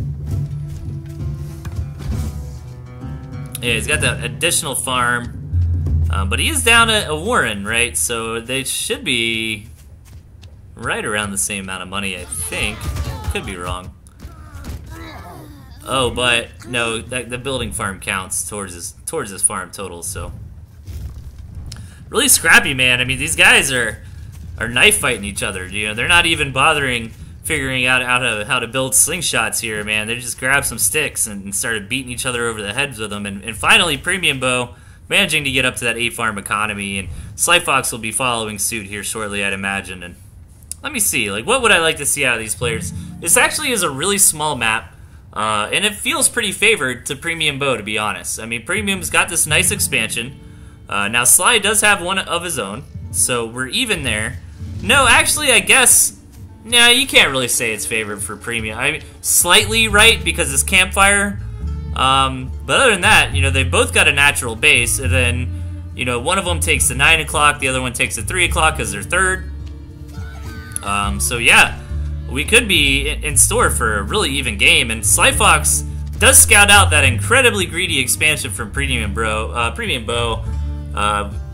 yeah, he's got the additional farm, but he is down a Warren, right? So they should be right around the same amount of money, I think. Could be wrong. Oh, but no, the building farm counts towards his farm total. So really scrappy, man. I mean, these guys are knife fighting each other. You know, they're not even bothering figuring out how to build slingshots here, man. They just grabbed some sticks and started beating each other over the heads with them. And finally, Premium Bow managing to get up to that 8-farm economy, and Sly Fox will be following suit here shortly, I'd imagine. And let me see, like, what would I like to see out of these players? This actually is a really small map, and it feels pretty favored to Premium Bow, to be honest. I mean, Premium's got this nice expansion. Now, Sly does have one of his own, so we're even there. No, actually, I guess, no, you can't really say it's favored for Premium. I mean, slightly right, because it's Campfire. But other than that, you know, they've both got a natural base, and then, you know, one of them takes the 9 o'clock, the other one takes the 3 o'clock as their third. So yeah, we could be in store for a really even game, and Sly Fox does scout out that incredibly greedy expansion from Premium Bow.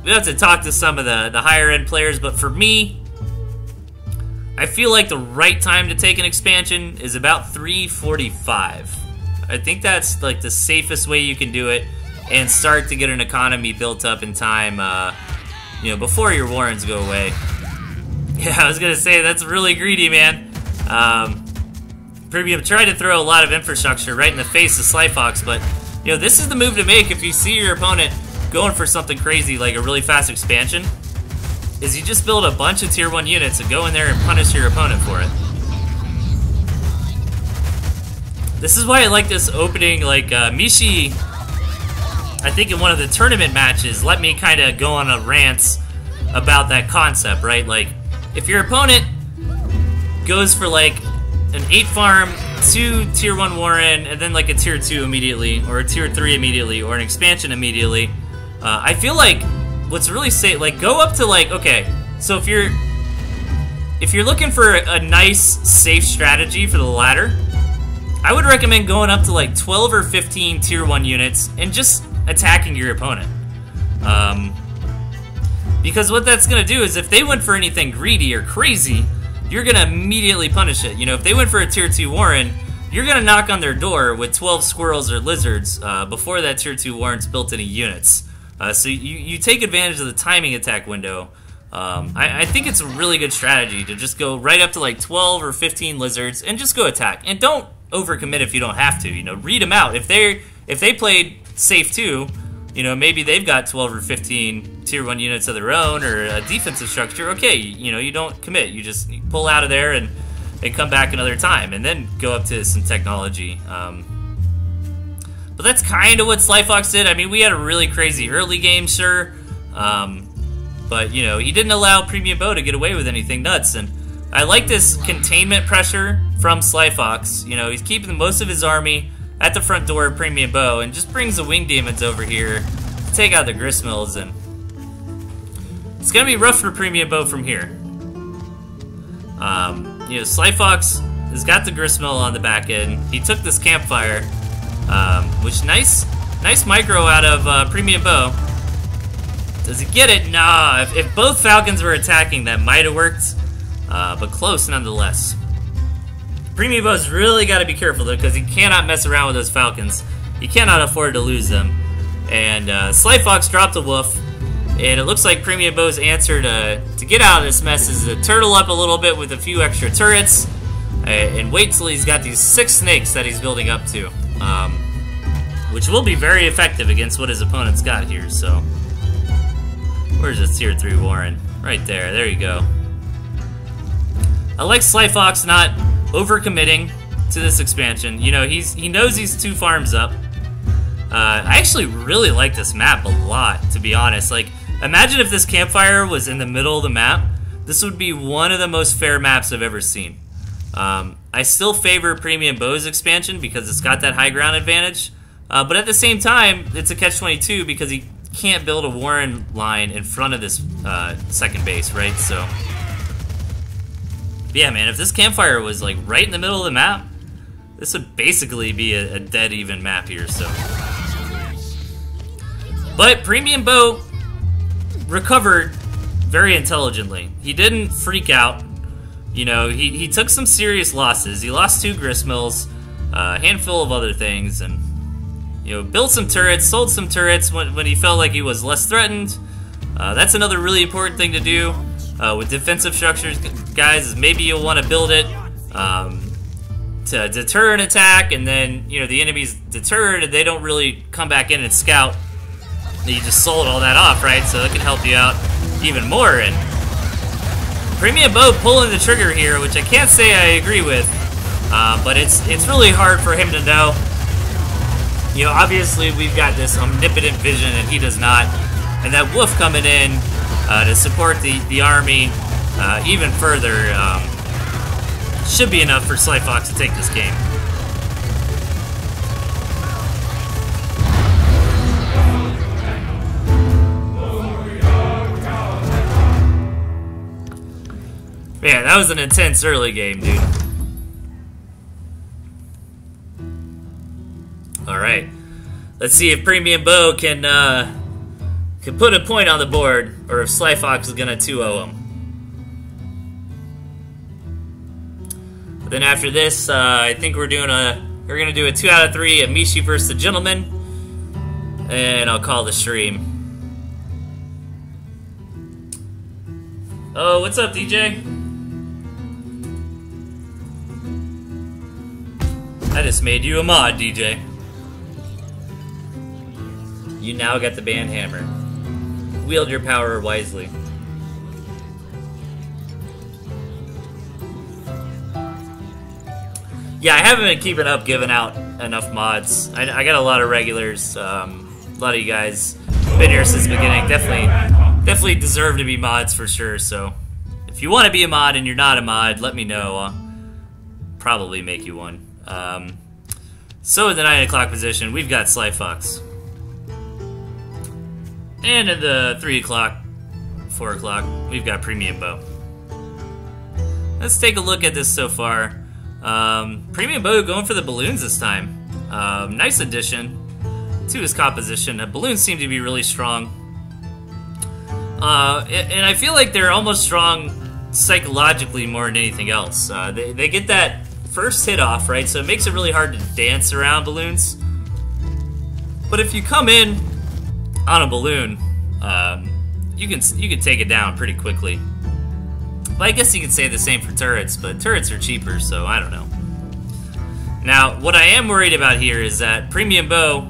We have to talk to some of the higher end players, but for me, I feel like the right time to take an expansion is about 345. I think that's like the safest way you can do it and start to get an economy built up in time, you know, before your Warrens go away. Yeah, I was gonna say, that's really greedy, man. Premium tried to throw a lot of infrastructure right in the face of Sly Fox, but, you know, this is the move to make if you see your opponent going for something crazy like a really fast expansion, is you just build a bunch of tier 1 units and go in there and punish your opponent for it. This is why I like this opening. Like, Mishi, I think in one of the tournament matches, let me kind of go on a rant about that concept, right? Like, if your opponent goes for like an 8-farm, 2 tier 1 Warren, and then like a tier 2 immediately, or a tier 3 immediately, or an expansion immediately, I feel like what's really safe, like, go up to like, okay, so if you're looking for a nice, safe strategy for the ladder, I would recommend going up to like 12 or 15 tier 1 units and just attacking your opponent. Because what that's going to do is if they went for anything greedy or crazy, you're going to immediately punish it. You know, if they went for a tier 2 Warren, you're going to knock on their door with 12 squirrels or lizards before that tier 2 Warren's built any units. So you take advantage of the timing attack window. I think it's a really good strategy to just go right up to like 12 or 15 lizards and just go attack. And don't overcommit if you don't have to. You know, read them out. If they played safe too, you know, maybe they've got 12 or 15 tier 1 units of their own or a defensive structure. Okay, you know, you don't commit. You just pull out of there and come back another time and then go up to some technology. But that's kind of what Slyfox did. I mean, we had a really crazy early game, sure. But, you know, he didn't allow Premium Bow to get away with anything nuts. And I like this containment pressure from Slyfox. You know, he's keeping most of his army at the front door of Premium Bow and just brings the Winged Demons over here to take out the Gristmills. And it's going to be rough for Premium Bow from here. You know, Slyfox has got the Gristmill on the back end. He took this campfire, which nice micro out of Premium Bow. Does he get it? Nah. If both Falcons were attacking, that might have worked, but close nonetheless. Premium Bow's really got to be careful though, because he cannot mess around with those Falcons. He cannot afford to lose them. And Slyfox dropped a wolf. And it looks like Premium Bow's answer to get out of this mess is to turtle up a little bit with a few extra turrets and wait till he's got these 6 snakes that he's building up to, which will be very effective against what his opponent's got here. So, where's this tier 3 Warren? Right there. There you go. I like Slyfox not overcommitting to this expansion. You know, he knows he's 2 farms up. I actually really like this map a lot, to be honest. Like, imagine if this campfire was in the middle of the map. This would be one of the most fair maps I've ever seen. I still favor Premium Bow's expansion because it's got that high ground advantage. But at the same time, it's a catch-22 because he can't build a Warren line in front of this second base, right? So, yeah, man, if this campfire was like right in the middle of the map, this would basically be a dead even map here. So, but Premium Bow recovered very intelligently. He didn't freak out. You know, he took some serious losses. He lost 2 Gristmills, a handful of other things, and, you know, built some turrets, sold some turrets when he felt like he was less threatened. That's another really important thing to do with defensive structures, guys, is maybe you'll want to build it to deter an attack, and then, you know, the enemy's deterred and they don't really come back in and scout. You just sold all that off, right? So that can help you out even more. And Premium Bow pulling the trigger here, which I can't say I agree with, but it's really hard for him to know. You know, obviously we've got this omnipotent vision and he does not. And that wolf coming in to support the army even further should be enough for Slyfox to take this game. Man, that was an intense early game, dude. Alright. Let's see if Premium Bow can put a point on the board, or if Slyfox is gonna 2-0 him. But then after this, I think we're gonna do a 2 out of 3, a Mishi versus the Gentleman, and I'll call the stream. Oh, what's up, DJ? I just made you a mod, DJ. You now got the band hammer. Wield your power wisely. Yeah, I haven't been keeping up giving out enough mods. I got a lot of regulars. A lot of you guys been here since the beginning. Definitely deserve to be mods for sure. So if you want to be a mod and you're not a mod, let me know. I'll probably make you one. So in the 9 o'clock position, we've got Slyfox. And in the 3 o'clock, 4 o'clock, we've got Premium Bow. Let's take a look at this so far. Premium Bow going for the balloons this time. Nice addition to his composition. The balloons seem to be really strong. And I feel like they're almost strong psychologically more than anything else. They get that first hit off, right? So it makes it really hard to dance around balloons. But if you come in on a balloon, you can take it down pretty quickly. But I guess you could say the same for turrets, but turrets are cheaper, so I don't know. Now, what I am worried about here is that Premium Bow,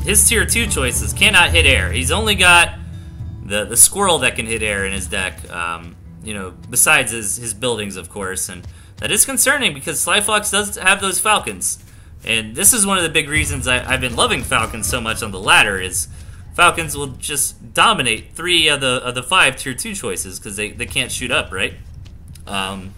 his tier 2 choices cannot hit air. He's only got the squirrel that can hit air in his deck. You know, besides his buildings, of course, and that is concerning because Slyfox does have those falcons. And this is one of the big reasons I've been loving Falcons so much on the ladder, is Falcons will just dominate 3 of the 5 tier 2 choices because they can't shoot up, right? And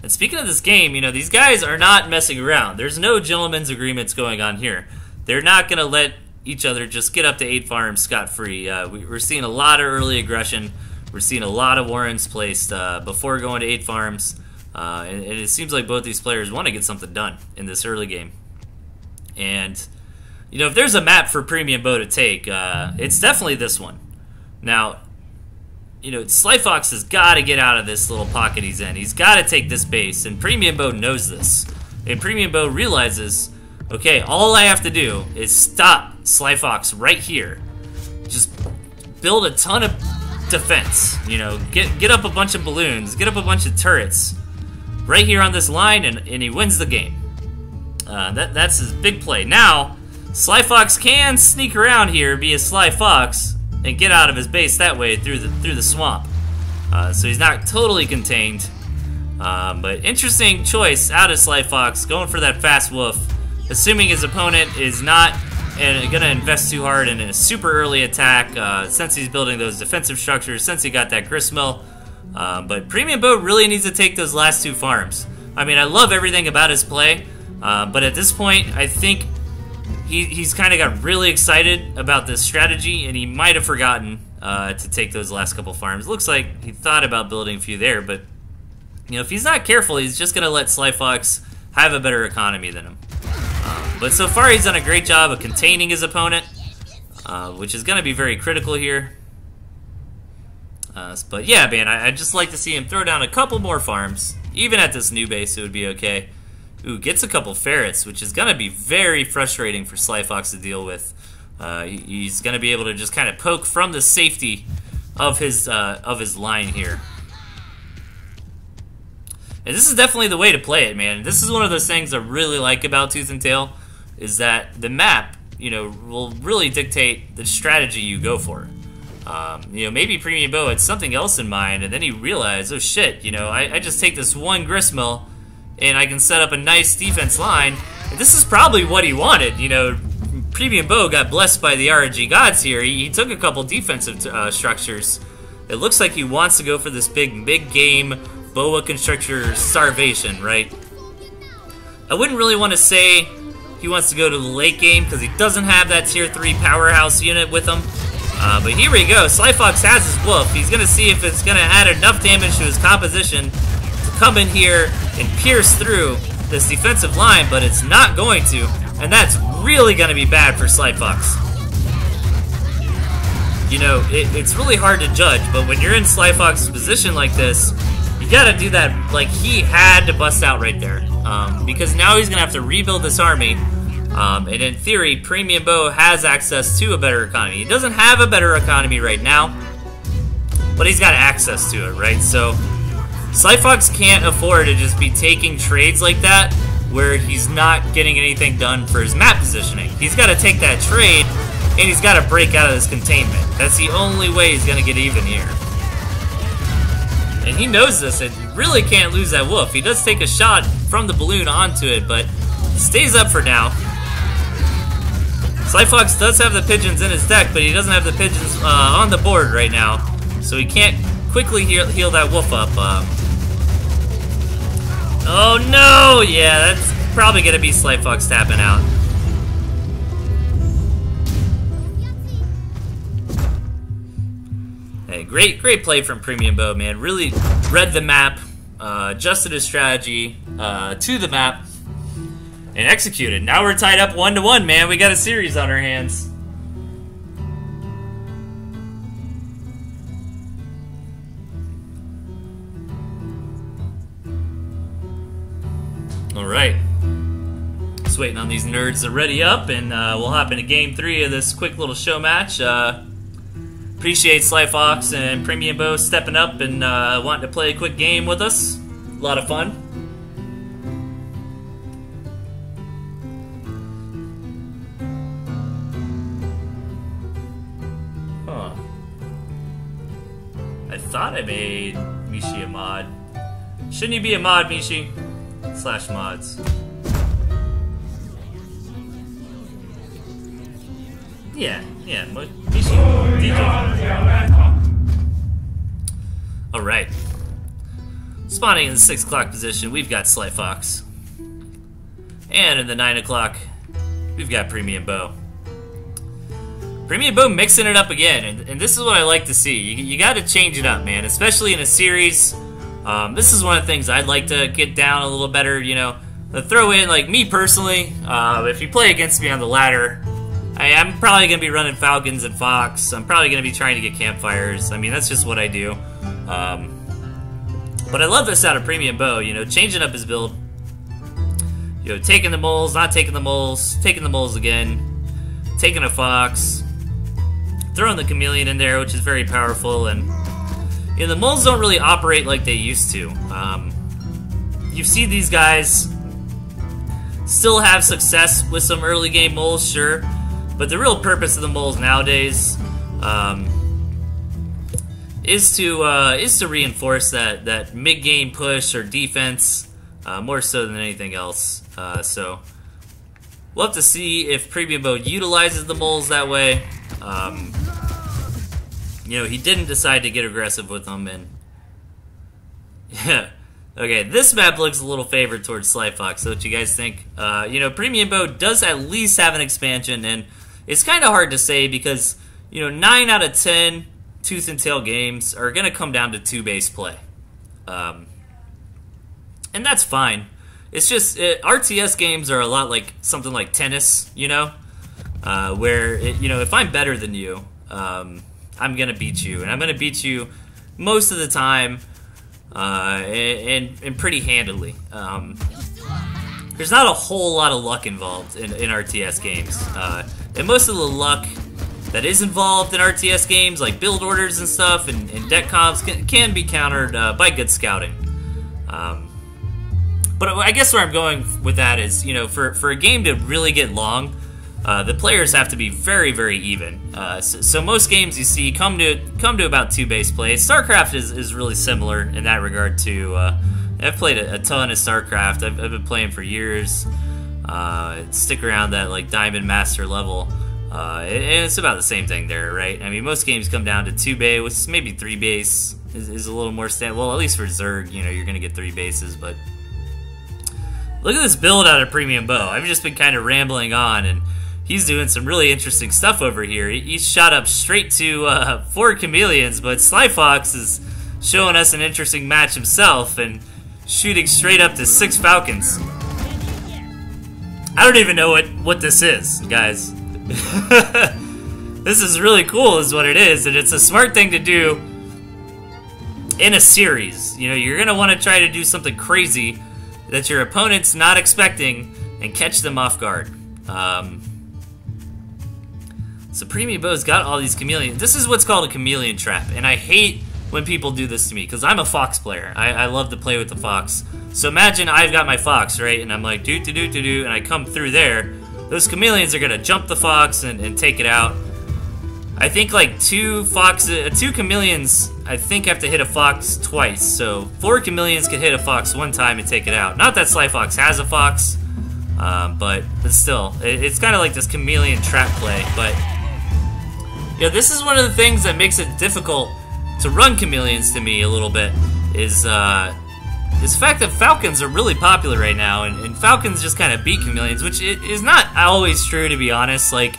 speaking of this game, you know, these guys are not messing around. There's no gentleman's agreements going on here. They're not going to let each other just get up to 8 farms scot-free. We're seeing a lot of early aggression. We're seeing a lot of warrens placed before going to 8 farms. And it seems like both these players want to get something done in this early game. And, you know, if there's a map for Premium Bow to take, it's definitely this one. Now, you know, Slyfox has got to get out of this little pocket he's in. He's got to take this base, and Premium Bow knows this. And Premium Bow realizes, okay, all I have to do is stop Slyfox right here. Just build a ton of defense, you know, get up a bunch of balloons, get up a bunch of turrets right here on this line, and he wins the game. That's his big play. Now, Slyfox can sneak around here, be a Slyfox, and get out of his base that way through the swamp. So he's not totally contained. But interesting choice out of Slyfox, going for that fast wolf, assuming his opponent is not going to invest too hard in a super early attack, since he's building those defensive structures, since he got that gristmill. But Premium Bow really needs to take those last 2 farms. I mean, I love everything about his play, but at this point, I think he's kind of got really excited about this strategy, and he might have forgotten to take those last couple farms. Looks like he thought about building a few there, but you know, if he's not careful, he's just going to let Slyfox have a better economy than him. But so far, he's done a great job of containing his opponent, which is going to be very critical here. But yeah, man, I'd just like to see him throw down a couple more farms. Even at this new base, it would be okay. Ooh, gets a couple ferrets, which is going to be very frustrating for Slyfox to deal with. He's going to be able to just kind of poke from the safety of his line here. And this is definitely the way to play it, man. This is one of those things I really like about Tooth and Tail, is that the map, you know, will really dictate the strategy you go for. You know, maybe Premium Bow had something else in mind, and then he realized, oh shit, you know, I just take this one gristmill, and I can set up a nice defense line. And this is probably what he wanted, you know. Premium Bow got blessed by the RNG gods here. He took a couple defensive structures. It looks like he wants to go for this big game boa constrictor starvation, right? I wouldn't really want to say he wants to go to the late game because he doesn't have that tier 3 powerhouse unit with him. But here we go. Slyfox has his wolf. He's going to see if it's going to add enough damage to his composition to come in here and pierce through this defensive line, but it's not going to. And that's really going to be bad for Slyfox. You know, it's really hard to judge, but when you're in Slyfox's position like this, you gotta do that. Like, he had to bust out right there. Because now he's gonna have to rebuild this army. And in theory, Premium Bow has access to a better economy. He doesn't have a better economy right now, but he's got access to it, right? So, Slyfox can't afford to just be taking trades like that where he's not getting anything done for his map positioning. He's gotta take that trade, and he's gotta break out of this containment. That's the only way he's gonna get even here. And he knows this, and he really can't lose that wolf. He does take a shot from the balloon onto it, but stays up for now. Slyfox does have the pigeons in his deck, but he doesn't have the pigeons on the board right now, so he can't quickly heal that wolf up. Oh no! Yeah, that's probably going to be Slyfox tapping out. Hey, great play from Premium Bow, man. Really read the map, adjusted his strategy to the map, and executed. Now we're tied up 1-1, man. We got a series on our hands. All right. Just waiting on these nerds to ready up, and we'll hop into Game 3 of this quick little show match. Appreciate Slyfox and Premium Bow stepping up and wanting to play a quick game with us. A lot of fun. Huh. I thought I made Mishi a mod. Shouldn't you be a mod, Mishi? /mods. Yeah. Alright. Spawning in the 6 o'clock position, we've got Sly Fox. And in the 9 o'clock, we've got Premium Bow. Premium Bow mixing it up again, and this is what I like to see. You gotta change it up, man, especially in a series. This is one of the things I'd like to get down a little better, you know. Throw in, like, me personally, if you play against me on the ladder, I'm probably going to be running Falcons and Fox. I'm probably going to be trying to get campfires. I mean, that's just what I do. But I love this out of Premium Bow, you know, changing up his build. You know, taking the moles, not taking the moles, taking the moles again, taking a Fox, throwing the Chameleon in there, which is very powerful, and you know, the moles don't really operate like they used to. You see these guys still have success with some early game moles, sure, but the real purpose of the moles nowadays is to reinforce that mid-game push or defense more so than anything else. So we'll have to see if Premium Bow utilizes the moles that way. You know, he didn't decide to get aggressive with them, and yeah. Okay, this map looks a little favored towards Sly Fox, so what you guys think? You know, Premium Bow does at least have an expansion, and it's kind of hard to say because, you know, 9 out of 10 Tooth and Tail games are going to come down to 2-base play. And that's fine. It's just, RTS games are a lot like something like tennis, you know? Where, you know, if I'm better than you, I'm going to beat you, and I'm going to beat you most of the time. And pretty handily. There's not a whole lot of luck involved in RTS games. And most of the luck that is involved in RTS games, like build orders and stuff, and deck comps, can be countered by good scouting. But I guess where I'm going with that is, you know, for a game to really get long, the players have to be very, very even. So most games you see come to about 2-base play. StarCraft is really similar in that regard too. I've played a ton of StarCraft. I've been playing for years. Stick around that like Diamond Master level. And it's about the same thing there, right? I mean, most games come down to 2-base, with maybe 3-base is a little more standard. Well, at least for Zerg, you know, you're gonna get 3 bases, but look at this build out of Premium Bow. I've just been kind of rambling on, and he's doing some really interesting stuff over here. He's shot up straight to 4 Chameleons, but Sly Fox is showing us an interesting match himself and shooting straight up to 6 Falcons. I don't even know what this is, guys. This is really cool is what it is, and it's a smart thing to do in a series. You know, you're going to want to try to do something crazy that your opponent's not expecting and catch them off guard. So Premium Bow's got all these chameleons. This is what's called a chameleon trap, and I hate when people do this to me because I'm a Fox player. I love to play with the Fox. So imagine I've got my Fox, right, and I'm like do, and I come through there. Those chameleons are gonna jump the Fox and take it out. I think like 2 chameleons, I think have to hit a Fox twice. So 4 chameleons could hit a Fox 1 time and take it out. Not that Sly Fox has a Fox, but still, it's kind of like this chameleon trap play. But you know, this is one of the things that makes it difficult to run chameleons to me a little bit. Is the fact that Falcons are really popular right now, and Falcons just kind of beat chameleons, which is not always true, to be honest. Like,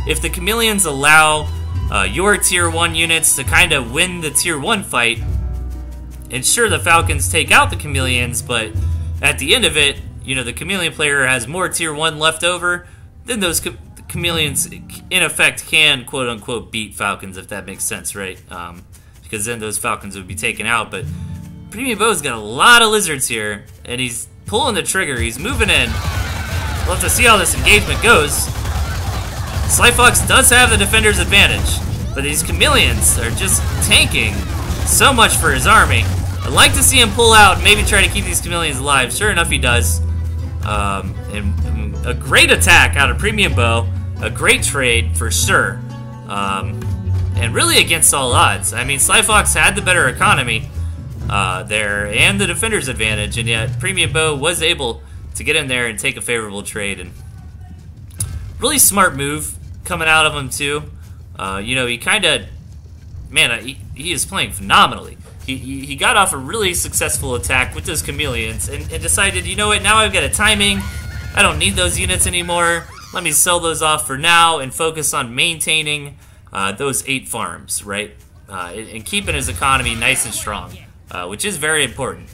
if the chameleons allow your tier 1 units to kind of win the tier 1 fight, and sure, the Falcons take out the chameleons, but at the end of it, you know, the chameleon player has more tier 1 left over, then those chameleons, in effect, can quote-unquote beat Falcons, if that makes sense, right? Because then those Falcons would be taken out, but Premium Bow's got a lot of lizards here, and he's pulling the trigger, he's moving in. We'll have to see how this engagement goes. Sly Fox does have the defender's advantage, but these chameleons are just tanking so much for his army. I'd like to see him pull out, maybe try to keep these chameleons alive. Sure enough, he does. And a great attack out of Premium Bow, a great trade for sure. And really against all odds. I mean, Sly Fox had the better economy there and the defender's advantage, and yet Premium Bow was able to get in there and take a favorable trade. And really smart move coming out of him too. You know, he kind of, man, he is playing phenomenally. He got off a really successful attack with those chameleons and decided, you know what, now I've got a timing. I don't need those units anymore. Let me sell those off for now and focus on maintaining those 8 farms, right? And keeping his economy nice and strong, which is very important.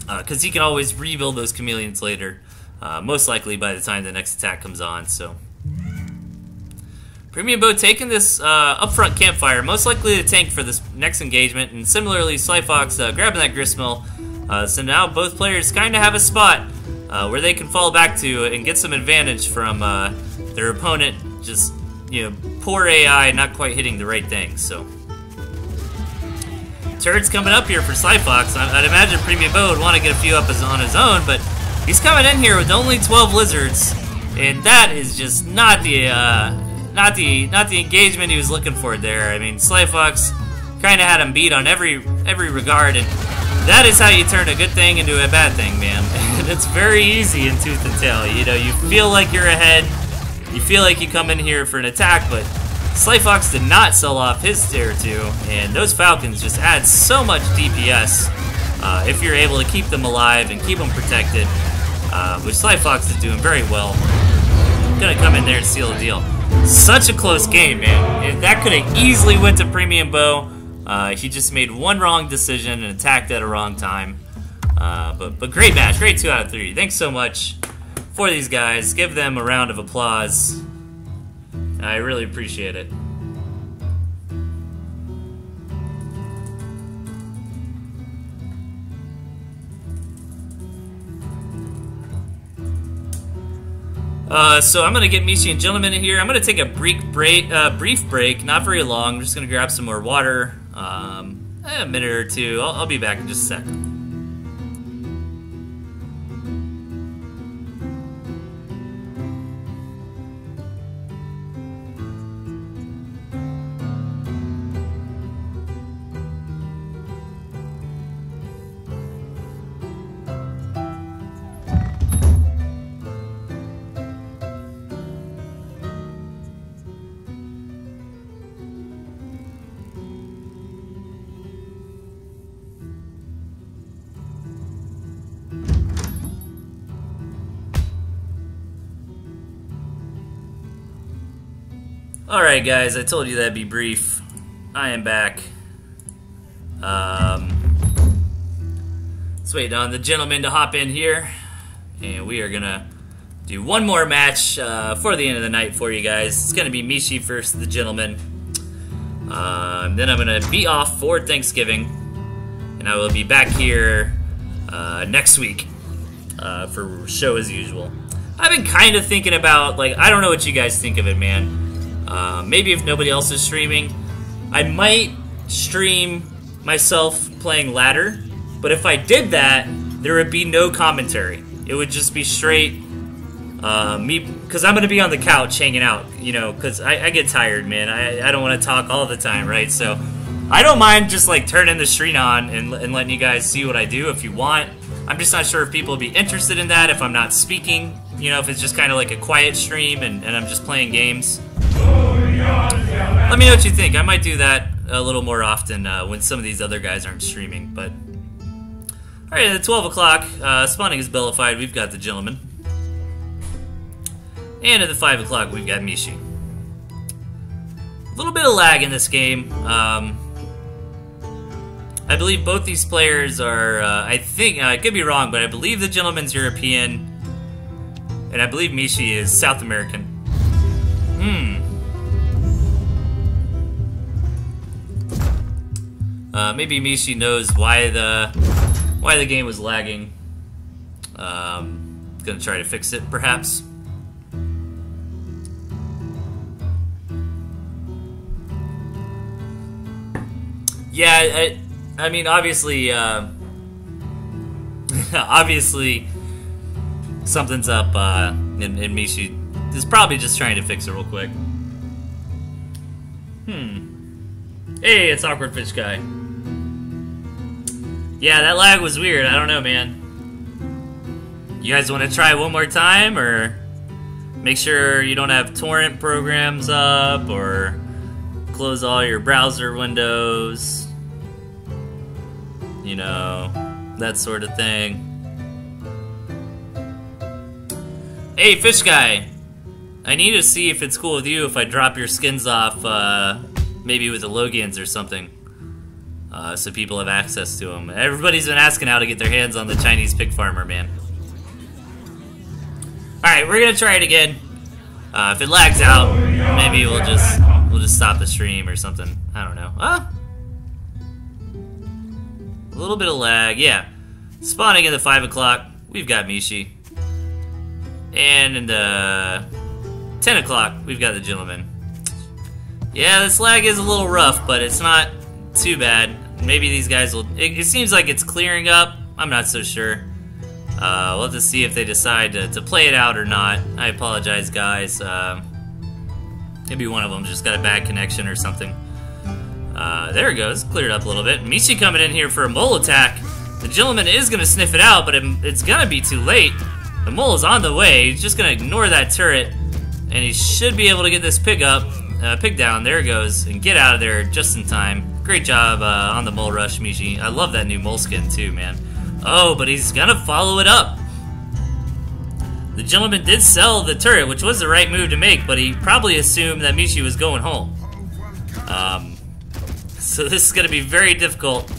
Because he can always rebuild those chameleons later, most likely by the time the next attack comes on, so. Premium Bow taking this upfront campfire, most likely to tank for this next engagement, and similarly Slyfox grabbing that gristmill. So now both players kind of have a spot where they can fall back to and get some advantage from their opponent just, you know, poor AI not quite hitting the right thing, so. Turret's coming up here for Slyfox. I'd imagine Premium Bow would want to get a few up on his own, but he's coming in here with only 12 lizards, and that is just not the engagement he was looking for there. I mean, Slyfox kind of had him beat on every regard, and that is how you turn a good thing into a bad thing, man. And it's very easy in Tooth and Tail. You know, you feel like you're ahead, you feel like you come in here for an attack, but Slyfox did not sell off his tier 2, and those Falcons just add so much DPS if you're able to keep them alive and keep them protected, which Slyfox is doing very well. Gonna come in there and seal the deal. Such a close game, man. That could have easily went to Premium Bow. He just made one wrong decision and attacked at a wrong time. But great match, great 2 out of 3. Thanks so much for these guys. Give them a round of applause. I really appreciate it. So I'm gonna get Mishi and Gentleman in here. I'm gonna take a brief break, not very long. I'm just gonna grab some more water, a minute or two. I'll be back in just a second. Alright guys, I told you that'd be brief. I am back. Let's wait on the gentleman to hop in here. And we are gonna do one more match for the end of the night for you guys. It's gonna be Mishi versus the gentleman. Then I'm gonna be off for Thanksgiving. And I will be back here next week for show as usual. I've been kind of thinking about, like, I don't know what you guys think of it, man. Maybe if nobody else is streaming, I might stream myself playing ladder, but if I did that, there would be no commentary. It would just be straight me, because I'm going to be on the couch hanging out, you know, because I get tired, man. I don't want to talk all the time, right? So I don't mind just, like, turning the stream on and letting you guys see what I do if you want. I'm just not sure if people will be interested in that if I'm not speaking, you know, if it's just kind of like a quiet stream and I'm just playing games. Let me know what you think. I might do that a little more often when some of these other guys aren't streaming. But alright, at 12 o'clock, spawning is bellified. We've got the gentleman. And at the 5 o'clock, we've got Mishi. A little bit of lag in this game. I believe both these players are, I think, I could be wrong, but I believe the gentleman's European. And I believe Mishi is South American. Maybe Mishi knows why the game was lagging. Gonna try to fix it, perhaps. Yeah, I mean, obviously, obviously, something's up, and Mishi is probably just trying to fix it real quick. Hey, it's Awkward Fish Guy. Yeah, that lag was weird. I don't know, man. You guys want to try one more time, or Make sure you don't have torrent programs up or close all your browser windows. You know, that sort of thing. Hey, Fish Guy! I need to see if it's cool with you if I drop your skins off, maybe with the Logans or something. So people have access to them. Everybody's been asking how to get their hands on the Chinese pig farmer, man. Alright, we're gonna try it again. If it lags out, maybe we'll just stop the stream or something. I don't know. A little bit of lag, yeah. Spawning in the 5 o'clock, we've got Mishi. And in the 10 o'clock, we've got the gentleman. Yeah, this lag is a little rough, but it's not too bad. Maybe these guys will... It seems like it's clearing up. I'm not so sure. We'll have to see if they decide to play it out or not. I apologize, guys. Maybe one of them just got a bad connection or something. There it goes. Cleared up a little bit. Mishi coming in here for a mole attack. The gentleman is going to sniff it out, but it's going to be too late. The mole is on the way. He's just going to ignore that turret, and he should be able to get this pig down. There it goes, and get out of there just in time. Great job on the mole rush, Mishi. I love that new mole skin too, man. Oh, but he's gonna follow it up. The gentleman did sell the turret, which was the right move to make, but he probably assumed that Mishi was going home. So this is gonna be very difficult.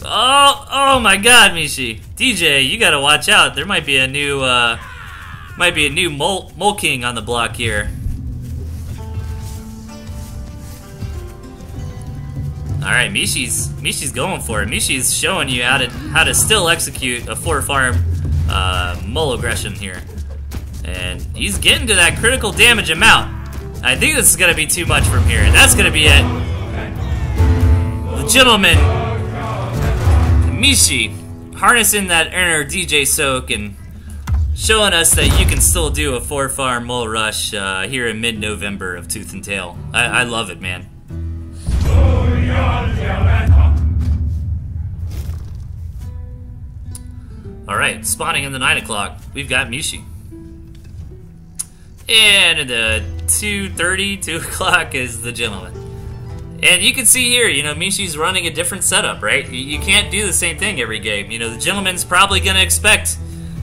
Oh my God, Mishi. DJ, you gotta watch out. There might be a new mole king on the block here. Alright, Mishi's going for it. Mishi's showing you how to still execute a 4-farm mole aggression here. And he's getting to that critical damage amount. I think this is going to be too much from here, and that's going to be it. The gentleman, Mishi, harnessing that inner DJ soak and showing us that you can still do a 4-farm mole rush here in mid-November of Tooth and Tail. I love it, man. Alright, spawning in the 9 o'clock, we've got Mishi. And in the 2:30, 2 o'clock is the gentleman. And you can see here, you know, Mishi's running a different setup, right? You can't do the same thing every game. You know, the gentleman's probably going to expect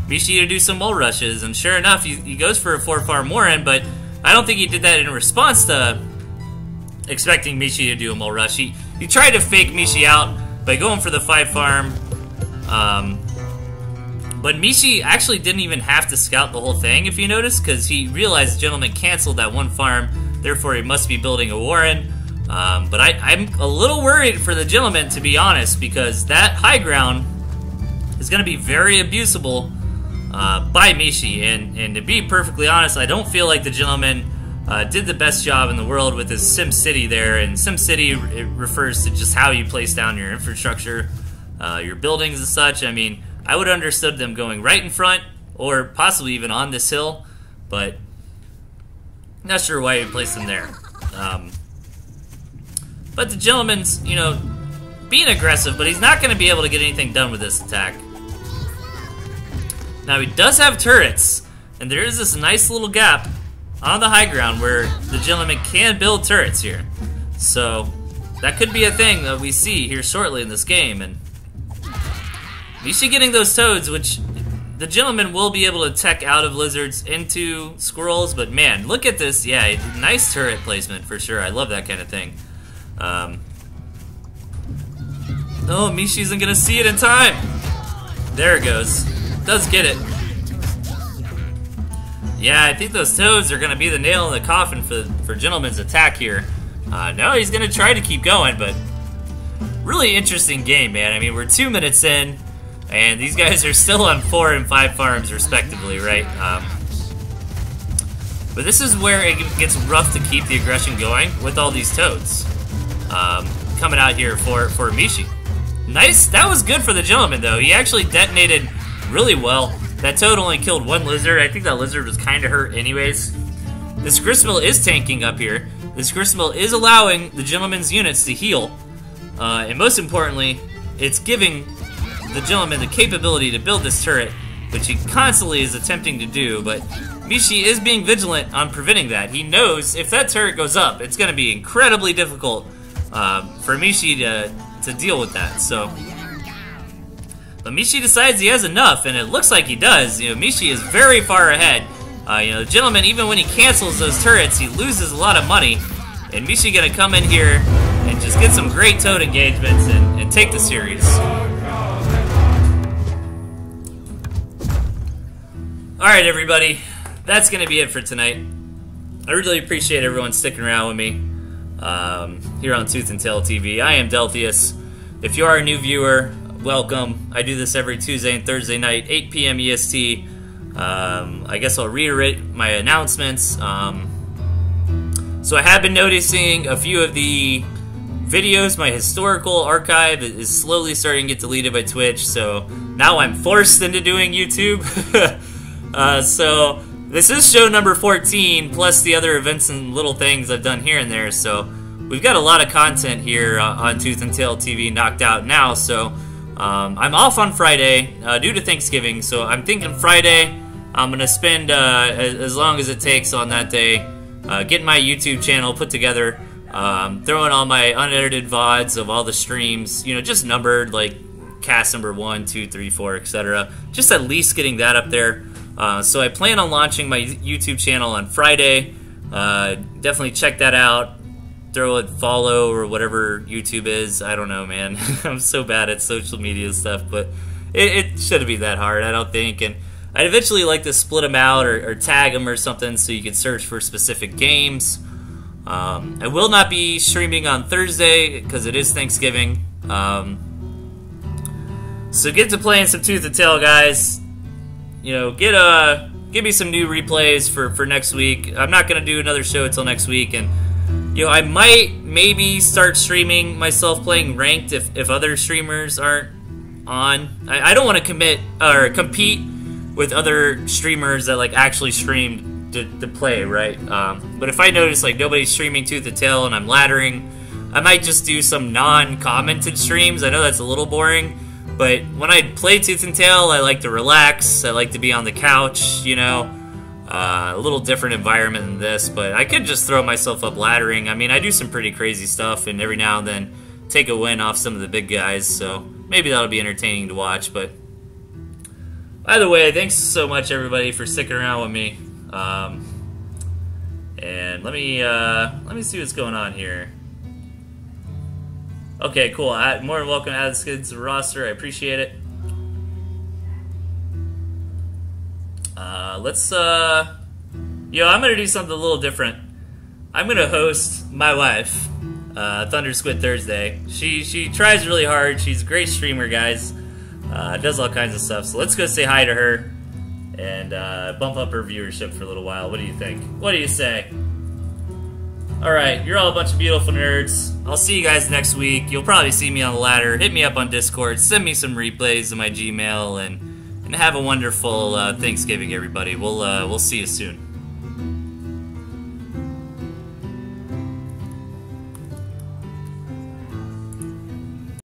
Mishi to do some mole rushes, and sure enough, he goes for a 4-farm Warren, but I don't think he did that in response to expecting Mishi to do a mole rush. He tried to fake Mishi out by going for the 5-farm, but Mishi actually didn't even have to scout the whole thing, if you notice, because he realized the gentleman canceled that 1 farm, therefore he must be building a Warren. But I'm a little worried for the gentleman, to be honest, because that high ground is going to be very abusable by Mishi, and to be perfectly honest, I don't feel like the gentleman did the best job in the world with his Sim City there. And Sim City, it refers to just how you place down your infrastructure, your buildings and such. I mean, I would have understood them going right in front, or possibly even on this hill, but not sure why he placed them there. But the gentleman's, you know, being aggressive, but he's not going to be able to get anything done with this attack. Now, he does have turrets, and there is this nice little gap on the high ground where the gentleman can build turrets here. So that could be a thing that we see here shortly in this game. And Mishi getting those toads, which the gentleman will be able to tech out of lizards into squirrels, but man, look at this. Yeah, nice turret placement for sure. I love that kind of thing. Oh, Mishi isn't gonna see it in time. There it goes. Does get it. Yeah, I think those toads are going to be the nail in the coffin for Gentleman's attack here. No, he's going to try to keep going, but really interesting game, man. I mean, we're 2 minutes in, and these guys are still on 4 and 5 farms, respectively, right? But this is where it gets rough to keep the aggression going with all these toads coming out here for Mishi. Nice. That was good for the Gentleman, though. He actually detonated really well. That toad only killed 1 lizard. I think that lizard was kind of hurt anyways. This gristmill is tanking up here. This gristmill is allowing the Gentleman's units to heal. And most importantly, it's giving the Gentleman the capability to build this turret, which he constantly is attempting to do, but Mishi is being vigilant on preventing that. He knows if that turret goes up, it's going to be incredibly difficult for Mishi to deal with that. So, but Mishi decides he has enough, and it looks like he does. You know, Mishi is very far ahead. You know, the gentleman, even when he cancels those turrets, he loses a lot of money. And Mishi gonna come in here and just get some great Toad engagements and take the series. Alright, everybody. That's gonna be it for tonight. I really appreciate everyone sticking around with me here on Toothandtailtv. I am Delthius. If you are a new viewer, welcome. I do this every Tuesday and Thursday night, 8 p.m. EST. I guess I'll reiterate my announcements. So I have been noticing a few of the videos, my historical archive is slowly starting to get deleted by Twitch, so now I'm forced into doing YouTube. So this is show number 14, plus the other events and little things I've done here and there, so we've got a lot of content here on Toothandtailtv knocked out now, so I'm off on Friday due to Thanksgiving, so I'm thinking Friday I'm going to spend as long as it takes on that day getting my YouTube channel put together, throwing all my unedited VODs of all the streams, you know, just numbered, like cast number 1, 2, 3, 4, etc. Just at least getting that up there. So I plan on launching my YouTube channel on Friday. Definitely check that out. Throw a follow or whatever YouTube is. I don't know, man. I'm so bad at social media stuff, but it shouldn't be that hard, I don't think. And I'd eventually like to split them out or tag them or something so you can search for specific games. I will not be streaming on Thursday because it is Thanksgiving. So get to playing some Tooth and Tail, guys. You know, give me some new replays for next week. I'm not gonna do another show until next week, and you know, I might maybe start streaming myself playing ranked if other streamers aren't on. I don't want to commit or compete with other streamers that like actually stream to play, right? But if I notice like nobody's streaming Tooth and Tail and I'm laddering, I might just do some non-commented streams. I know that's a little boring, but when I play Tooth and Tail, I like to relax. I like to be on the couch, you know, a little different environment than this. But I could just throw myself up laddering. I mean, I do some pretty crazy stuff, and every now and then take a win off some of the big guys. So maybe that'll be entertaining to watch, but either way, thanks so much, everybody, for sticking around with me. And let me see what's going on here. Okay, cool. More than welcome to add skids to the roster. I appreciate it. I'm gonna do something a little different. I'm gonna host my wife, Thunder Squid Thursday. She tries really hard. She's a great streamer, guys. Does all kinds of stuff. So let's go say hi to her and bump up her viewership for a little while. What do you think? What do you say? Alright, you're all a bunch of beautiful nerds. I'll see you guys next week. You'll probably see me on the ladder. Hit me up on Discord. Send me some replays to my Gmail. And have a wonderful Thanksgiving, everybody. We'll see you soon.